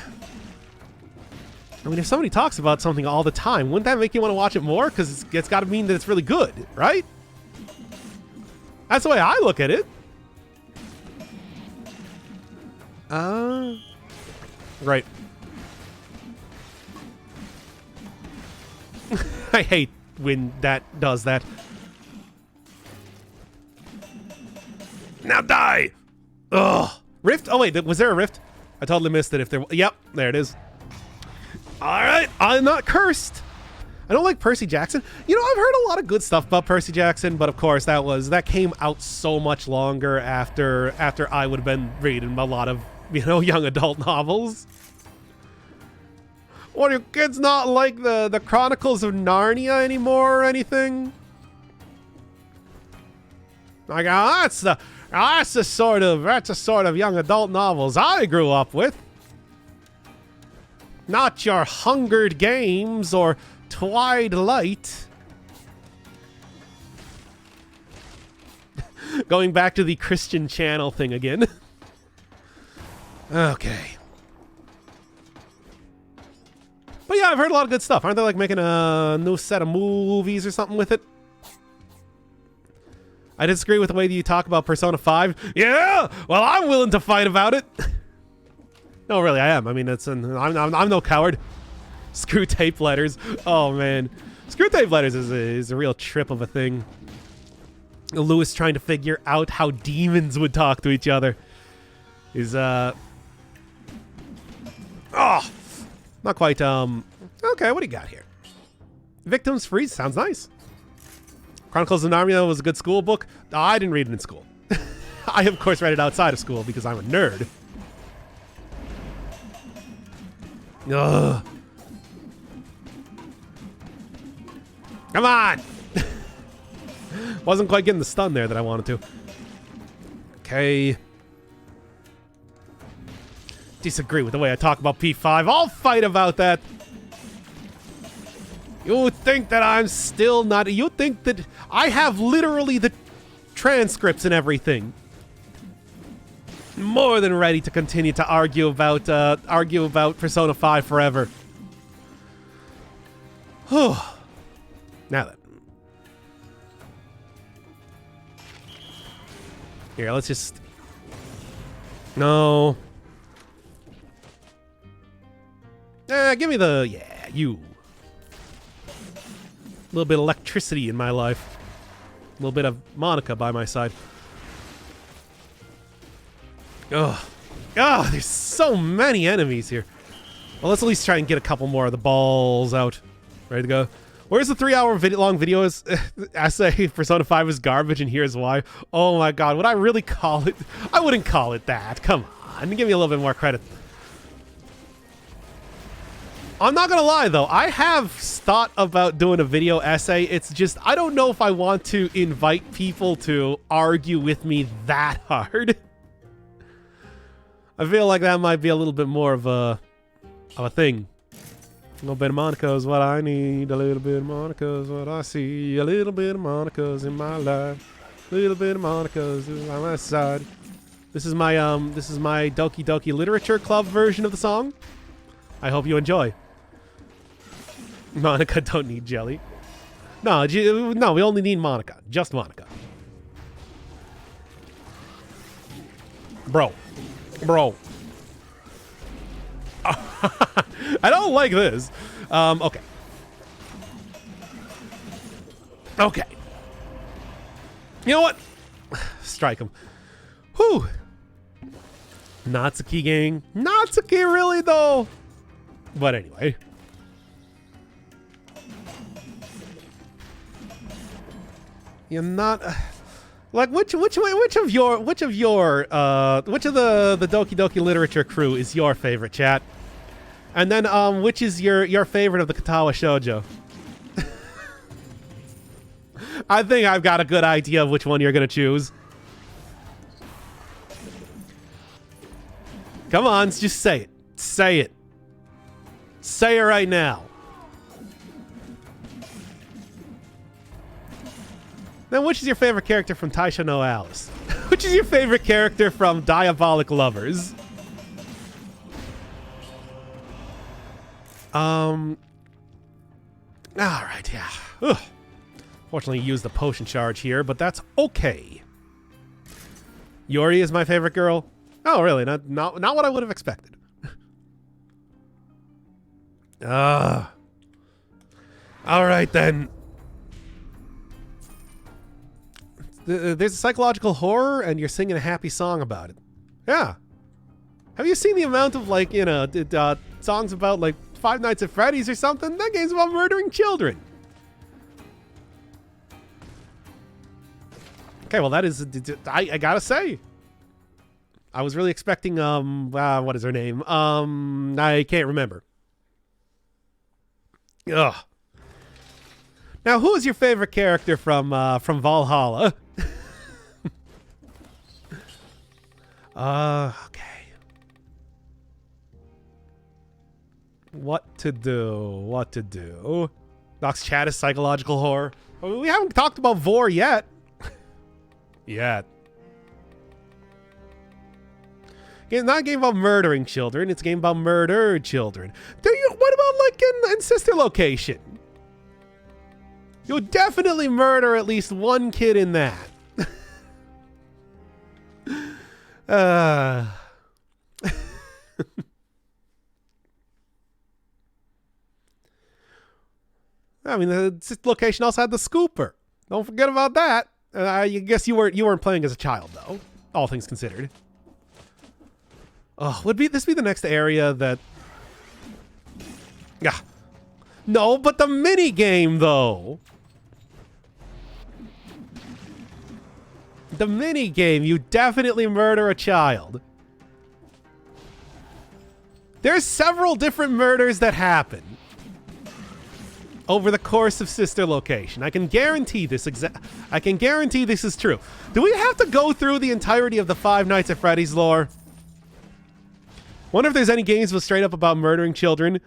S1: I mean, if somebody talks about something all the time, wouldn't that make you want to watch it more? Because it's got to mean that it's really good, right? That's the way I look at it. Right. I hate when that does that. Now die! Ugh. Rift? Oh, wait, was there a rift? I totally missed it if there... Yep, there it is. Alright, I'm not cursed. I don't like Percy Jackson. You know, I've heard a lot of good stuff about Percy Jackson, but of course that came out so much longer after I would have been reading a lot of, you know, young adult novels. What, do your kids not like the Chronicles of Narnia anymore or anything? Like, that's the sort of young adult novels I grew up with. Not your Hunger Games or Twilight. Going back to the Christian Channel thing again. Okay. But yeah, I've heard a lot of good stuff. Aren't they like making a new set of movies or something with it? I disagree with the way that you talk about Persona 5. Yeah! Well, I'm willing to fight about it. No, really, I am. I mean, I'm no coward. Screw tape letters. Oh, man. Screw tape letters is a real trip of a thing. Lewis trying to figure out how demons would talk to each other is, oh! Not quite, okay, what do you got here? Victims Freeze sounds nice. Chronicles of Narnia was a good school book. Oh, I didn't read it in school. I, of course, read it outside of school because I'm a nerd. Ugh. Come on! Wasn't quite getting the stun there that I wanted to. Okay. Disagree with the way I talk about P5. I'll fight about that. You think that I'm still not... You think that I have literally the transcripts and everything. More than ready to continue to argue about Persona 5 forever. Whew. Now then. Here, let's just... No. Give me the... Yeah, you. A little bit of electricity in my life. A little bit of Monica by my side. Ugh. Oh, there's so many enemies here. Well, let's at least try and get a couple more of the balls out. Ready to go. Where's the 3-hour long video essay? Persona 5 is garbage and here's why. Oh my god, would I really call it? I wouldn't call it that. Come on, give me a little bit more credit. I'm not gonna lie though, I have thought about doing a video essay. It's just, I don't know if I want to invite people to argue with me that hard. I feel like that might be a little bit more of a thing. A little bit of Monica is what I need. A little bit of Monica is what I see. A little bit of Monica's in my life. A little bit of Monica's on my side. This is my Doki Doki Literature Club version of the song. I hope you enjoy. Monica don't need jelly. No, we only need Monica. Just Monica. Bro. I don't like this. Okay. Okay. You know what? Strike him. Whew. Natsuki gang. Natsuki really though. But anyway. You're not like which of the Doki Doki Literature crew is your favorite, chat? And then which is your favorite of the Katawa Shoujo? I think I've got a good idea of which one you're gonna choose. Come on, just say it. Say it. Say it right now. Then which is your favorite character from Taisha no Alice? Which is your favorite character from Diabolic Lovers? Alright, yeah. Ugh. Fortunately, you used the potion charge here, but that's okay. Yori is my favorite girl. Oh, really? Not what I would have expected. Alright then. There's a psychological horror, and you're singing a happy song about it. Yeah. Have you seen the amount of, like, you know, songs about, like, Five Nights at Freddy's or something? That game's about murdering children. Okay, well, that is... I gotta say. I was really expecting, what is her name? I can't remember. Ugh. Now, who is your favorite character from Valhalla? Okay. What to do? Nox chat is psychological horror. Well, we haven't talked about Vor yet. It's not a game about murdering children. It's a game about murdered children. What about, like, in Sister Location? You'll definitely murder at least one kid in that. I mean, the location also had the scooper. Don't forget about that. I guess you weren't playing as a child though, all things considered. Oh, would this be the next area that? Yeah. No, but the mini game though. The mini game, you definitely murder a child. There's several different murders that happen over the course of Sister Location. I can guarantee this I can guarantee this is true. Do we have to go through the entirety of the Five Nights at Freddy's lore? Wonder if there's any games with straight up about murdering children.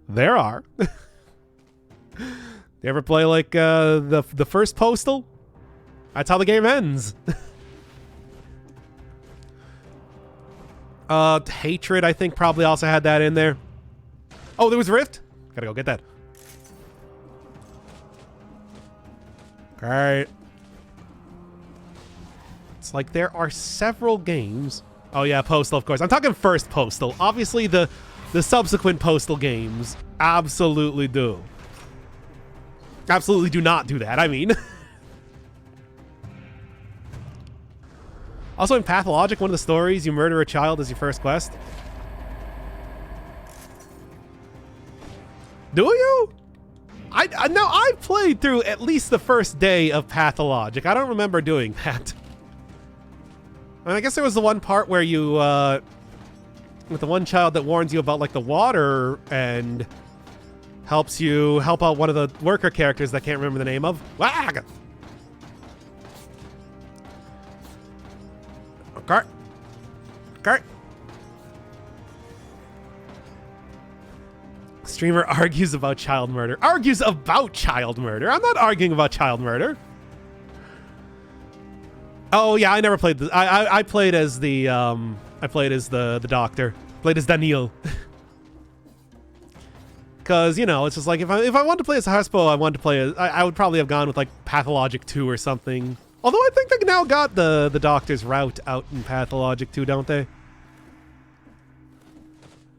S1: There are. You ever play like the first Postal? That's how the game ends. Hatred, I think, probably also had that in there. Oh, there was Rift? Gotta go get that. Alright. It's like there are several games. Oh yeah, Postal, of course. I'm talking first Postal. Obviously, the subsequent Postal games absolutely do. Absolutely do not do that, I mean. Also in Pathologic, one of the stories, you murder a child as your first quest. Do you? No, I played through at least the first day of Pathologic. I don't remember doing that. I guess there was the one part where you, with the one child that warns you about, like, the water and helps you help out one of the worker characters that I can't remember the name of. Wag! Okay. Okay. Streamer argues about child murder. Argues about child murder. I'm not arguing about child murder. Oh yeah, I never played this. I played as the the doctor. Played as Daniel. Cause you know, it's just like if I wanted to play as Haspo, I wanted to play as I would probably have gone with like Pathologic 2 or something. Although I think they now got the doctor's route out in Pathologic 2, don't they?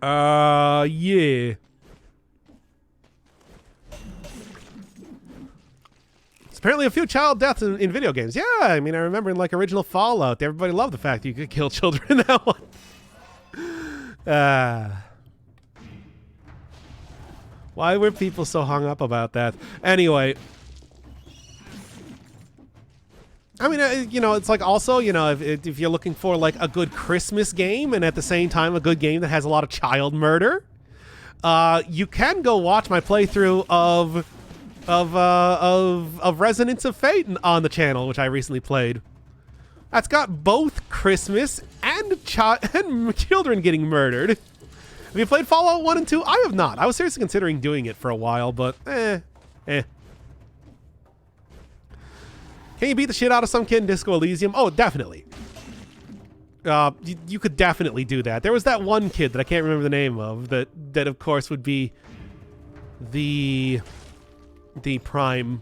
S1: Yeah. Apparently a few child deaths in video games. Yeah, I mean, I remember in like original Fallout, everybody loved the fact that you could kill children in that one. Why were people so hung up about that? Anyway. I mean, you know, it's like also, you know, if you're looking for like a good Christmas game and at the same time a good game that has a lot of child murder, you can go watch my playthrough of Resonance of Fate on the channel, which I recently played. That's got both Christmas and children getting murdered. Have you played Fallout 1 and 2? I have not. I was seriously considering doing it for a while, but Can you beat the shit out of some kid in Disco Elysium? Oh, definitely. You could definitely do that. There was that one kid that I can't remember the name of that of course would be the prime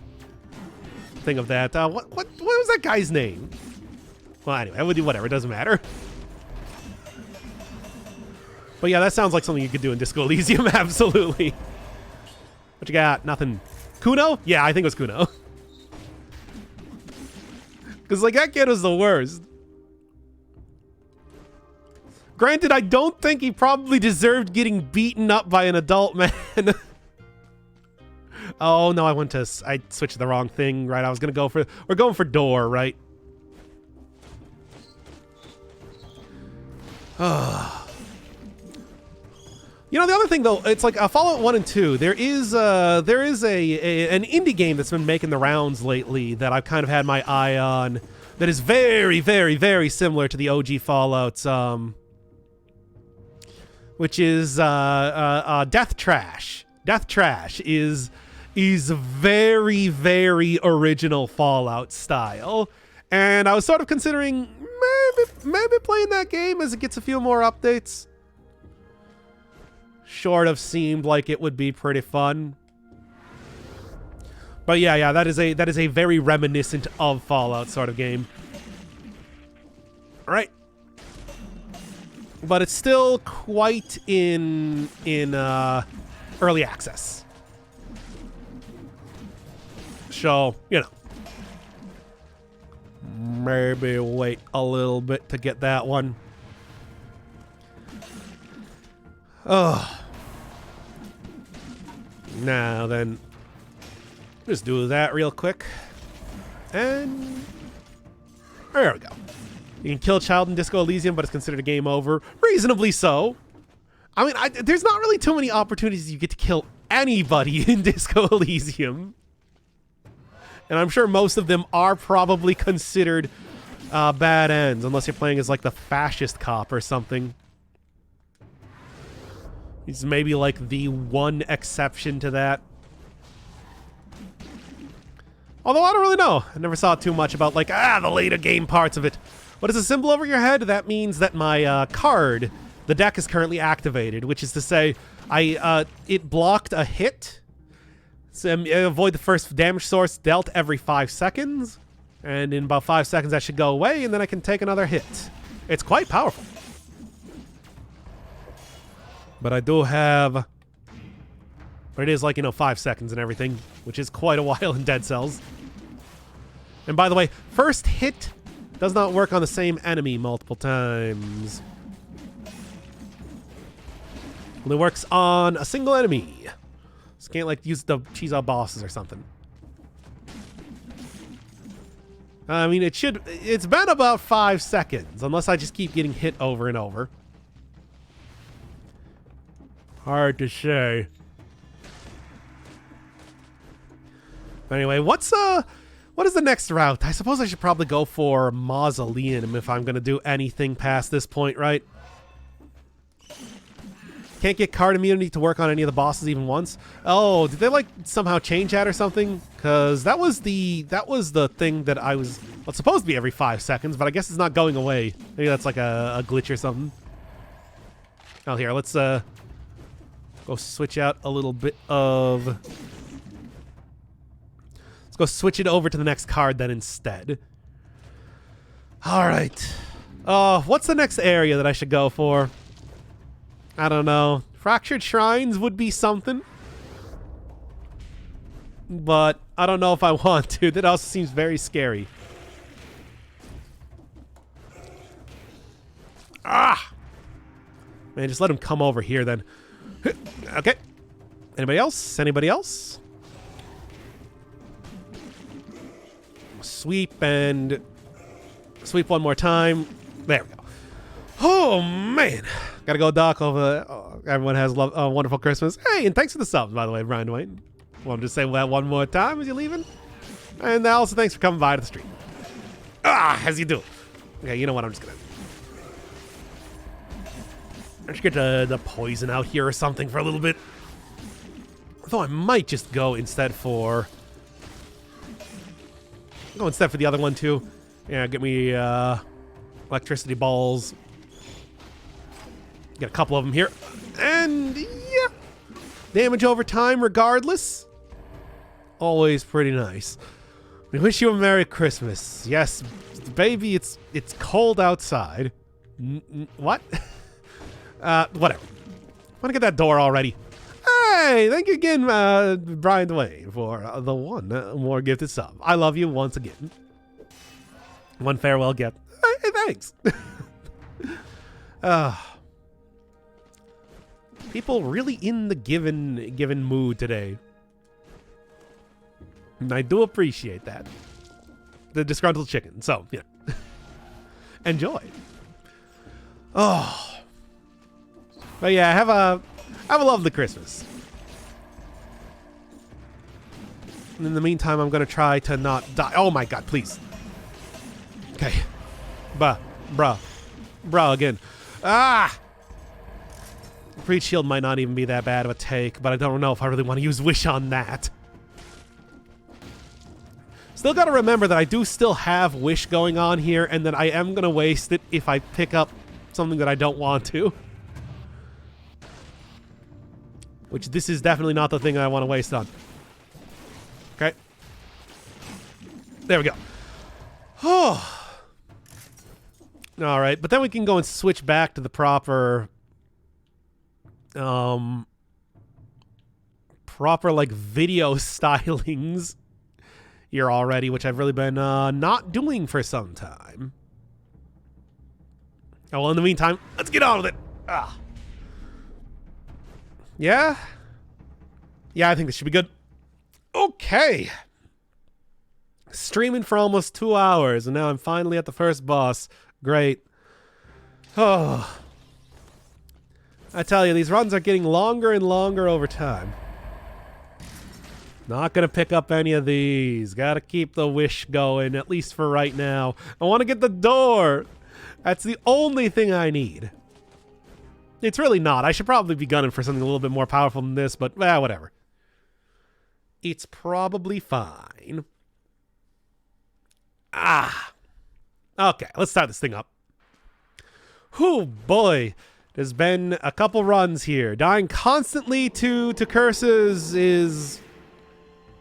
S1: thing of that. What was that guy's name? Well, anyway, I would do whatever. It doesn't matter. But yeah, that sounds like something you could do in Disco Elysium. Absolutely. What you got? Nothing. Kuno? Yeah, I think it was Kuno. Because, like, that kid was the worst. Granted, I don't think he probably deserved getting beaten up by an adult man. Oh, no, I switched the wrong thing, right? I was going to go for... We're going for door, right? You know, the other thing, though, it's like Fallout 1 and 2, there is an indie game that's been making the rounds lately that I've kind of had my eye on that is very, very, very similar to the OG Fallouts, which is Death Trash. Death Trash is very, very original Fallout style. And I was sort of considering maybe playing that game as it gets a few more updates. Sort of seemed like it would be pretty fun. But yeah, that is a very reminiscent of Fallout sort of game. All right. But it's still quite in early access. So, you know, maybe wait a little bit to get that one. Oh. Now then, just do that real quick. And there we go. You can kill a child in Disco Elysium, but it's considered a game over. Reasonably so. I mean, there's not really too many opportunities you get to kill anybody in Disco Elysium. And I'm sure most of them are probably considered bad ends, unless you're playing as like the fascist cop or something. He's maybe like the one exception to that. Although I don't really know. I never saw too much about like, the later game parts of it. What is a symbol over your head? That means that my card, the deck is currently activated, which is to say it blocked a hit. So avoid the first damage source dealt every 5 seconds. And in about 5 seconds that should go away, and then I can take another hit. It's quite powerful. But I do have... But it is like, 5 seconds and everything, which is quite a while in Dead Cells. And by the way, first hit does not work on the same enemy multiple times. Only works on a single enemy. Just can't, like, use the cheese out bosses or something. I mean, it's been about 5 seconds, unless I just keep getting hit over and over. Hard to say. But anyway, what is the next route? I suppose I should probably go for Mausoleum if I'm going to do anything past this point, right? Can't get card immunity to work on any of the bosses even once. Oh, did they like somehow change that or something? Because that was the thing that I was supposed to be every 5 seconds, but I guess it's not going away. Maybe that's like a glitch or something. Oh, here, let's go switch out a little bit of. Let's go switch it over to the next card then instead. All right. What's the next area that I should go for? I don't know. Fractured Shrines would be something. But I don't know if I want to. That also seems very scary. Ah! Man, just let him come over here then. Okay. Anybody else? Anybody else? Sweep and sweep one more time. There we go. Oh, man. Gotta go, Doc. Everyone has a wonderful Christmas. Hey, and thanks for the subs, by the way, Brian Dwayne. Wanted to say that one more time as you're leaving. And also, thanks for coming by to the stream. As you do. Okay, you know what? I'm just gonna get the poison out here or something for a little bit. Though I might just go instead for... Go instead for the other one, too. Yeah, get me electricity balls. Get a couple of them here. And, yeah. Damage over time regardless. Always pretty nice. We wish you a Merry Christmas. Yes, baby, it's cold outside. What? Whatever. Want to get that door already. Hey, thank you again, Brian Dwayne, for the one more gifted sub. I love you once again. One farewell gift. Hey, thanks. People really in the given mood today. And I do appreciate that. The disgruntled chicken. So, yeah. Enjoy. Oh. But yeah, have a lovely Christmas. And in the meantime, I'm going to try to not die. Oh my god, please. Okay. Bruh again. Breach Shield might not even be that bad of a take, but I don't know if I really want to use Wish on that. Still got to remember that I do still have Wish going on here, and that I am going to waste it if I pick up something that I don't want to. Which this is definitely not the thing I want to waste on. Okay. There we go. Oh. All right, but then we can go and switch back to the proper like video stylings here already, which I've really been not doing for some time. Oh, well, in the meantime, let's get on with it. Yeah, I think this should be good. Okay. Streaming for almost 2 hours, and now I'm finally at the first boss. Great. Oh. I tell you, these runs are getting longer and longer over time. Not going to pick up any of these. Got to keep the wish going, at least for right now. I want to get the door. That's the only thing I need. It's really not. I should probably be gunning for something a little bit more powerful than this, but whatever. It's probably fine. Okay, let's start this thing up. Whew, boy. There's been a couple runs here. Dying constantly to curses is...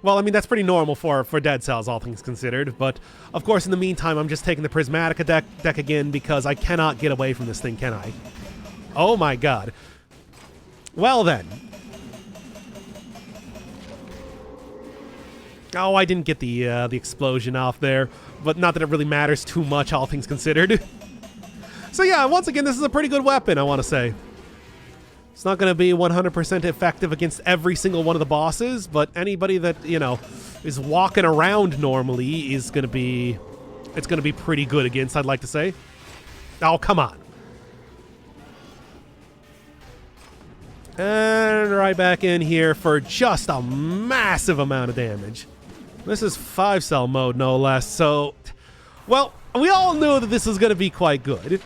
S1: Well, I mean, that's pretty normal for Dead Cells, all things considered. But, of course, in the meantime, I'm just taking the Prismatica deck again because I cannot get away from this thing, can I? Oh, my God. Well, then. Oh, I didn't get the explosion off there. But not that it really matters too much, all things considered. So, yeah, once again, this is a pretty good weapon, I want to say. It's not going to be 100% effective against every single one of the bosses, but anybody that, you know, is walking around normally is going to be... It's going to be pretty good against, I'd like to say. Oh, come on. And right back in here for just a massive amount of damage. This is 5-cell mode, no less, so... Well, we all knew that this was going to be quite good.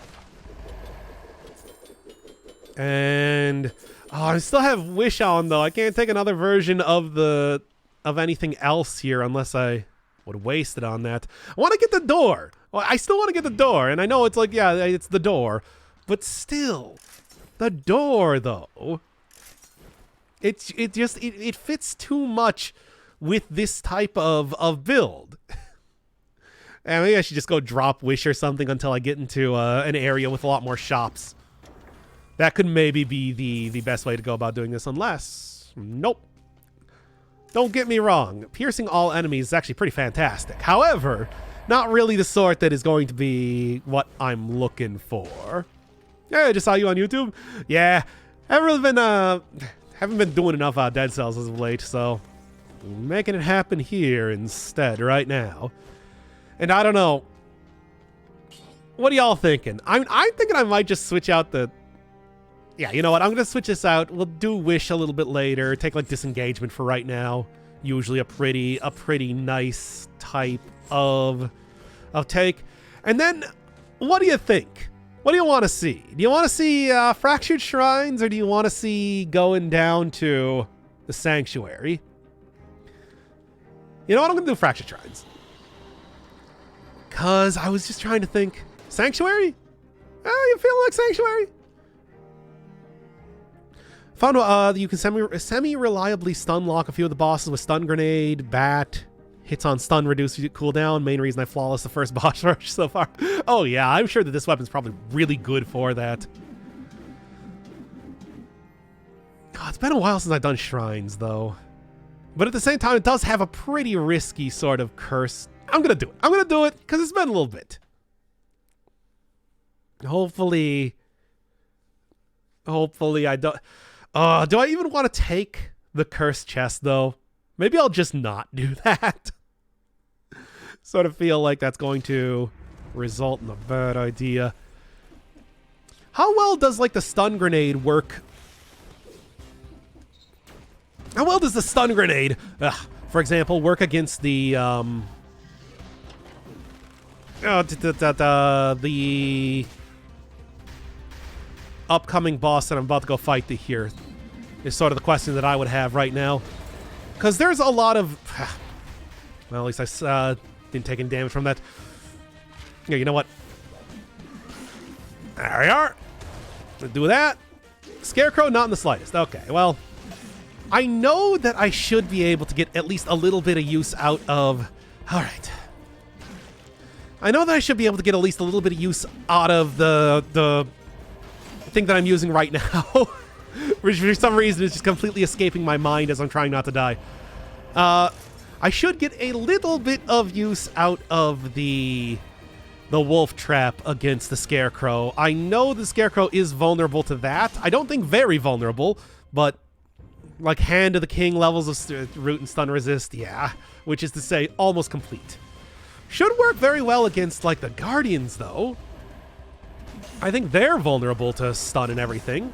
S1: And... Oh, I still have Wish on, though. I can't take another version of anything else here unless I would waste it on that. I want to get the door. Well, I still want to get the door, and I know it's like, yeah, it's the door. But still, the door, though. It fits too much with this type of build. And maybe I should just go drop Wish or something until I get into an area with a lot more shops. That could maybe be the best way to go about doing this, unless... Nope. Don't get me wrong. Piercing all enemies is actually pretty fantastic. However, not really the sort that is going to be what I'm looking for. Yeah, I just saw you on YouTube. Yeah, haven't been doing enough Dead Cells as of late, so making it happen here instead right now. And I don't know. What are y'all thinking? I'm thinking I might just switch out the... Yeah, you know what? I'm going to switch this out. We'll do Wish a little bit later. Take, like, Disengagement for right now. Usually a pretty nice type of take. And then, what do you think? What do you want to see? Do you want to see Fractured Shrines, or do you want to see going down to the Sanctuary? You know what? I'm going to do Fractured Shrines. Because I was just trying to think. Sanctuary? You feeling like Sanctuary? Found you can semi-reliably stun lock a few of the bosses with Stun Grenade, Bat, hits on stun reduce cooldown. Main reason I flawless the first boss rush so far. Oh yeah, I'm sure that this weapon's probably really good for that. God, it's been a while since I've done Shrines though. But at the same time, it does have a pretty risky sort of curse. I'm gonna do it. I'm gonna do it because it's been a little bit. Hopefully I don't... do I even want to take the cursed chest, though? Maybe I'll just not do that. Sort of feel like that's going to result in a bad idea. How well does, like, the stun grenade work? How well does the stun grenade, for example, work against the, the upcoming boss that I'm about to go fight here is sort of the question that I would have right now. Because there's a lot of... Well, at least I didn't take any damage from that. Yeah, you know what? There we are. Do that. Scarecrow, not in the slightest. Okay, well... I know that I should be able to get at least a little bit of use out of... Alright. I know that I should be able to get at least a little bit of use out of the thing that I'm using right now. Which for some reason is just completely escaping my mind as I'm trying not to die. I should get a little bit of use out of the wolf trap against the Scarecrow. I know the Scarecrow is vulnerable to that. I don't think very vulnerable, but like Hand of the King levels of root and stun resist, yeah. Which is to say, almost complete. Should work very well against like the Guardians though. I think they're vulnerable to stun and everything.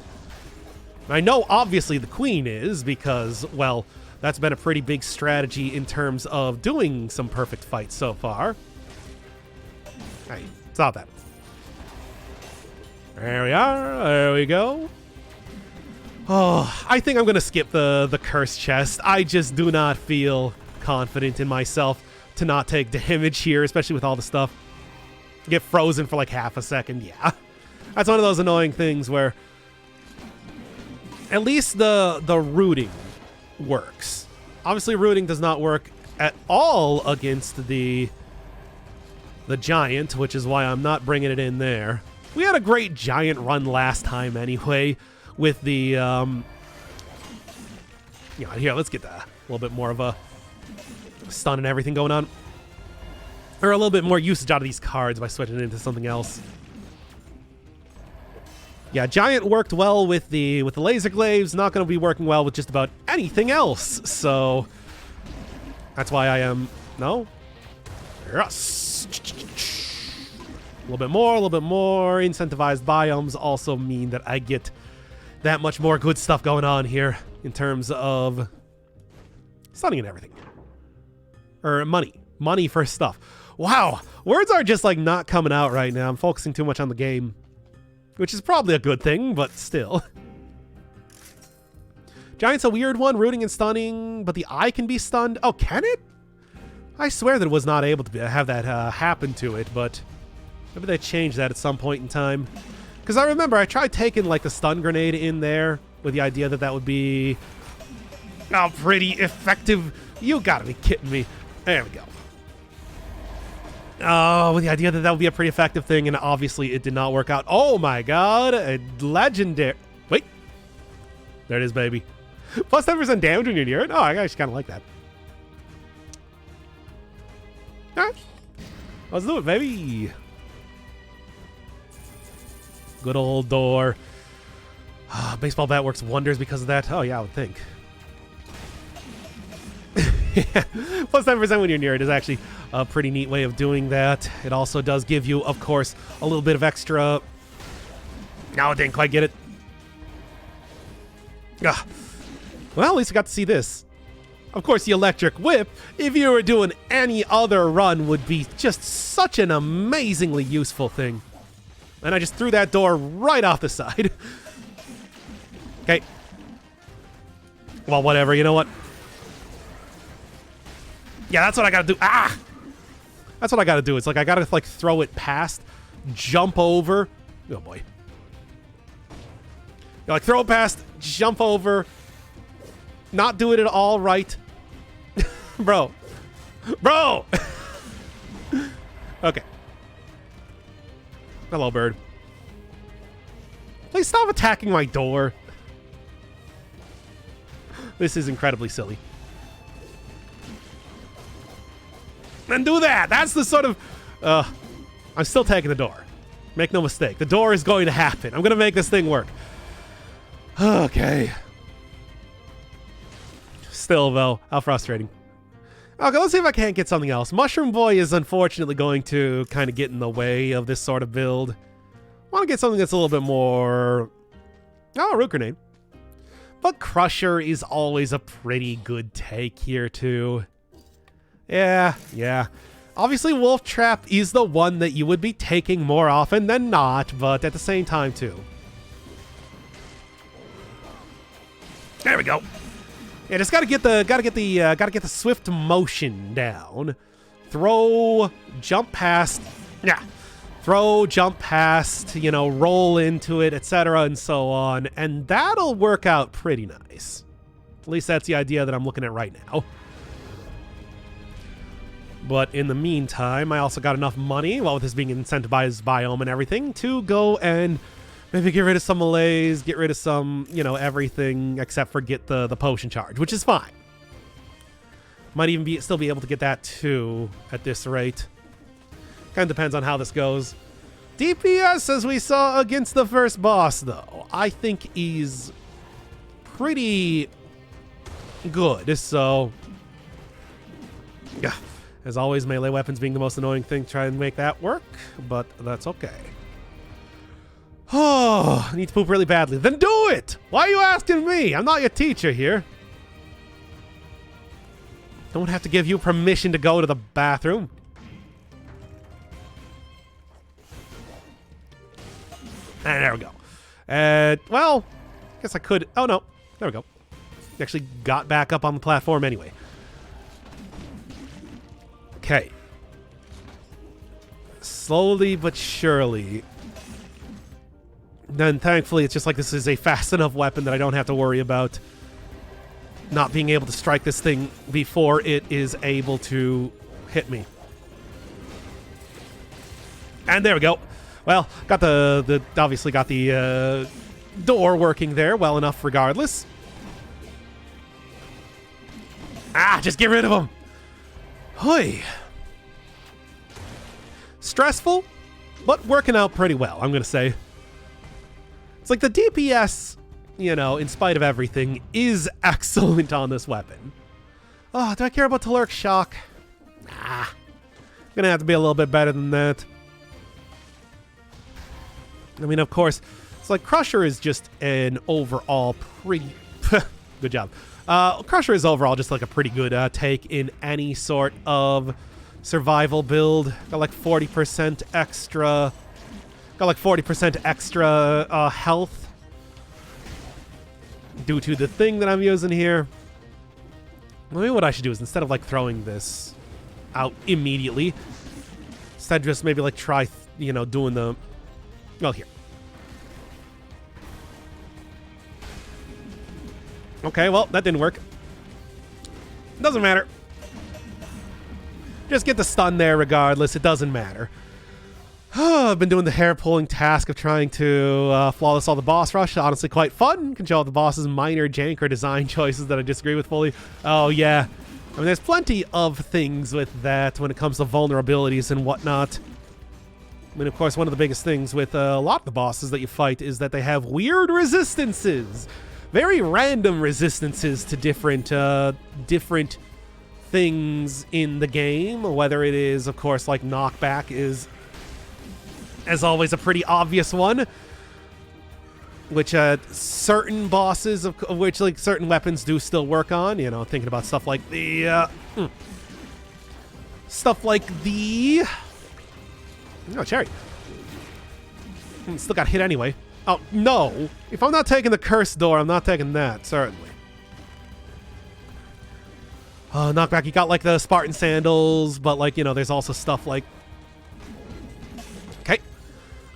S1: I know obviously the Queen is because, well, that's been a pretty big strategy in terms of doing some perfect fights so far. Hey, stop that. There we are. There we go. Oh, I think I'm going to skip the cursed chest. I just do not feel confident in myself to not take damage here, especially with all the stuff. Get frozen for like half a second. Yeah. That's one of those annoying things where at least the rooting works. Obviously, rooting does not work at all against the giant, which is why I'm not bringing it in there. We had a great giant run last time anyway with the... here, let's get a little bit more of a stun and everything going on. Or a little bit more usage out of these cards by switching it into something else. Yeah, Giant worked well with the laser glaives, not going to be working well with just about anything else. So that's why I am no. Yes. A little bit more. Incentivized biomes also mean that I get that much more good stuff going on here in terms of stunning and everything. Or money. Money for stuff. Wow. Words are just like not coming out right now. I'm focusing too much on the game, which is probably a good thing, but still. Giant's a weird one, rooting and stunning, but the eye can be stunned. Oh, can it? I swear that it was not able to have that happen to it, but maybe they changed that at some point in time. Because I remember I tried taking like the stun grenade in there with the idea that that would be pretty effective. You gotta be kidding me. There we go. Oh, with the idea that that would be a pretty effective thing, and obviously it did not work out. Oh my god, a legendary. Wait. There it is, baby. Plus 10% damage when you're near it. Oh, I actually kind of like that. Alright. Let's do it, baby. Good old door. Baseball bat works wonders because of that. Oh, yeah, I would think. Yeah. Plus 10% when you're near it is actually a pretty neat way of doing that. It also does give you, of course, a little bit of extra. No, I didn't quite get it. Well, at least I got to see this. Of course, the electric whip, if you were doing any other run, would be just such an amazingly useful thing. And I just threw that door right off the side. Okay. Well, whatever. You know what? Yeah, that's what I gotta do. That's what I gotta do. It's like I gotta like throw it past, jump over. Oh boy. Like throw it past, jump over, not do it at all right. Bro. Okay. Hello, bird. Please stop attacking my door. This is incredibly silly. And do that. That's the sort of... I'm still taking the door. Make no mistake. The door is going to happen. I'm going to make this thing work. Okay. Still, though, how frustrating. Okay, let's see if I can't get something else. Mushroom Boy is unfortunately going to kind of get in the way of this sort of build. I want to get something that's a little bit more... Oh, root grenade. But Crusher is always a pretty good take here, too. Yeah. Obviously, Wolf Trap is the one that you would be taking more often than not, but at the same time, too. There we go. Yeah, just gotta get the swift motion down. Throw, jump past. Yeah. Throw, jump past, you know, roll into it, etc. and so on. And that'll work out pretty nice. At least that's the idea that I'm looking at right now. But in the meantime, I also got enough money, well, with this being incentivized biome and everything, to go and maybe get rid of some malaise, get rid of some, you know, everything except for get the potion charge, which is fine. Might even still be able to get that too at this rate. Kind of depends on how this goes. DPS, as we saw against the first boss, though, I think is pretty good. So, yeah. As always, melee weapons being the most annoying thing, try and make that work, but that's okay. Oh, I need to poop really badly. Then do it! Why are you asking me? I'm not your teacher here. Don't have to give you permission to go to the bathroom. And there we go. Well, I guess I could... Oh, no. There we go. Actually got back up on the platform anyway. Okay. Slowly but surely. Then thankfully it's just like this is a fast enough weapon that I don't have to worry about not being able to strike this thing before it is able to hit me. And there we go. Well, got the obviously got the door working there well enough regardless. Just get rid of him. Hoi. Stressful, but working out pretty well, I'm going to say. It's like the DPS, you know, in spite of everything, is excellent on this weapon. Oh, do I care about Telluric Shock? Nah. Gonna have to be a little bit better than that. I mean, of course, it's like Crusher is just an overall pretty... good job. Crusher is overall just like a pretty good take in any sort of survival build. Got like 40% extra... Got like 40% extra health due to the thing that I'm using here. Maybe what I should do is instead of like throwing this out immediately, instead just maybe like try, you know, doing the... Well, here. Okay, well, that didn't work. Doesn't matter. Just get the stun there regardless. It doesn't matter. I've been doing the hair-pulling task of trying to flawless all the boss rush. Honestly, quite fun. Control the boss's minor jank or design choices that I disagree with fully. Oh, yeah. I mean, there's plenty of things with that when it comes to vulnerabilities and whatnot. I mean, of course, one of the biggest things with a lot of the bosses that you fight is that they have weird resistances. Very random resistances to different things in the game. Whether it is, of course, like knockback is... as always, a pretty obvious one, which certain bosses of which like certain weapons do still work on. You know, thinking about stuff like the oh, cherry. Still got hit anyway. Oh no! If I'm not taking the cursed door, I'm not taking that, certainly. Knockback. You got like the Spartan sandals, but like, you know, there's also stuff like.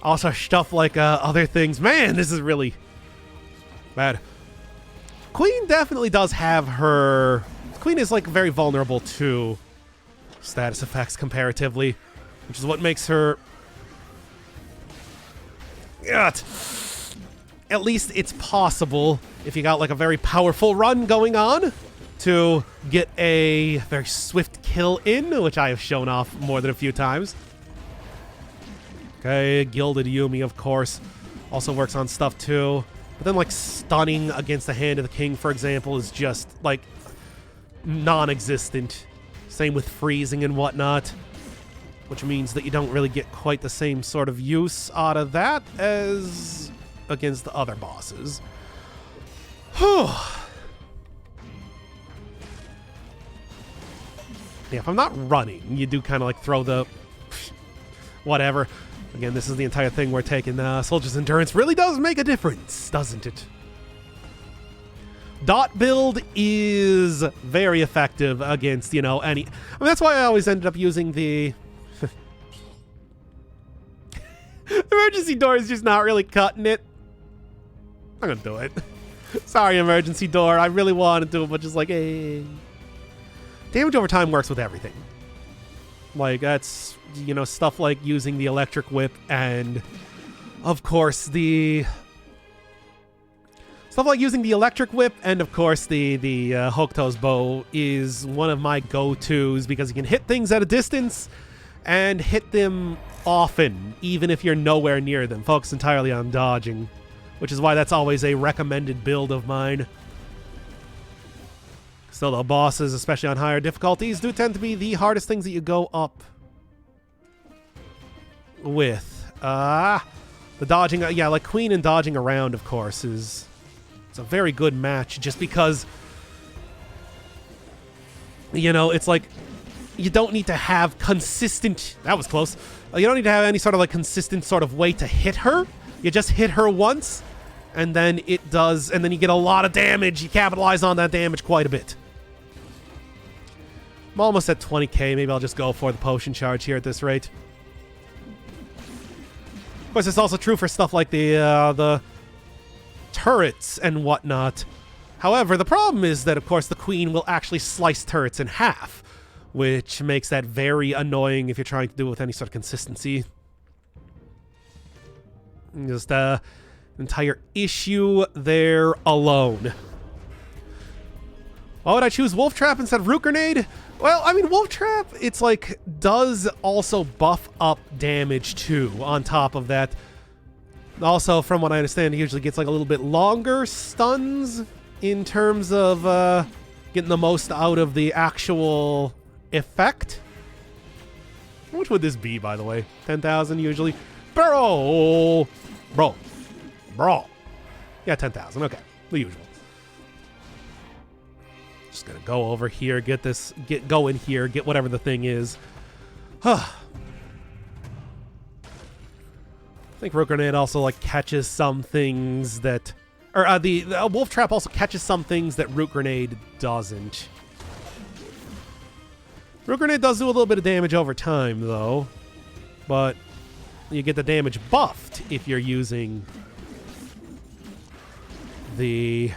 S1: Also stuff like other things. Man, this is really bad. Queen definitely does have her... Queen is like very vulnerable to status effects comparatively, which is what makes her... At least it's possible, if you got like a very powerful run going on, to get a very swift kill in, which I have shown off more than a few times. Okay, Gilded Yumi, of course, also works on stuff too. But then, like, stunning against the Hand of the King, for example, is just, like, non-existent. Same with freezing and whatnot, which means that you don't really get quite the same sort of use out of that as against the other bosses. Whew. Yeah, if I'm not running, you do kind of, like, throw the... whatever. Again, this is the entire thing where taking Soldier's Endurance really does make a difference, doesn't it? Dot build is very effective against, you know, any... I mean, that's why I always ended up using the... Emergency door is just not really cutting it. I'm gonna do it. Sorry, Emergency door. I really wanted to, but just like, hey... Damage over time works with everything. Like, that's, you know, stuff like using the Electric Whip and, of course, the... Stuff like using the Electric Whip and, of course, the Hokuto's Bow is one of my go-tos because you can hit things at a distance and hit them often, even if you're nowhere near them. Focus entirely on dodging, which is why that's always a recommended build of mine. Still, the bosses, especially on higher difficulties, do tend to be the hardest things that you go up with. The dodging, yeah, like Queen and dodging around, of course, it's a very good match just because, you know, it's like you don't need to have consistent... That was close. You don't need to have any sort of like consistent sort of way to hit her. You just hit her once, and then it does, and then you get a lot of damage. You capitalize on that damage quite a bit. I'm almost at 20k. Maybe I'll just go for the potion charge here at this rate. Of course, it's also true for stuff like the turrets and whatnot. However, the problem is that, of course, the Queen will actually slice turrets in half, which makes that very annoying if you're trying to do it with any sort of consistency. Just entire issue there alone. Why would I choose Wolf Trap instead of Root Grenade? Well, I mean, Wolf Trap, it's like, does also buff up damage too, on top of that. Also, from what I understand, he usually gets like a little bit longer stuns in terms of getting the most out of the actual effect. How much would this be, by the way? 10,000 usually? Bro! Yeah, 10,000. Okay. The usual. Just gonna go over here, get going here, get whatever the thing is. I think Root Grenade also like catches some things that, or the Wolf Trap also catches some things that Root Grenade doesn't. Root Grenade does do a little bit of damage over time, though, but you get the damage buffed if you're using the.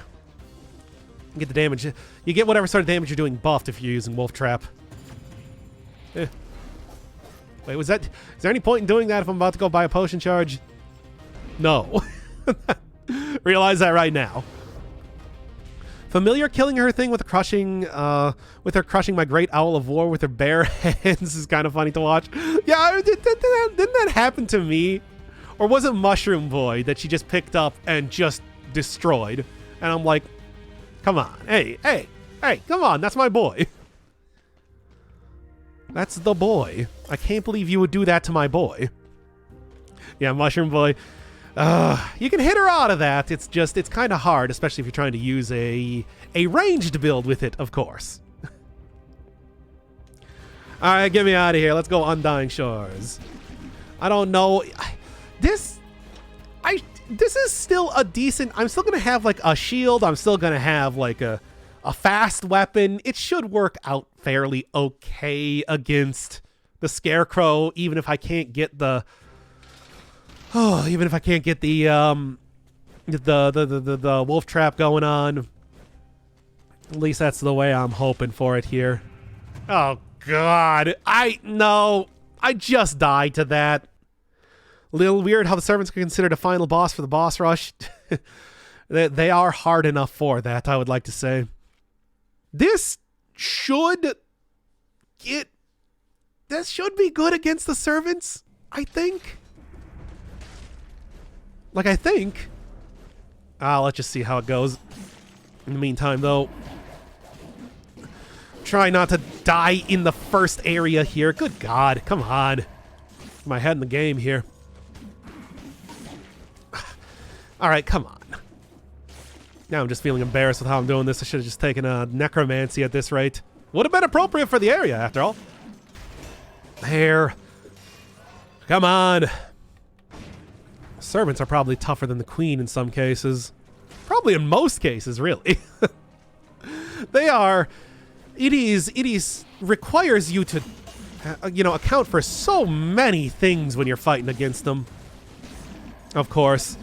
S1: You get the damage. You get whatever sort of damage you're doing buffed if you're using Wolf Trap. Wait, was that? Is there any point in doing that if I'm about to go buy a potion charge? No. Realize that right now. Familiar killing her thing with her crushing my great owl of war with her bare hands is kind of funny to watch. Yeah, didn't that happen to me? Or was it Mushroom Boy that she just picked up and just destroyed? And I'm like, come on, hey, come on, that's my boy. That's the boy. I can't believe you would do that to my boy. Yeah, Mushroom Boy. You can hit her out of that. It's kind of hard, especially if you're trying to use a ranged build with it, of course. All right, get me out of here. Let's go Undying Shores. I don't know. This is still a decent. I'm still gonna have like a shield. I'm still gonna have like a fast weapon. It should work out fairly okay against the Scarecrow, even if I can't get the. Even if I can't get the Wolf Trap going on. At least that's the way I'm hoping for it here. Oh God, I just died to that. A little weird how the servants are considered a final boss for the boss rush. They are hard enough for that, I would like to say. This should be good against the servants, I think. Let's just see how it goes. In the meantime, though, try not to die in the first area here. Good God, come on. My head in the game here. All right, come on. Now I'm just feeling embarrassed with how I'm doing this. I should have just taken a Necromancy at this rate. Would have been appropriate for the area, after all. There. Come on. Servants are probably tougher than the queen in some cases. Probably in most cases, really. They are. It requires you to, account for so many things when you're fighting against them. Of course.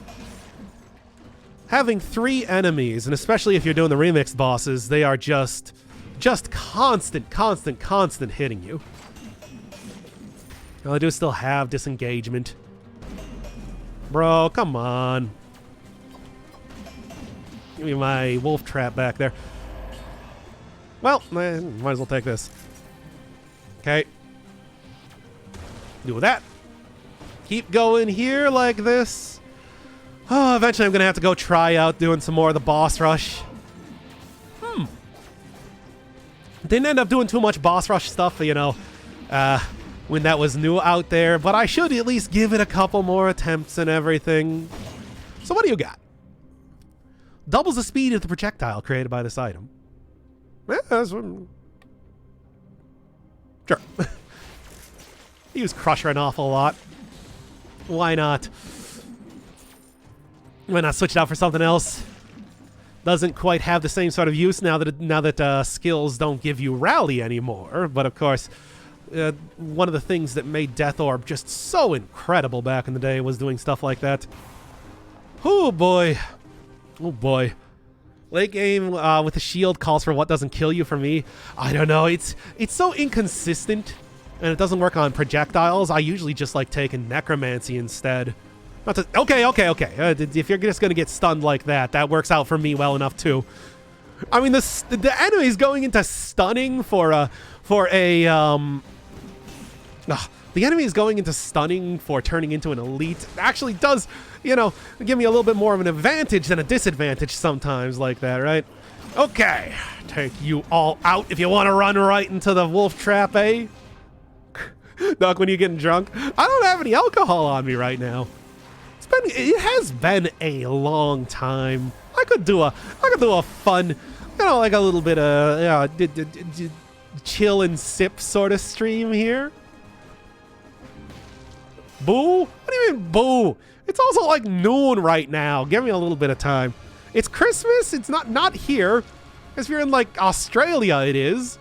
S1: Having 3 enemies, and especially if you're doing the remixed bosses, they are just constant hitting you. Well, I do still have disengagement. Bro, come on. Give me my Wolf Trap back there. Well, might as well take this. Okay. Do that. Keep going here like this. Oh, eventually I'm going to have to go try out doing some more of the boss rush. Didn't end up doing too much boss rush stuff, when that was new out there, but I should at least give it a couple more attempts and everything. So what do you got? Doubles the speed of the projectile created by this item. Yeah, that's what... Sure. Use Crusher an awful lot. Why not? Why not switch it out for something else? Doesn't quite have the same sort of use now that skills don't give you Rally anymore. But of course, one of the things that made Death Orb just so incredible back in the day was doing stuff like that. Oh boy. Oh boy. Late game with the shield calls for what doesn't kill you for me. I don't know. It's so inconsistent, and it doesn't work on projectiles. I usually just like taking Necromancy instead. Not to, okay. If you're just gonna get stunned like that, that works out for me well enough too. I mean, the enemy's going into stunning for a the enemy is going into stunning for turning into an elite actually does, you know, give me a little bit more of an advantage than a disadvantage sometimes like that, right? Okay, take you all out if you want to run right into the wolf trap, eh? Doc, when you're getting drunk, I don't have any alcohol on me right now. It has been a long time. I could do a fun, you know, like a little bit of chill and sip sort of stream here. Boo? What do you mean boo? It's also like noon right now. Give me a little bit of time. It's Christmas. It's not here. If you're in like Australia, it is.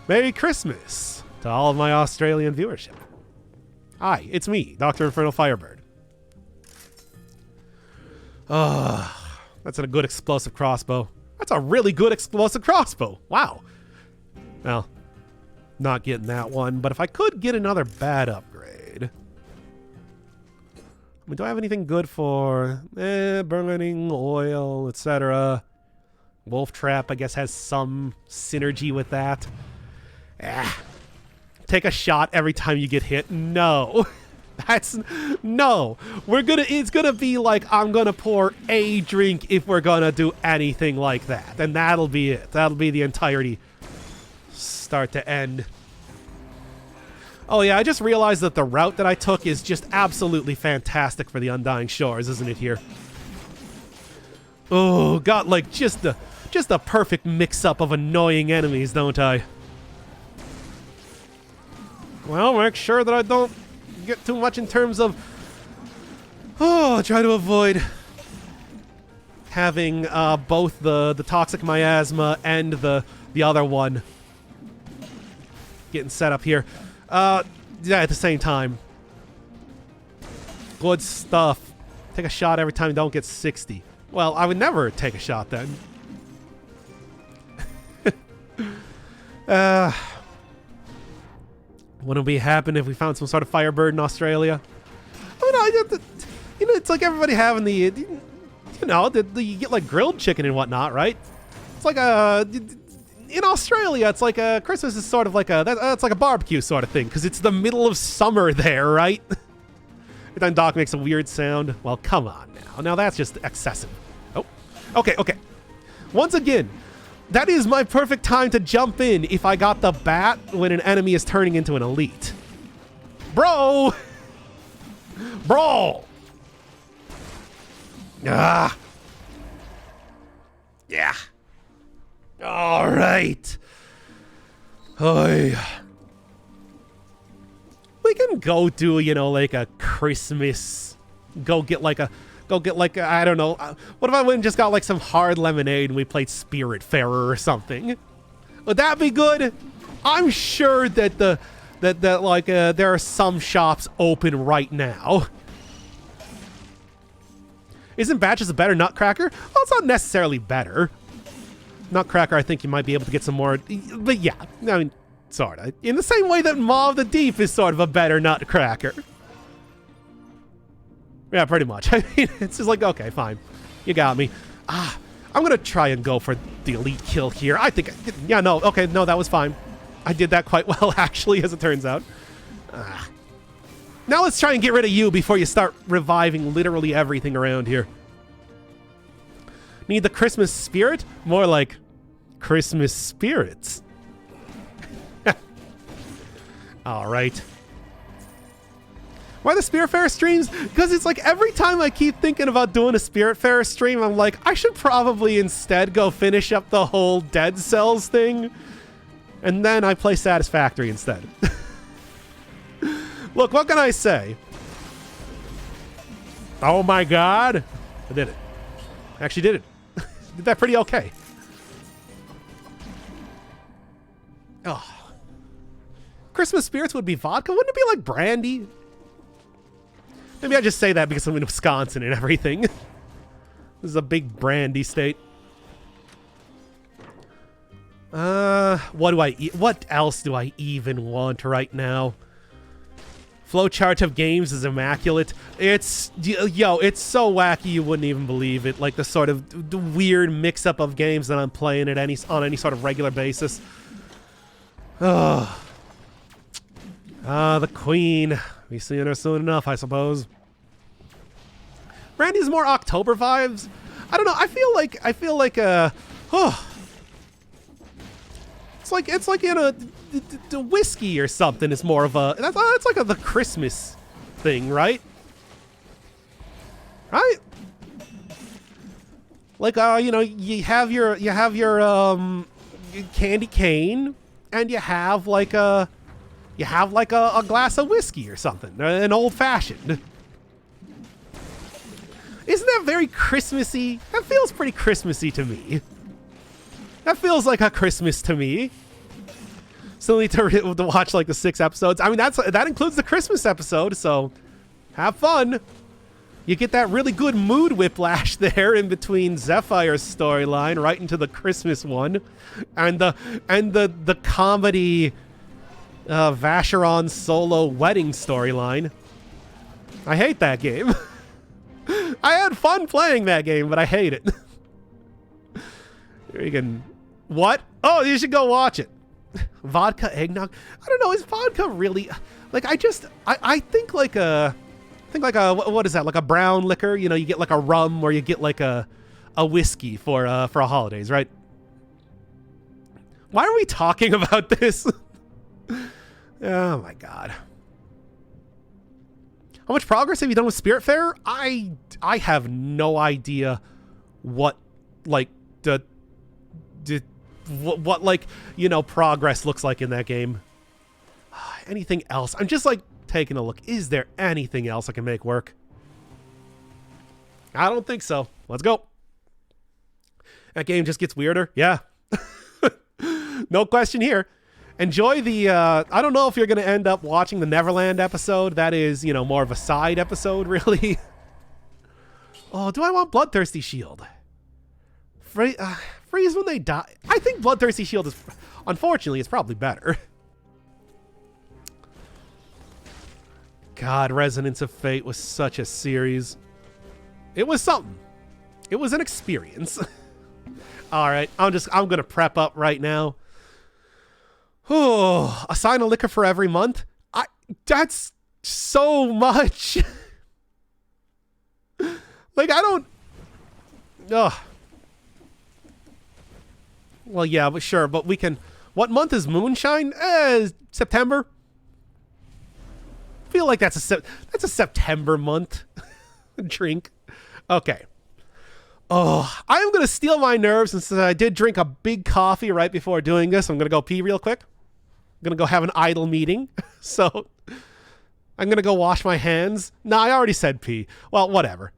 S1: Merry Christmas to all of my Australian viewership. Hi, it's me, Dr. Infernal Firebird. That's a good explosive crossbow. That's a really good explosive crossbow. Wow. Well, not getting that one, but if I could get another bad upgrade. I mean, do I have anything good for burning, oil, etc.? Wolf Trap, I guess, has some synergy with that. Take a shot every time you get hit. No. No. It's gonna be like I'm gonna pour a drink if we're gonna do anything like that. And that'll be it. That'll be the entirety. Start to end. Oh yeah, I just realized that the route that I took is just absolutely fantastic for the Undying Shores, isn't it here? Oh, got like just a perfect mix-up of annoying enemies, don't I? Well, make sure that I don't get too much in terms of... try to avoid having both the toxic miasma and the other one getting set up here. Yeah, at the same time. Good stuff. Take a shot every time you don't get 60. Well, I would never take a shot then. Wouldn't it be happen if we found some sort of Firebird in Australia? I mean, you know, it's like everybody having the, you know, you get like grilled chicken and whatnot, right? It's like in Australia, it's like Christmas is sort of like it's like a barbecue sort of thing because it's the middle of summer there, right? Every time Doc makes a weird sound. Well, come on now. Now that's just excessive. Oh, okay. Once again, that is my perfect time to jump in if I got the bat when an enemy is turning into an elite. Bro! Bro! Ah! Yeah. All right. We can go do, you know, like a Christmas. Go get like a, I don't know. What if I went and just got like some hard lemonade and we played Spiritfarer or something? Would that be good? I'm sure that there are some shops open right now. Isn't Batches a better Nutcracker? Well, it's not necessarily better. Nutcracker, I think you might be able to get some more, but yeah, I mean, sort of. In the same way that Maw of the Deep is sort of a better Nutcracker. Yeah, pretty much. I mean, it's just like, okay, fine. You got me. I'm gonna try and go for the elite kill here. I think, yeah, no, okay, no, that was fine. I did that quite well, actually, as it turns out. Now let's try and get rid of you before you start reviving literally everything around here. Need the Christmas spirit? More like Christmas spirits. All right. Why the Spiritfarer streams? Because it's like every time I keep thinking about doing a Spiritfarer stream, I'm like, I should probably instead go finish up the whole Dead Cells thing. And then I play Satisfactory instead. Look, what can I say? Oh my god. I did it. I actually did it. Did that pretty okay. Oh. Christmas spirits would be vodka? Wouldn't it be like brandy? Maybe I just say that because I'm in Wisconsin and everything. This is a big brandy state. What do I eat? What else do I even want right now? Flowchart of games is immaculate. It's, yo, it's so wacky you wouldn't even believe it. Like the sort of weird mix-up of games that I'm playing on any sort of regular basis. Oh. Ah, the queen. Be seeing her soon enough, I suppose. Brandy's more October vibes. I don't know. I feel like it's like in a whiskey or something. It's more of a that's like the Christmas thing, right? Right? Like you know, you have your candy cane, and you have like a glass of whiskey or something, an old fashioned. Isn't that very Christmassy? That feels pretty Christmassy to me. That feels like a Christmas to me. Still need to watch like the 6 episodes. I mean, that includes the Christmas episode, so have fun. You get that really good mood whiplash there in between Zephyr's storyline right into the Christmas one, and the comedy Vacheron solo wedding storyline. I hate that game. I had fun playing that game, but I hate it. You can... What? Oh, you should go watch it. Vodka eggnog? I don't know, is vodka really... Like, I think like a... what is that? Like a brown liquor? You know, you get like a rum, or you get like a whiskey for holidays, right? Why are we talking about this? Oh my god. How much progress have you done with Spiritfarer? I have no idea what like what like, you know, progress looks like in that game. Anything else? I'm just like taking a look. Is there anything else I can make work? I don't think so. Let's go. That game just gets weirder. Yeah. No question here. Enjoy the, I don't know if you're going to end up watching the Neverland episode. That is, you know, more of a side episode, really. Oh, do I want Bloodthirsty Shield? Freeze when they die. I think Bloodthirsty Shield is, unfortunately, it's probably better. God, Resonance of Fate was such a series. It was something. It was an experience. All right, I'm going to prep up right now. Oh, assign a liquor for every month? That's so much. Like, I don't... Ugh. Well, yeah, but sure, but we can... What month is Moonshine? September? I feel like that's a September month drink. Okay. Oh, I'm going to steel my nerves since I did drink a big coffee right before doing this. I'm going to go pee real quick. I'm going to go have an idle meeting. So I'm going to go wash my hands. No, I already said pee. Well, whatever.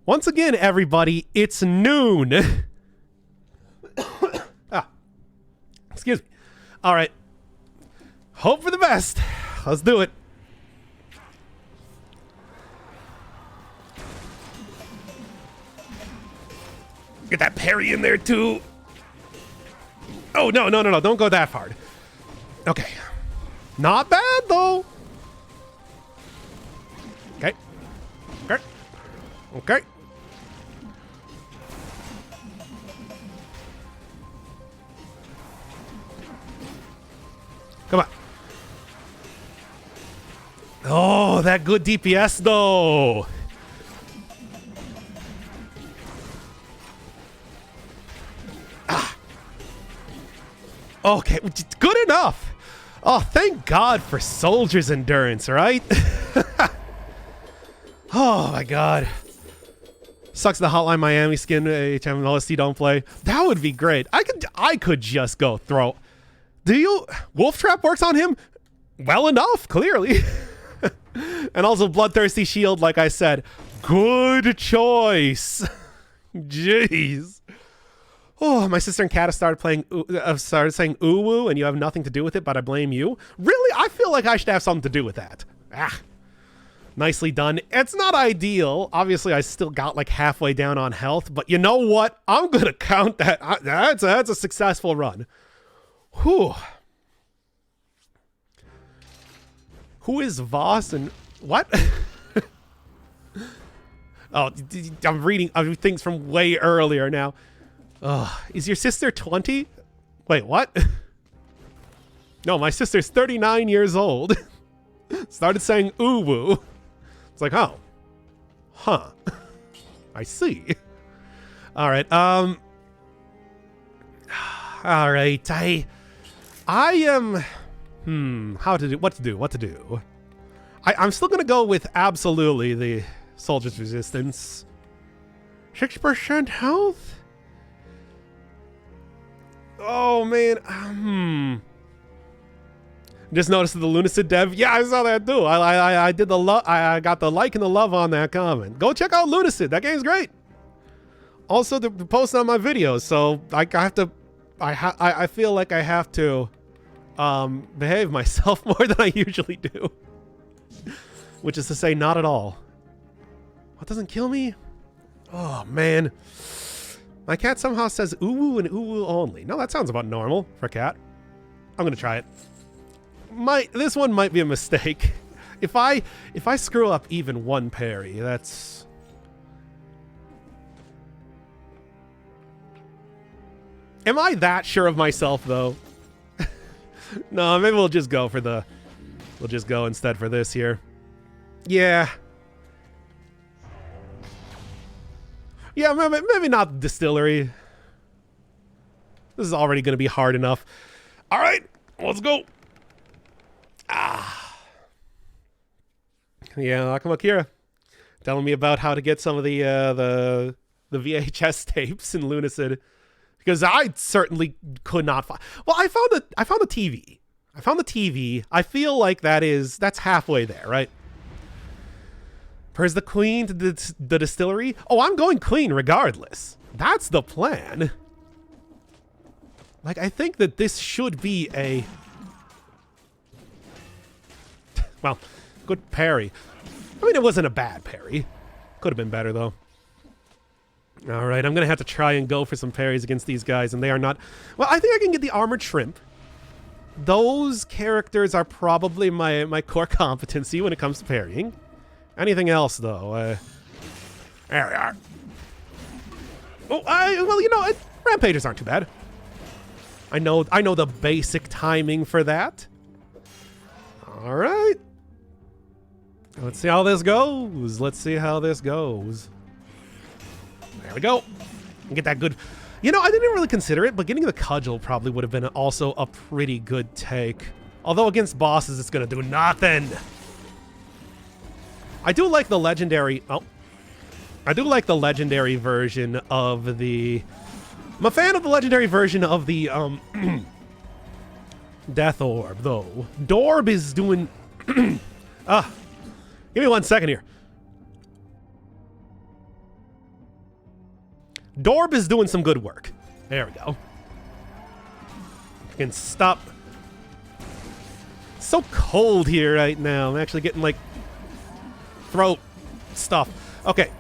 S1: Once again, everybody, it's noon. Excuse me. All right. Hope for the best. Let's do it. Get that parry in there, too. Oh, no. Don't go that hard. Okay. Not bad, though. Okay. Okay. Okay. Come on. Oh, that good DPS, though. Okay, good enough. Oh, thank God for Soldier's Endurance, right? Oh, my God. Sucks the Hotline Miami skin HM and LSD don't play. That would be great. I could just go throw... Do you... Wolf Trap works on him? Well enough, clearly. And also Bloodthirsty Shield, like I said. Good choice. Jeez. Oh, my sister and Kat started saying "ooh-woo," and you have nothing to do with it, but I blame you. Really? I feel like I should have something to do with that. Ah. Nicely done. It's not ideal. Obviously, I still got like halfway down on health, but you know what? I'm going to count that. That's a successful run. Whew. Who is Voss and what? Oh, I'm reading things from way earlier now. Is your sister 20? Wait, what? No, my sister's 39 years old. Started saying ooh woo. It's like, oh. Huh. I see. Alright, alright, I am what to do. I'm still gonna go with absolutely the Soldier's Resistance. 6% health? Oh, man. Just noticed the Lunacid dev. Yeah, I saw that too. I did the love. I got the like and the love on that comment. Go check out Lunacid. That game's great. Also, the post on my videos. So I have to. I feel like I have to behave myself more than I usually do. Which is to say, not at all. What doesn't kill me? Oh man. My cat somehow says ooh and ooh only. No, that sounds about normal for a cat. I'm gonna try it. This one might be a mistake. If I screw up even one parry, that's... Am I that sure of myself though? No, maybe we'll just go instead for this here. Yeah. Yeah, maybe not distillery. This is already going to be hard enough. All right, let's go. Ah. Yeah, Akamakira telling me about how to get some of the VHS tapes in Lunacid, because I certainly could not find. Well, I found the TV. I found the TV. I feel like that's halfway there, right? Where's the queen to the distillery? Oh, I'm going queen regardless. That's the plan. Like, I think that this should be a... Well, good parry. I mean, it wasn't a bad parry. Could have been better, though. All right, I'm going to have to try and go for some parries against these guys, and they are not... Well, I think I can get the Armored Shrimp. Those characters are probably my core competency when it comes to parrying. Anything else, though? There we are. Oh, well, you know, Rampagers aren't too bad. I know the basic timing for that. All right. Let's see how this goes. There we go. Get that good... You know, I didn't really consider it, but getting the Cudgel probably would have been also a pretty good take. Although against bosses, it's going to do nothing. I do like the legendary... Oh. I do like the legendary version of the... I'm a fan of the legendary version of the Death Orb, though. Dorb is doing... Give me 1 second here. Dorb is doing some good work. There we go. You can stop so cold here right now. I'm actually getting, like, throat stuff. Okay.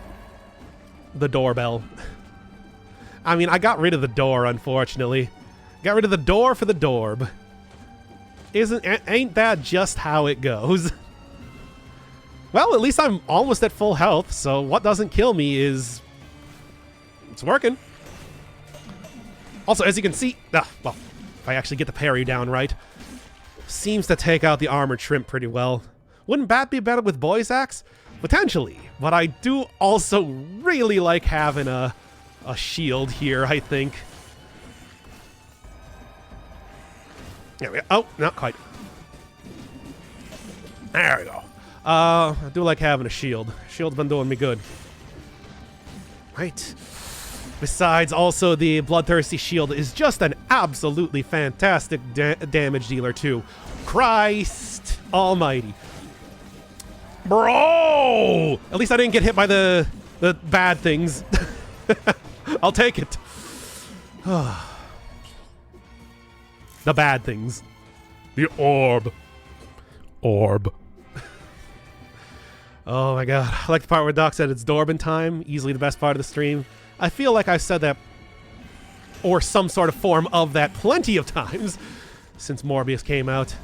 S1: The doorbell. I mean, I got rid of the door, unfortunately. Got rid of the door for the Dorb. Ain't that just how it goes? Well, at least I'm almost at full health, so what doesn't kill me is... It's working. Also, as you can see... well, if I actually get the parry down right, seems to take out the armored shrimp pretty well. Wouldn't Bat be better with Boy's Axe? Potentially, but I do also really like having a shield here, I think. There we go. Oh, not quite. There we go. I do like having a shield. Shield's been doing me good. Right. Besides, also, the Bloodthirsty Shield is just an absolutely fantastic damage dealer, too. Christ almighty. Bro! At least I didn't get hit by the bad things. I'll take it. The bad things. The orb. Orb. Oh my god. I like the part where Doc said it's Dorbin time. Easily the best part of the stream. I feel like I've said that, or some sort of form of that, plenty of times since Morbius came out.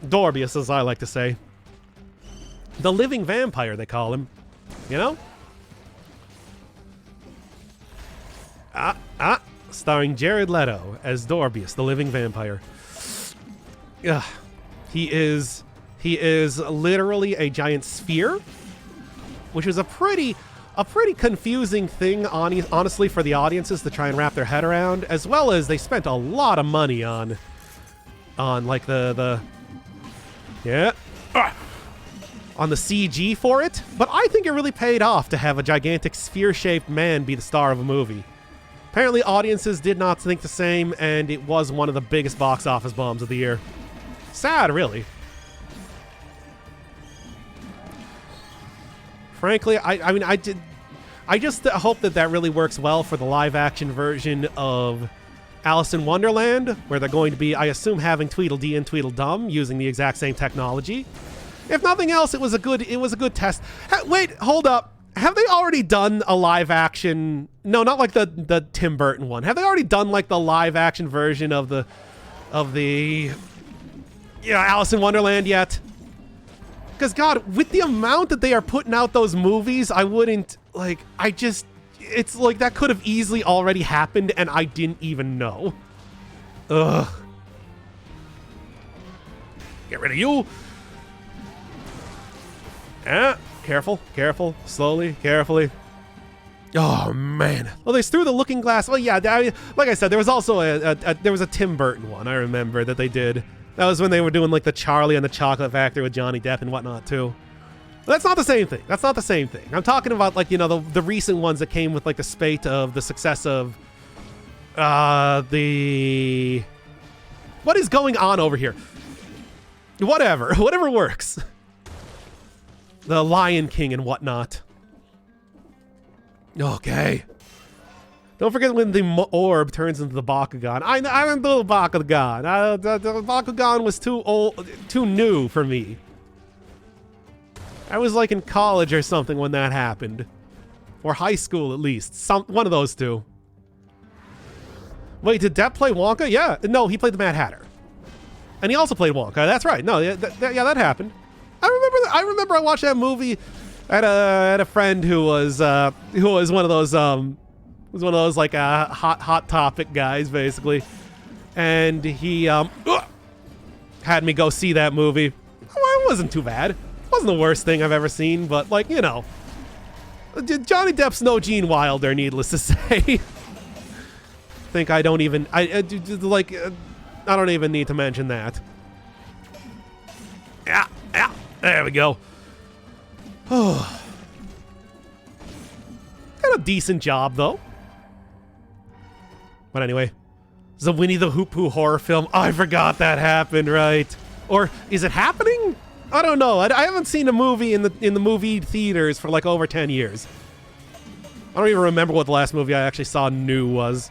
S1: Dorbius, as I like to say. The living vampire, they call him. You know? Starring Jared Leto as Dorbius, the living vampire. Ugh. He is literally a giant sphere, which is a pretty confusing thing, honestly, for the audiences to try and wrap their head around, as well as they spent a lot of money on like on the CG for it, but I think it really paid off to have a gigantic sphere-shaped man be the star of a movie. Apparently audiences did not think the same, and it was one of the biggest box office bombs of the year. Sad, really. Frankly, I just hope that really works well for the live-action version of Alice in Wonderland, where they're going to be, I assume, having Tweedledee and Tweedledum using the exact same technology. If nothing else, it was a good test. Wait, hold up. Have they already done a live-action... No, not like the Tim Burton one. Have they already done like the live-action version of the Alice in Wonderland yet? Because, God, with the amount that they are putting out those movies, I wouldn't, like, it's like that could have easily already happened and I didn't even know. Ugh. Get rid of you. Careful, slowly, carefully. Oh, man. Well, they threw the looking glass. Well, yeah, like I said, there was also there was a Tim Burton one, I remember, that they did. That was when they were doing, like, the Charlie and the Chocolate Factory with Johnny Depp and whatnot, too. But that's not the same thing. That's not the same thing. I'm talking about, like, you know, the recent ones that came with, like, the spate of the success of what is going on over here? Whatever works. The Lion King and whatnot. Okay. Don't forget when the orb turns into the Bakugan. I didn't do the Bakugan. The Bakugan was too new for me. I was like in college or something when that happened. Or high school at least. One of those two. Wait, did Depp play Wonka? Yeah. No, he played the Mad Hatter. And he also played Wonka. That's right. No, yeah, that happened. I remember I watched that movie at a friend who was one of those like hot topic guys, basically, and he had me go see that movie. Well, it wasn't too bad. It wasn't the worst thing I've ever seen, but, like, you know, Johnny Depp's no Gene Wilder, needless to say. I don't even need to mention that. Yeah, there we go. Got a decent job, though. But anyway, it's a Winnie the Pooh horror film. Oh, I forgot that happened, right? Or is it happening? I don't know. I haven't seen a movie in the movie theaters for like over 10 years. I don't even remember what the last movie I actually saw new was.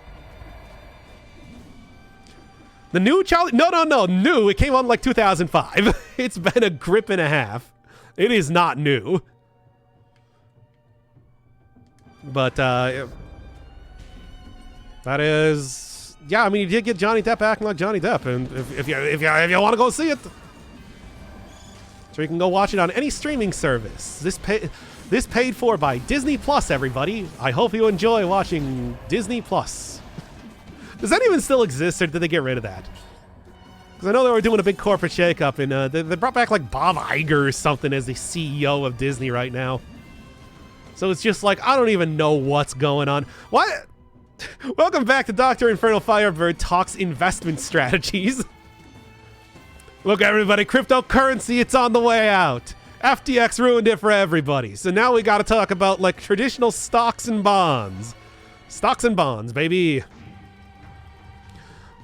S1: The new Charlie? No. New. It came on like 2005. It's been a grip and a half. It is not new. But, that is... Yeah, I mean, you did get Johnny Depp acting like Johnny Depp. And if you want to go see it... So you can go watch it on any streaming service. This paid for by Disney Plus, everybody. I hope you enjoy watching Disney Plus. Does that even still exist, or did they get rid of that? Because I know they were doing a big corporate shakeup, and they brought back like Bob Iger or something as the CEO of Disney right now. So it's just like, I don't even know what's going on. What? Welcome back to Dr. Infernal Firebird Talks Investment Strategies. Look, everybody, cryptocurrency, it's on the way out. FTX ruined it for everybody. So now we got to talk about, like, traditional stocks and bonds. Stocks and bonds, baby.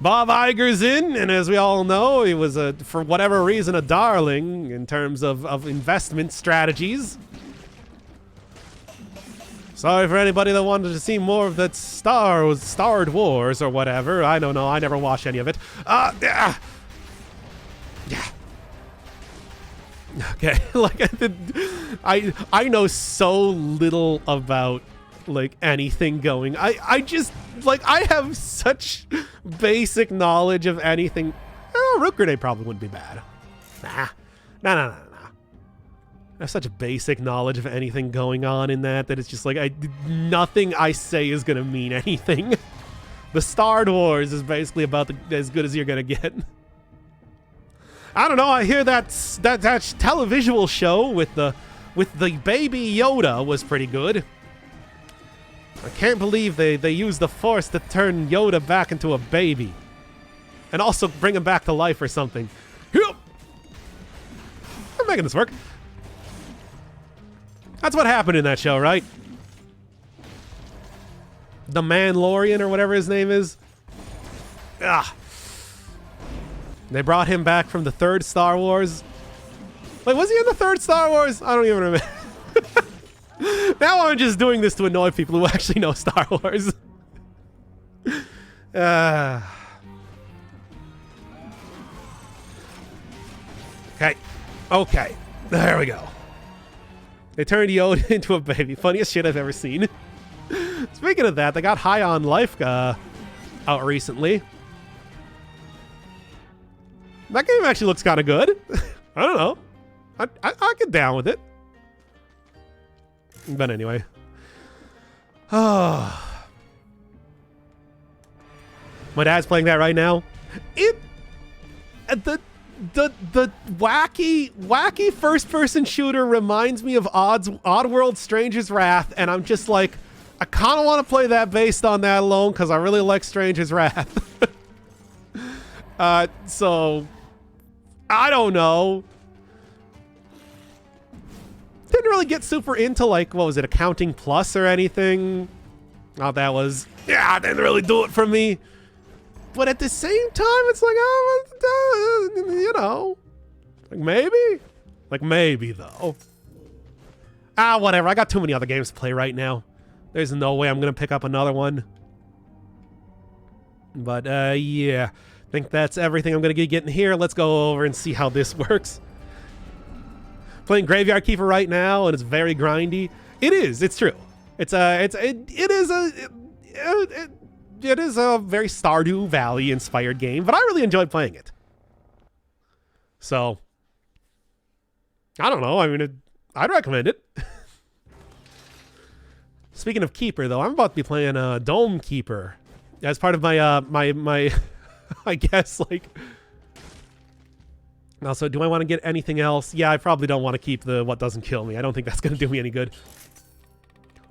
S1: Bob Iger's in, and as we all know, he was, for whatever reason, a darling in terms of investment strategies. Sorry for anybody that wanted to see more of that Star Wars or whatever. I don't know. I never watched any of it. Yeah. Okay, like I know so little about like anything going. I just like I have such basic knowledge of anything. Oh, Root Grenade probably wouldn't be bad. Nah. I have such a basic knowledge of anything going on in that it's just like nothing I say is gonna mean anything. The Star Wars is basically about as good as you're gonna get. I don't know. I hear that televisual show with the baby Yoda was pretty good. I can't believe they used the Force to turn Yoda back into a baby, and also bring him back to life or something. We're making this work. That's what happened in that show, right? The Mandalorian or whatever his name is. They brought him back from the third Star Wars. Wait, was he in the third Star Wars? I don't even remember. Now I'm just doing this to annoy people who actually know Star Wars. Okay. There we go. They turned Yoda into a baby. Funniest shit I've ever seen. Speaking of that, they got High on Life out recently. That game actually looks kind of good. I don't know. I get down with it. But anyway. My dad's playing that right now. The wacky first-person shooter reminds me of Oddworld Stranger's Wrath, and I'm just like, I kind of want to play that based on that alone because I really like Stranger's Wrath. So I don't know. Didn't really get super into, like, what was it, Accounting Plus or anything. Oh, that was, yeah, didn't really do it for me. But at the same time, it's like, oh, you know, like maybe though. Whatever. I got too many other games to play right now. There's no way I'm going to pick up another one. But, yeah. I think that's everything I'm going to get in here. Let's go over and see how this works. Playing Graveyard Keeper right now, and it's very grindy. It is. It's true. It is a very Stardew Valley inspired game, but I really enjoyed playing it. So, I don't know. I mean, I'd recommend it. Speaking of Keeper, though, I'm about to be playing Dome Keeper as part of my my I guess, like... Also, do I want to get anything else? Yeah, I probably don't want to keep the What Doesn't Kill Me. I don't think that's going to do me any good.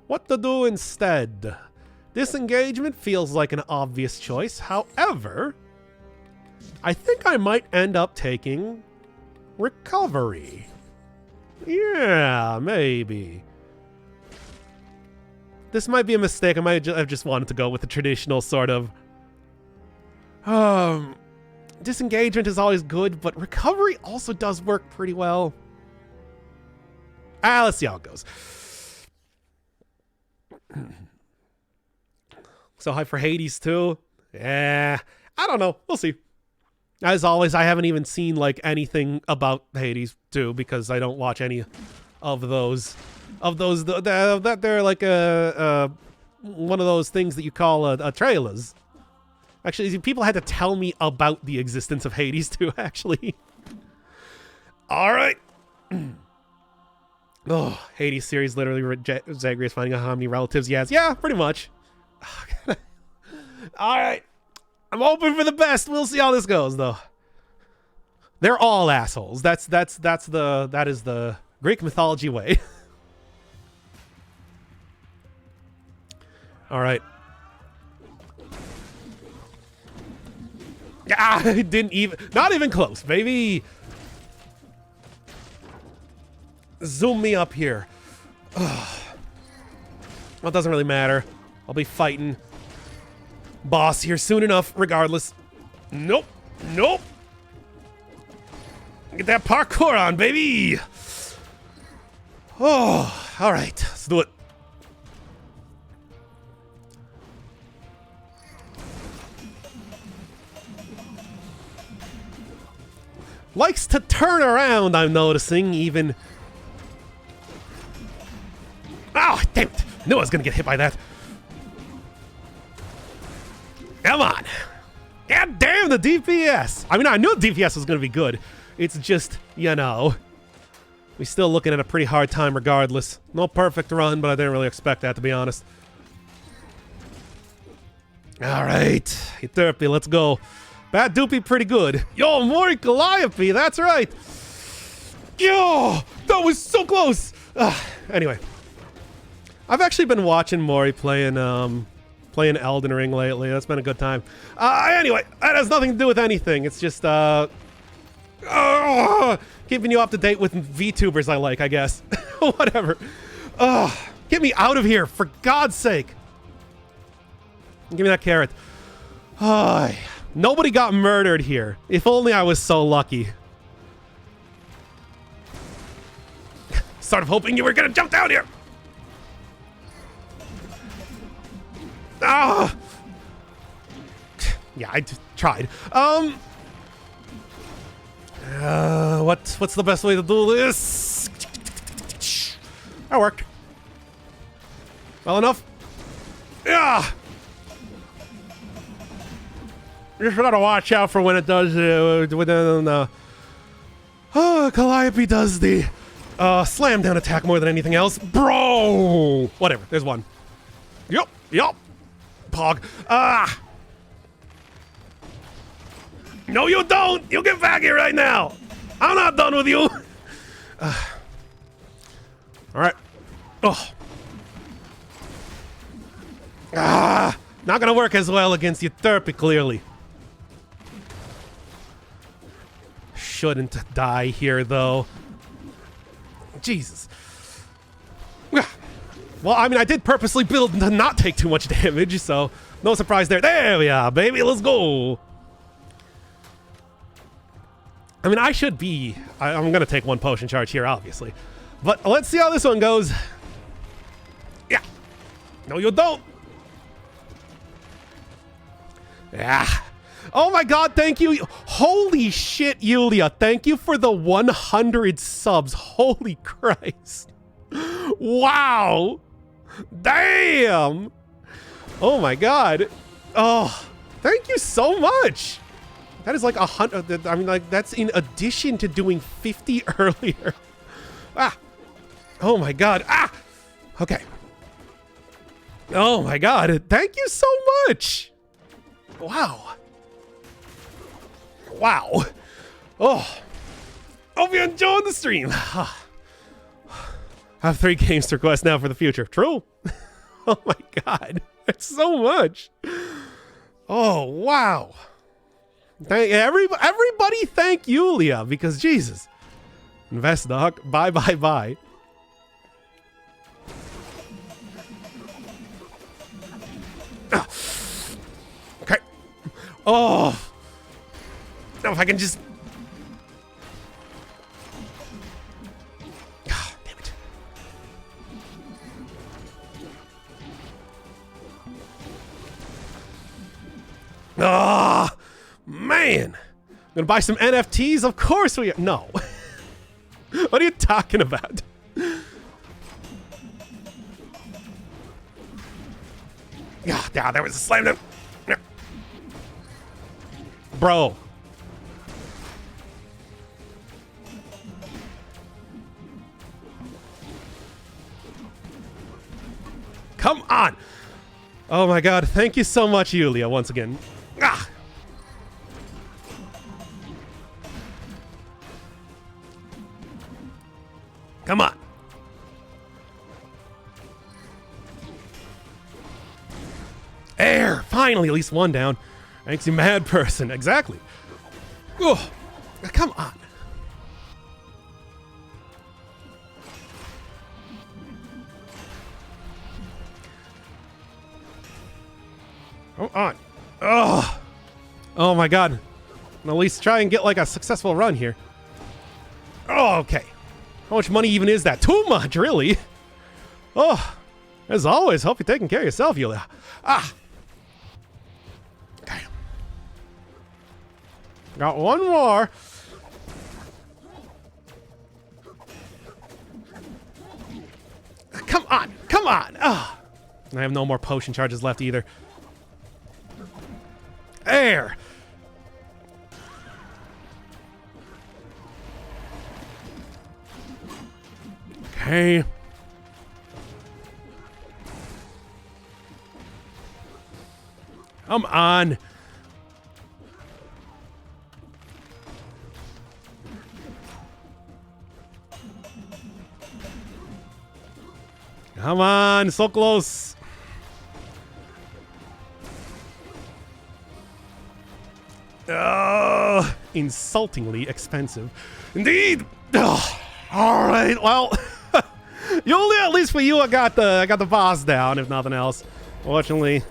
S1: What to do instead? Disengagement feels like an obvious choice. However, I think I might end up taking Recovery. Yeah, maybe. This might be a mistake. I might have just wanted to go with the traditional sort of... disengagement is always good, but recovery also does work pretty well. Let's see how it goes. So high for Hades too? Yeah, I don't know. We'll see. As always, I haven't even seen like anything about Hades 2 because I don't watch any of those. That they're like one of those things that you call a trailers. Actually, people had to tell me about the existence of Hades 2, actually. All right. Oh, Hades series literally Zagreus finding out how many relatives he has. Yeah, pretty much. All right. I'm hoping for the best. We'll see how this goes, though. They're all assholes. That is the Greek mythology way. All right. Ah, it didn't even, not even close, baby. Zoom me up here. Well, it doesn't really matter. I'll be fighting boss here soon enough, regardless. Nope. Nope. Get that parkour on, baby. Oh, all right. Let's do it. Likes to turn around, I'm noticing, even. Oh, damn it. I knew I was going to get hit by that. Come on. God damn the DPS. I mean, I knew the DPS was going to be good. It's just, you know, we're still looking at a pretty hard time regardless. No perfect run, but I didn't really expect that, to be honest. All right. Euterpe, let's go. Bad Doopy pretty good. Yo, Mori Calliope, that's right. Yo, that was so close. Anyway. I've actually been watching Mori playing Elden Ring lately. That's been a good time. Anyway, that has nothing to do with anything. It's just keeping you up to date with VTubers I like, I guess. Whatever. Get me out of here, for God's sake. Give me that carrot. Nobody got murdered here. If only I was so lucky. Sort of hoping you were gonna jump down here. Ah! Yeah, I just tried. What's the best way to do this? That worked. Well enough. Yeah. Just gotta watch out for when it does. Calliope does the slam down attack more than anything else, bro. Whatever. There's one. Yup. Pog. No, you don't. You get back here right now. I'm not done with you. All right. Oh. Not gonna work as well against Euterpe, clearly. Shouldn't die here, though. Jesus. Well, I mean, I did purposely build to not take too much damage, so no surprise there. There we are, baby. Let's go. I mean, I should be... I'm going to take one potion charge here, obviously. But let's see how this one goes. Yeah. No, you don't. Yeah. Oh my God, thank you. Holy shit, Yulia. Thank you for the 100 subs. Holy Christ. Wow. Damn. Oh my God. Oh, thank you so much. That is like 100. I mean, like, that's in addition to doing 50 earlier. Oh my God. Okay. Oh my God. Thank you so much. Wow. Wow. Oh. Hope you enjoyed the stream. I have 3 games to request now for the future. True. Oh my God. That's so much. Oh, wow. Thank everybody thank Yulia, because Jesus. Invest, dog. Bye. Okay. Oh. Now if I can just... damn it. Man. Gonna buy some NFTs? Of course we are. No. What are you talking about? Yeah, there was a slam down. Bro. Come on. Oh my god. Thank you so much, Yulia, once again. Ah. Come on. Air! Finally, at least one down. Makes you mad person. Exactly. Ugh. Come on. Come on. Ugh. Oh my god. At least try and get like a successful run here. Oh, okay. How much money even is that? Too much, really. Oh, as always, hope you're taking care of yourself, Yulia. Ah. Okay. Got one more. Come on. Come on. Ah. I have no more potion charges left either. Air. Okay. Come on. Come on, so close. Insultingly expensive. Indeed. All right, well, Yulia, at least for you, I got the boss down, if nothing else. Fortunately,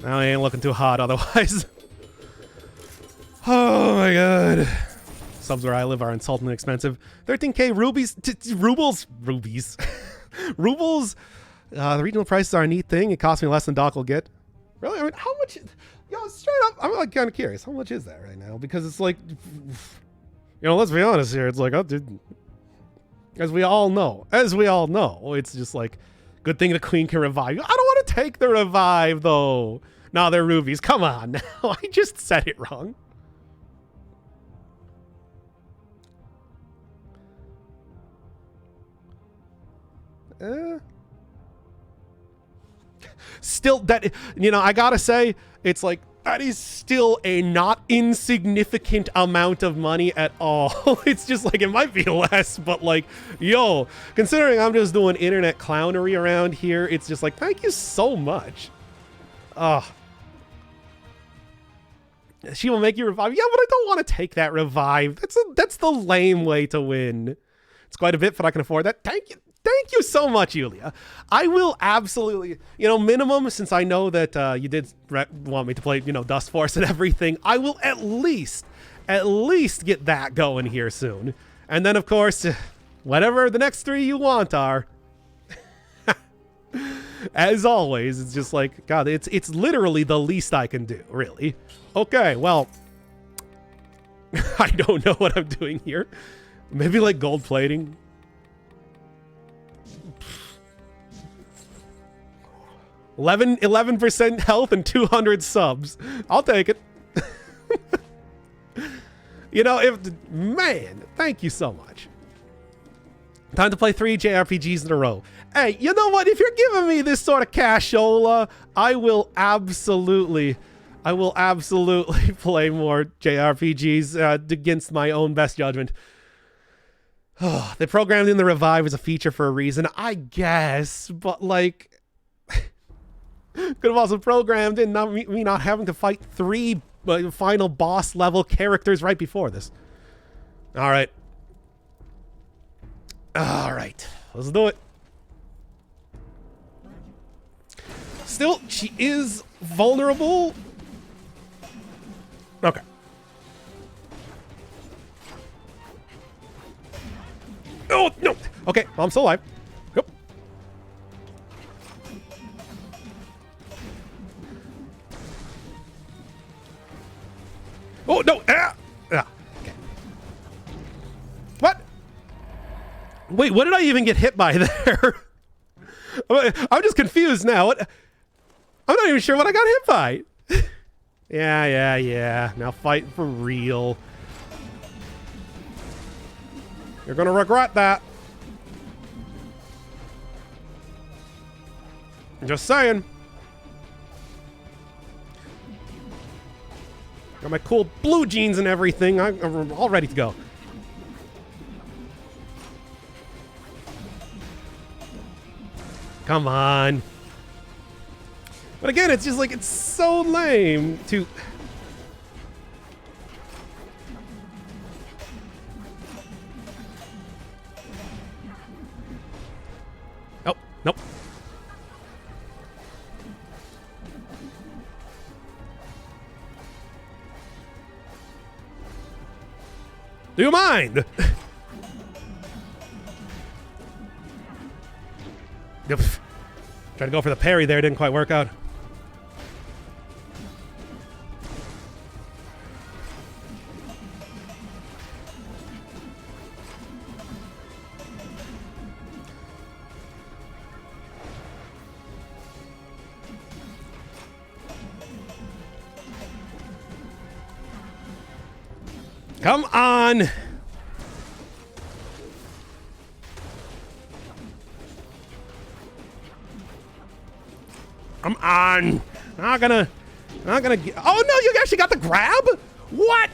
S1: now I ain't looking too hot otherwise. Oh my god. Subs where I live are insultingly expensive. 13k rubies, rubies. Rubles. The regional prices are a neat thing. It costs me less than Doc will get. Really? I mean, how much? Yo, straight up, I'm like kind of curious. How much is that right now? Because it's like, let's be honest here. It's like, oh, dude. As we all know, it's just like, good thing the queen can revive you. I don't want to take the revive though. Nah, they're rubies. Come on now. I just said it wrong. Still, that, I gotta say, it's like, that is still a not insignificant amount of money at all. It's just like, it might be less, but like, yo, considering I'm just doing internet clownery around here, it's just like, thank you so much. She will make you revive. Yeah, but I don't want to take that revive. That's the lame way to win. It's quite a bit, but I can afford that. Thank you. Thank you so much, Yulia. I will absolutely, minimum, since I know that you did want me to play, Dust Force and everything, I will at least get that going here soon. And then, of course, whatever the next 3 you want are. As always, it's just like, God, it's literally the least I can do, really. Okay, well, I don't know what I'm doing here. Maybe like gold plating. 11% health and 200 subs. I'll take it. Man, thank you so much. Time to play 3 JRPGs in a row. Hey, you know what? If you're giving me this sort of cashola, I will absolutely play more JRPGs against my own best judgment. They programmed in the revive as a feature for a reason, I guess, but like, could have also programmed in me not having to fight 3 final boss level characters right before this. All right, let's do it. Still, she is vulnerable. Okay. Oh, no. Okay, well, I'm still alive. Yep. Oh, no. Ah. Wait, what did I even get hit by there? I'm just confused now. I'm not even sure what I got hit by. Yeah. Now fight for real. You're gonna regret that. I'm just saying. Got my cool blue jeans and everything. I'm all ready to go. Come on. But again, it's just like, it's so lame to... Oh, nope. Do you mind? Yep. Tried to go for the parry there, didn't quite work out. Come on! Come on! Not gonna get... Oh no, you actually got the grab? What?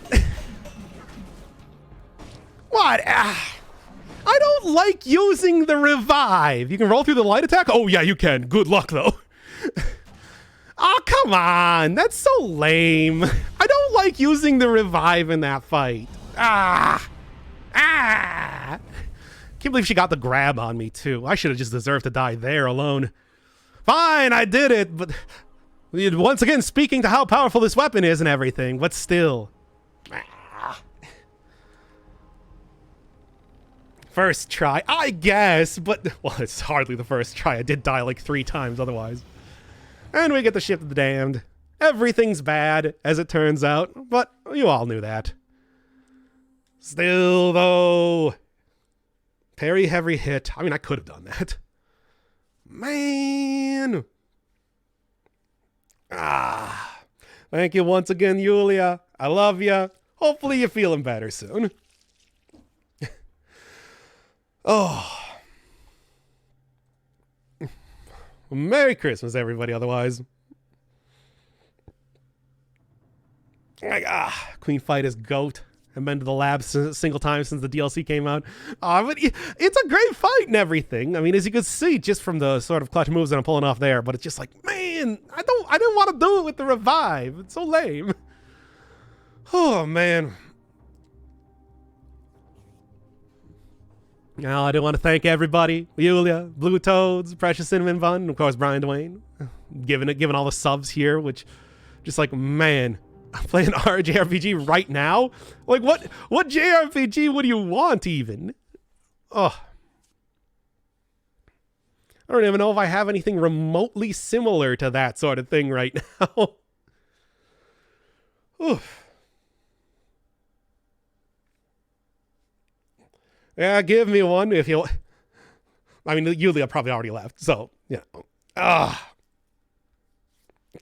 S1: What? I don't like using the revive. You can roll through the light attack? Oh yeah, you can. Good luck though. Oh, come on. That's so lame. I don't like using the revive in that fight. Can't believe she got the grab on me, too. I should have just deserved to die there alone. Fine, I did it, but... Once again, speaking to how powerful this weapon is and everything, but still. First try, I guess, but... Well, it's hardly the first try. I did die like 3 times otherwise. And we get the Ship of the Damned. Everything's bad, as it turns out, but you all knew that. Still, though, parry heavy hit. I mean, I could have done that. Man. Thank you once again, Yulia. I love you. Hopefully you're feeling better soon. Oh. Merry Christmas, everybody, otherwise. Queen Fight is GOAT. I've been to the lab a single time since the DLC came out. But it's a great fight and everything. I mean, as you can see, just from the sort of clutch moves that I'm pulling off there, but it's just like, man, I didn't want to do it with the revive. It's so lame. Oh, man. Now, I do want to thank everybody. Yulia, Blue Toads, Precious Cinnamon Bun, and of course, Brian Dwayne. Giving all the subs here, which, just like, man, I'm playing JRPG right now? Like, what JRPG would you want, even? Oh. I don't even know if I have anything remotely similar to that sort of thing right now. Oof. Yeah, give me one if you... I mean, Yulia probably already left, so, yeah.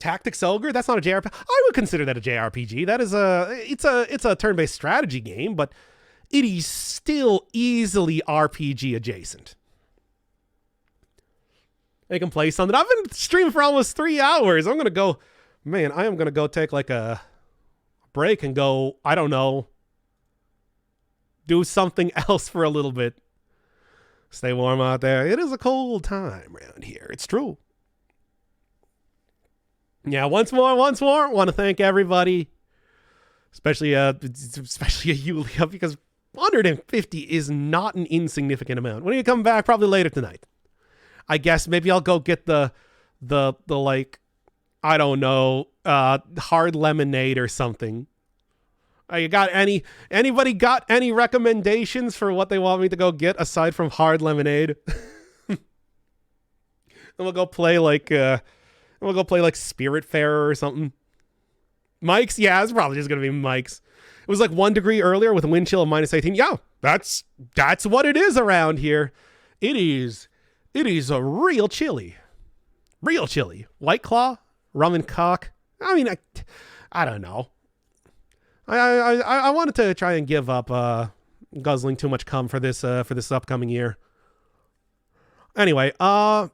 S1: Tactics Ogre? That's not a JRPG. I would consider that a JRPG. That is it's a turn-based strategy game, but it is still easily RPG adjacent. I can play something. I've been streaming for almost 3 hours. I'm going to go... Man, I am going to go take like a break and go, I don't know, do something else for a little bit. Stay warm out there. It is a cold time around here. It's true. Yeah, once more, want to thank everybody, especially Yulia, because 150 is not an insignificant amount. When are you coming back? Probably later tonight. I guess maybe I'll go get the like, I don't know, hard lemonade or something. Anybody got any recommendations for what they want me to go get aside from hard lemonade? And we'll go play like Spiritfarer or something. Mike's? Yeah, it's probably just gonna be Mike's. It was like 1 degree earlier with a wind chill of -18. Yeah, That's what it is around here. It is a real chili. Real chili. White Claw, rum and cock. I mean, I don't know. I wanted to try and give up guzzling too much cum for this upcoming year. Anyway, let's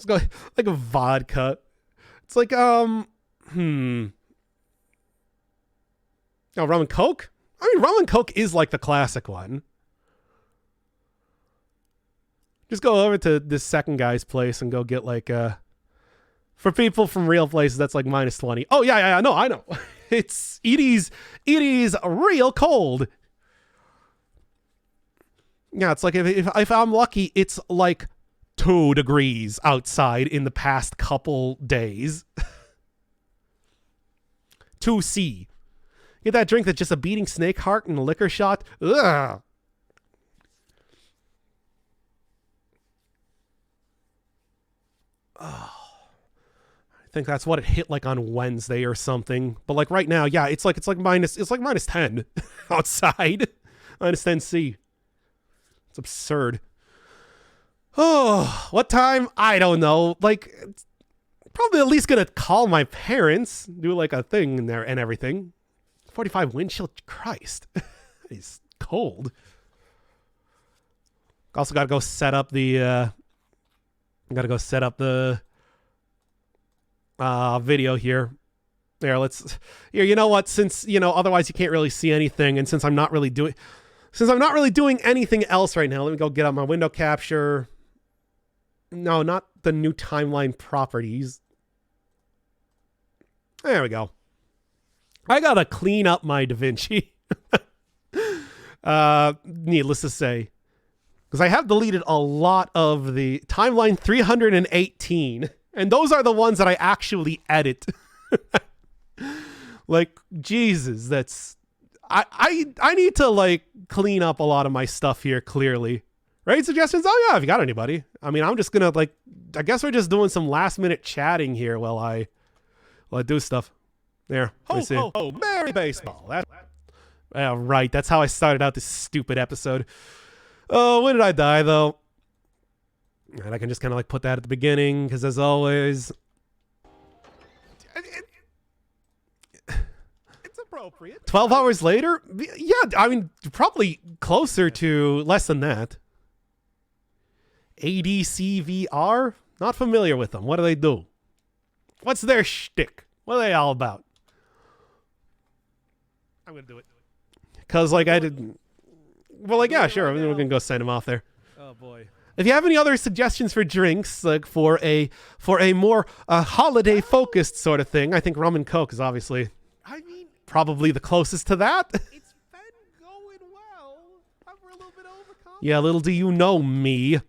S1: go like a vodka. It's like Oh, rum and coke? I mean, rum and coke is like the classic one. Just go over to this second guy's place and go get like for people from real places that's like -20. Oh yeah, no, I know. It is real cold. Yeah, it's like if I'm lucky, it's like 2 degrees outside in the past couple days. 2C. Get that drink that's just a beating snake heart and a liquor shot. Ugh. Oh. I think that's what it hit like on Wednesday or something. But like right now, yeah, it's like -10 outside. -10C. It's absurd. Oh, what time? I don't know. Like, probably at least gonna call my parents, do like a thing in there and everything. 45 wind chill. Christ. It's cold. Also gotta go set up the video here. There, here, you know what? Since, otherwise you can't really see anything, and since I'm not really doing anything else right now, let me go get out my window capture. No, not the new timeline properties. There we go. I gotta clean up my DaVinci. Needless to say. Because I have deleted a lot of the timeline 318. And those are the ones that I actually edit. Like, Jesus, that's... I need to, like, clean up a lot of my stuff here, clearly. Right? Suggestions? Oh, yeah, if you got anybody. I mean, I'm just gonna, like... I guess we're just doing some last-minute chatting here while I do stuff. There. Ho, Merry Baseball. Right, that's how I started out this stupid episode. Oh, when did I die, though? And I can just kind of, like, put that at the beginning, because as always... Appropriate. 12 hours later? Yeah, I mean, probably closer to less than that. ADCVR? Not familiar with them. What do they do? What's their shtick? What are they all about? I'm going to do it. Because, like, I didn't... Well, like, yeah, sure. We're going to go send him off there. Oh, boy. If you have any other suggestions for drinks, like, for a more holiday-focused sort of thing, I think rum and coke is obviously... I mean... probably the closest to that. It's been going well. We're a little bit overconfident. Yeah, little do you know me,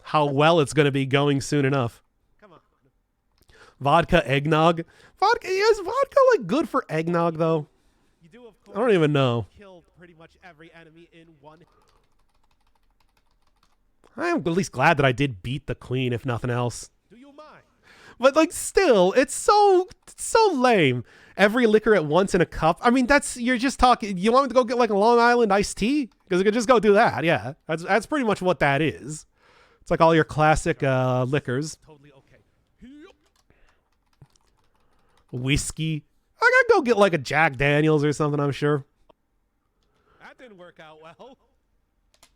S1: how well it's going to be going soon enough. Come on. Vodka eggnog. Is vodka like good for eggnog though? You do, of course. I don't even know. Kill pretty much every enemy in one. I am at least glad that I did beat the queen, if nothing else. Do you mind? But like, still, it's so lame. Every liquor at once in a cup. I mean, you're just talking. You want me to go get like a Long Island iced tea? Because I could just go do that. Yeah, that's pretty much what that is. It's like all your classic liquors. Totally okay. Whiskey. I gotta go get like a Jack Daniels or something, I'm sure. That didn't work out well.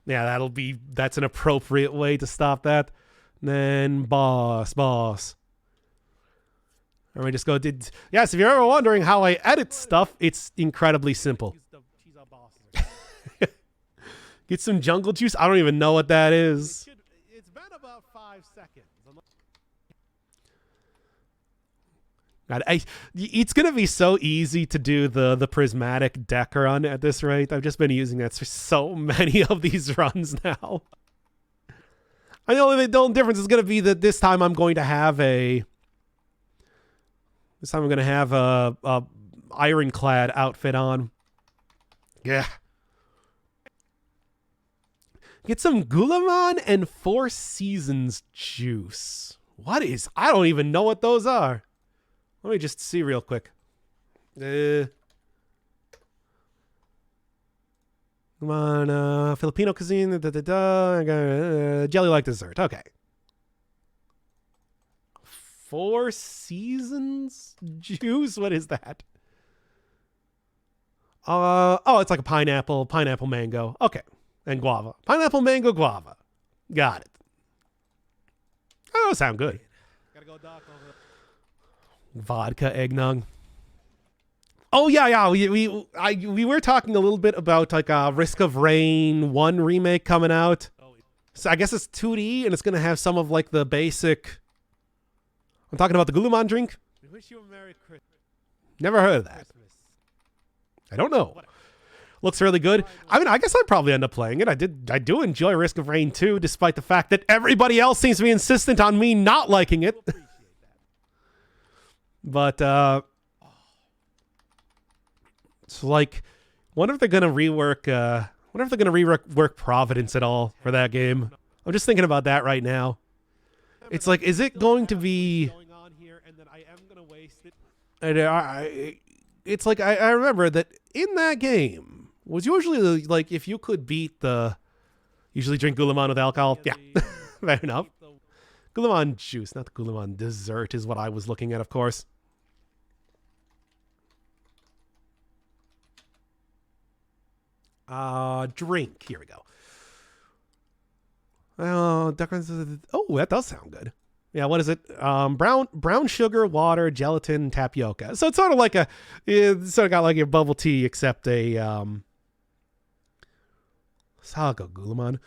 S1: Yeah, that's an appropriate way to stop that. And then boss. Or we just go, yes, if you're ever wondering how I edit stuff, it's incredibly simple. Get some jungle juice. I don't even know what that is. It's been about 5 seconds. God, it's going to be so easy to do the prismatic deck run at this rate. I've just been using that for so many of these runs now. I know the only difference is going to be that this time I'm going to have a ironclad outfit on. Yeah. Get some Gulaman and Four Seasons juice. I don't even know what those are. Let me just see real quick. Come on, Filipino cuisine, jelly-like dessert. Okay. Four Seasons juice? What is that? Oh, it's like a pineapple mango. Okay. And guava. Pineapple, mango, guava. Got it. Oh, sound good. Gotta go Doc over. Vodka eggnog. Oh yeah. We were talking a little bit about like Risk of Rain 1 remake coming out. So I guess it's 2D and it's gonna have some of like the basic. I'm talking about the Gulliman drink. We wish you a Merry Christmas. Never heard of that. I don't know. Looks really good. I mean, I guess I'd probably end up playing it. I do enjoy Risk of Rain 2, despite the fact that everybody else seems to be insistent on me not liking it. But it's like, wonder if they're gonna rework. Wonder if they're gonna rework Providence at all for that game. I'm just thinking about that right now. It's like, is it going to be? It's like I remember that in that game was usually like if you could beat the usually drink Gulliman with alcohol. Yeah, fair enough. Gulliman juice, not the Gulliman dessert, is what I was looking at, of course. Drink. Here we go. Oh, that does sound good. Yeah, what is it? Brown sugar, water, gelatin, tapioca. So it's sort of like it's sort of got like your bubble tea, except a Sago Gulliman.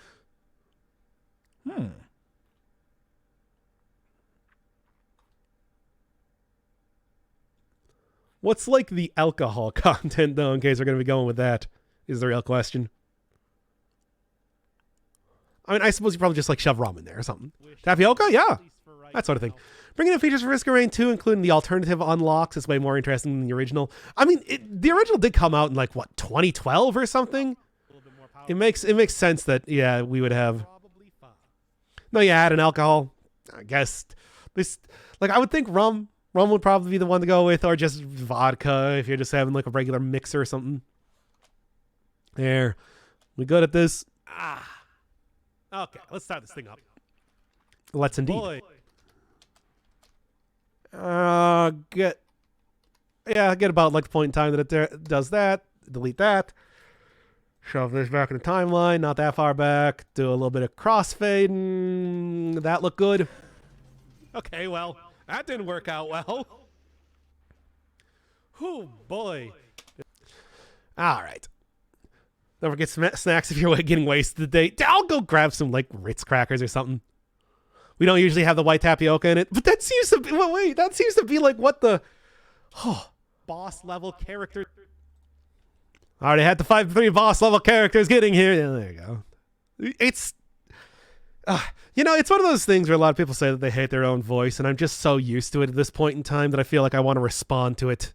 S1: What's like the alcohol content though? In case we're gonna be going with that, is the real question. I mean, I suppose you probably just like shove rum in there or something. Tapioca, yeah. That sort of thing. Bringing in features for Risk of Rain 2, including the alternative unlocks, is way more interesting than the original. I mean, the original did come out in like, what, 2012 or something? It makes sense that, yeah, we would have... No, yeah, add an alcohol. I guess this... Like, I would think rum would probably be the one to go with, or just vodka if you're just having like a regular mixer or something. There. We good at this? Okay, let's start this thing up. Let's indeed. Get about like the point in time that it does that. Delete that. Shove this back in the timeline, not that far back. Do a little bit of crossfading. That looked good. Okay, well, that didn't work out well. Oh boy. All right. Don't forget snacks if you're getting wasted today. I'll go grab some like Ritz crackers or something. We don't usually have the white tapioca in it, but that seems to be, that seems to be like what the boss level character. I already had the 5-3 boss level characters getting here. Yeah, there you go. It's, it's one of those things where a lot of people say that they hate their own voice, and I'm just so used to it at this point in time that I feel like I want to respond to it.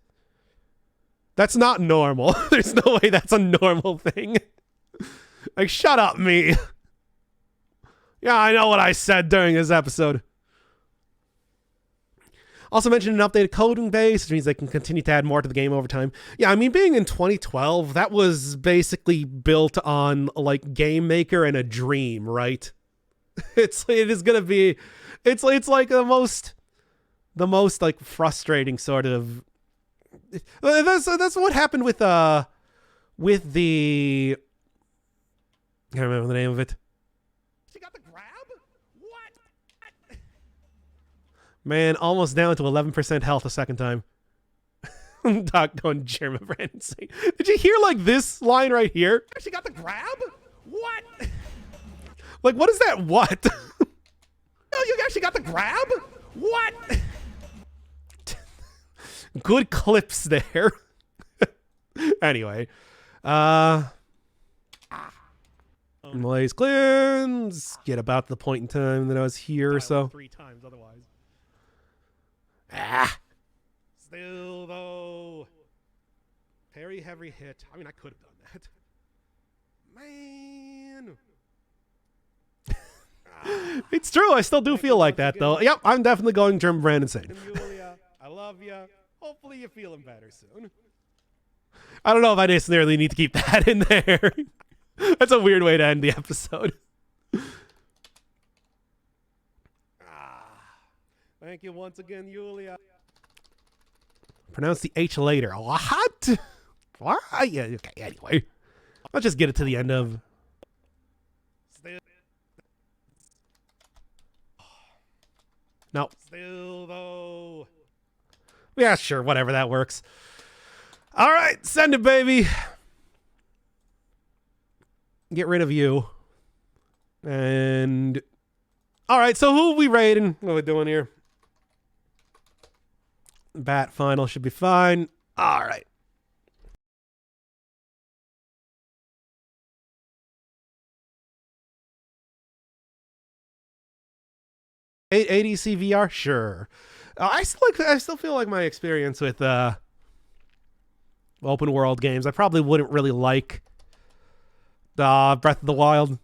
S1: That's not normal. There's no way that's a normal thing. Like, shut up, me. Yeah, I know what I said during this episode. Also mentioned an updated coding base, which means they can continue to add more to the game over time. Yeah, I mean, being in 2012, that was basically built on, like, Game Maker and a dream, right? It is going to be... It's like the most, like, frustrating sort of... That's what happened with the... I can't remember the name of it. She got the grab? What? Man, almost down to 11% health a second time. Doc going German Brandon saying, did you hear like this line right here? She got the grab? What? Like, what is that? What? Oh, you actually got the grab? What? Good clips there. Anyway. Malaise cleanse. Get about the point in time that I was here, so. 3 times otherwise. Still though. Very heavy hit. I mean, I could have done that. Man. It's true. I still do feel like that, though. Yep, I'm definitely going German Brandon insane. Julia, I love you. Hopefully you're feeling better soon. I don't know if I necessarily need to keep that in there. That's a weird way to end the episode. Thank you once again, Yulia. Pronounce the H later. What? What? Yeah, okay, anyway. Let's just get it to the end of... No. Still, though. Yeah, sure, whatever, that works. All right, send it, baby. Get rid of you. And... All right, so who are we rating? What are we doing here? Bat final should be fine. All right. ADC VR, sure. I still feel like my experience with open world games, I probably wouldn't really like Breath of the Wild.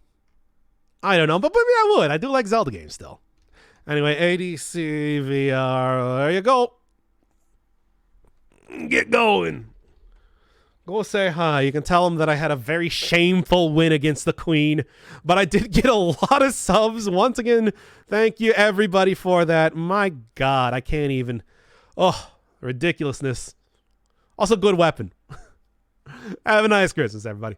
S1: I don't know, but maybe I would. I do like Zelda games still. Anyway, ADC VR, there you go. Get going. Go say hi. You can tell them that I had a very shameful win against the Queen, but I did get a lot of subs. Once again, thank you everybody for that. My God, I can't even. Oh, ridiculousness. Also, good weapon. Have a nice Christmas, everybody.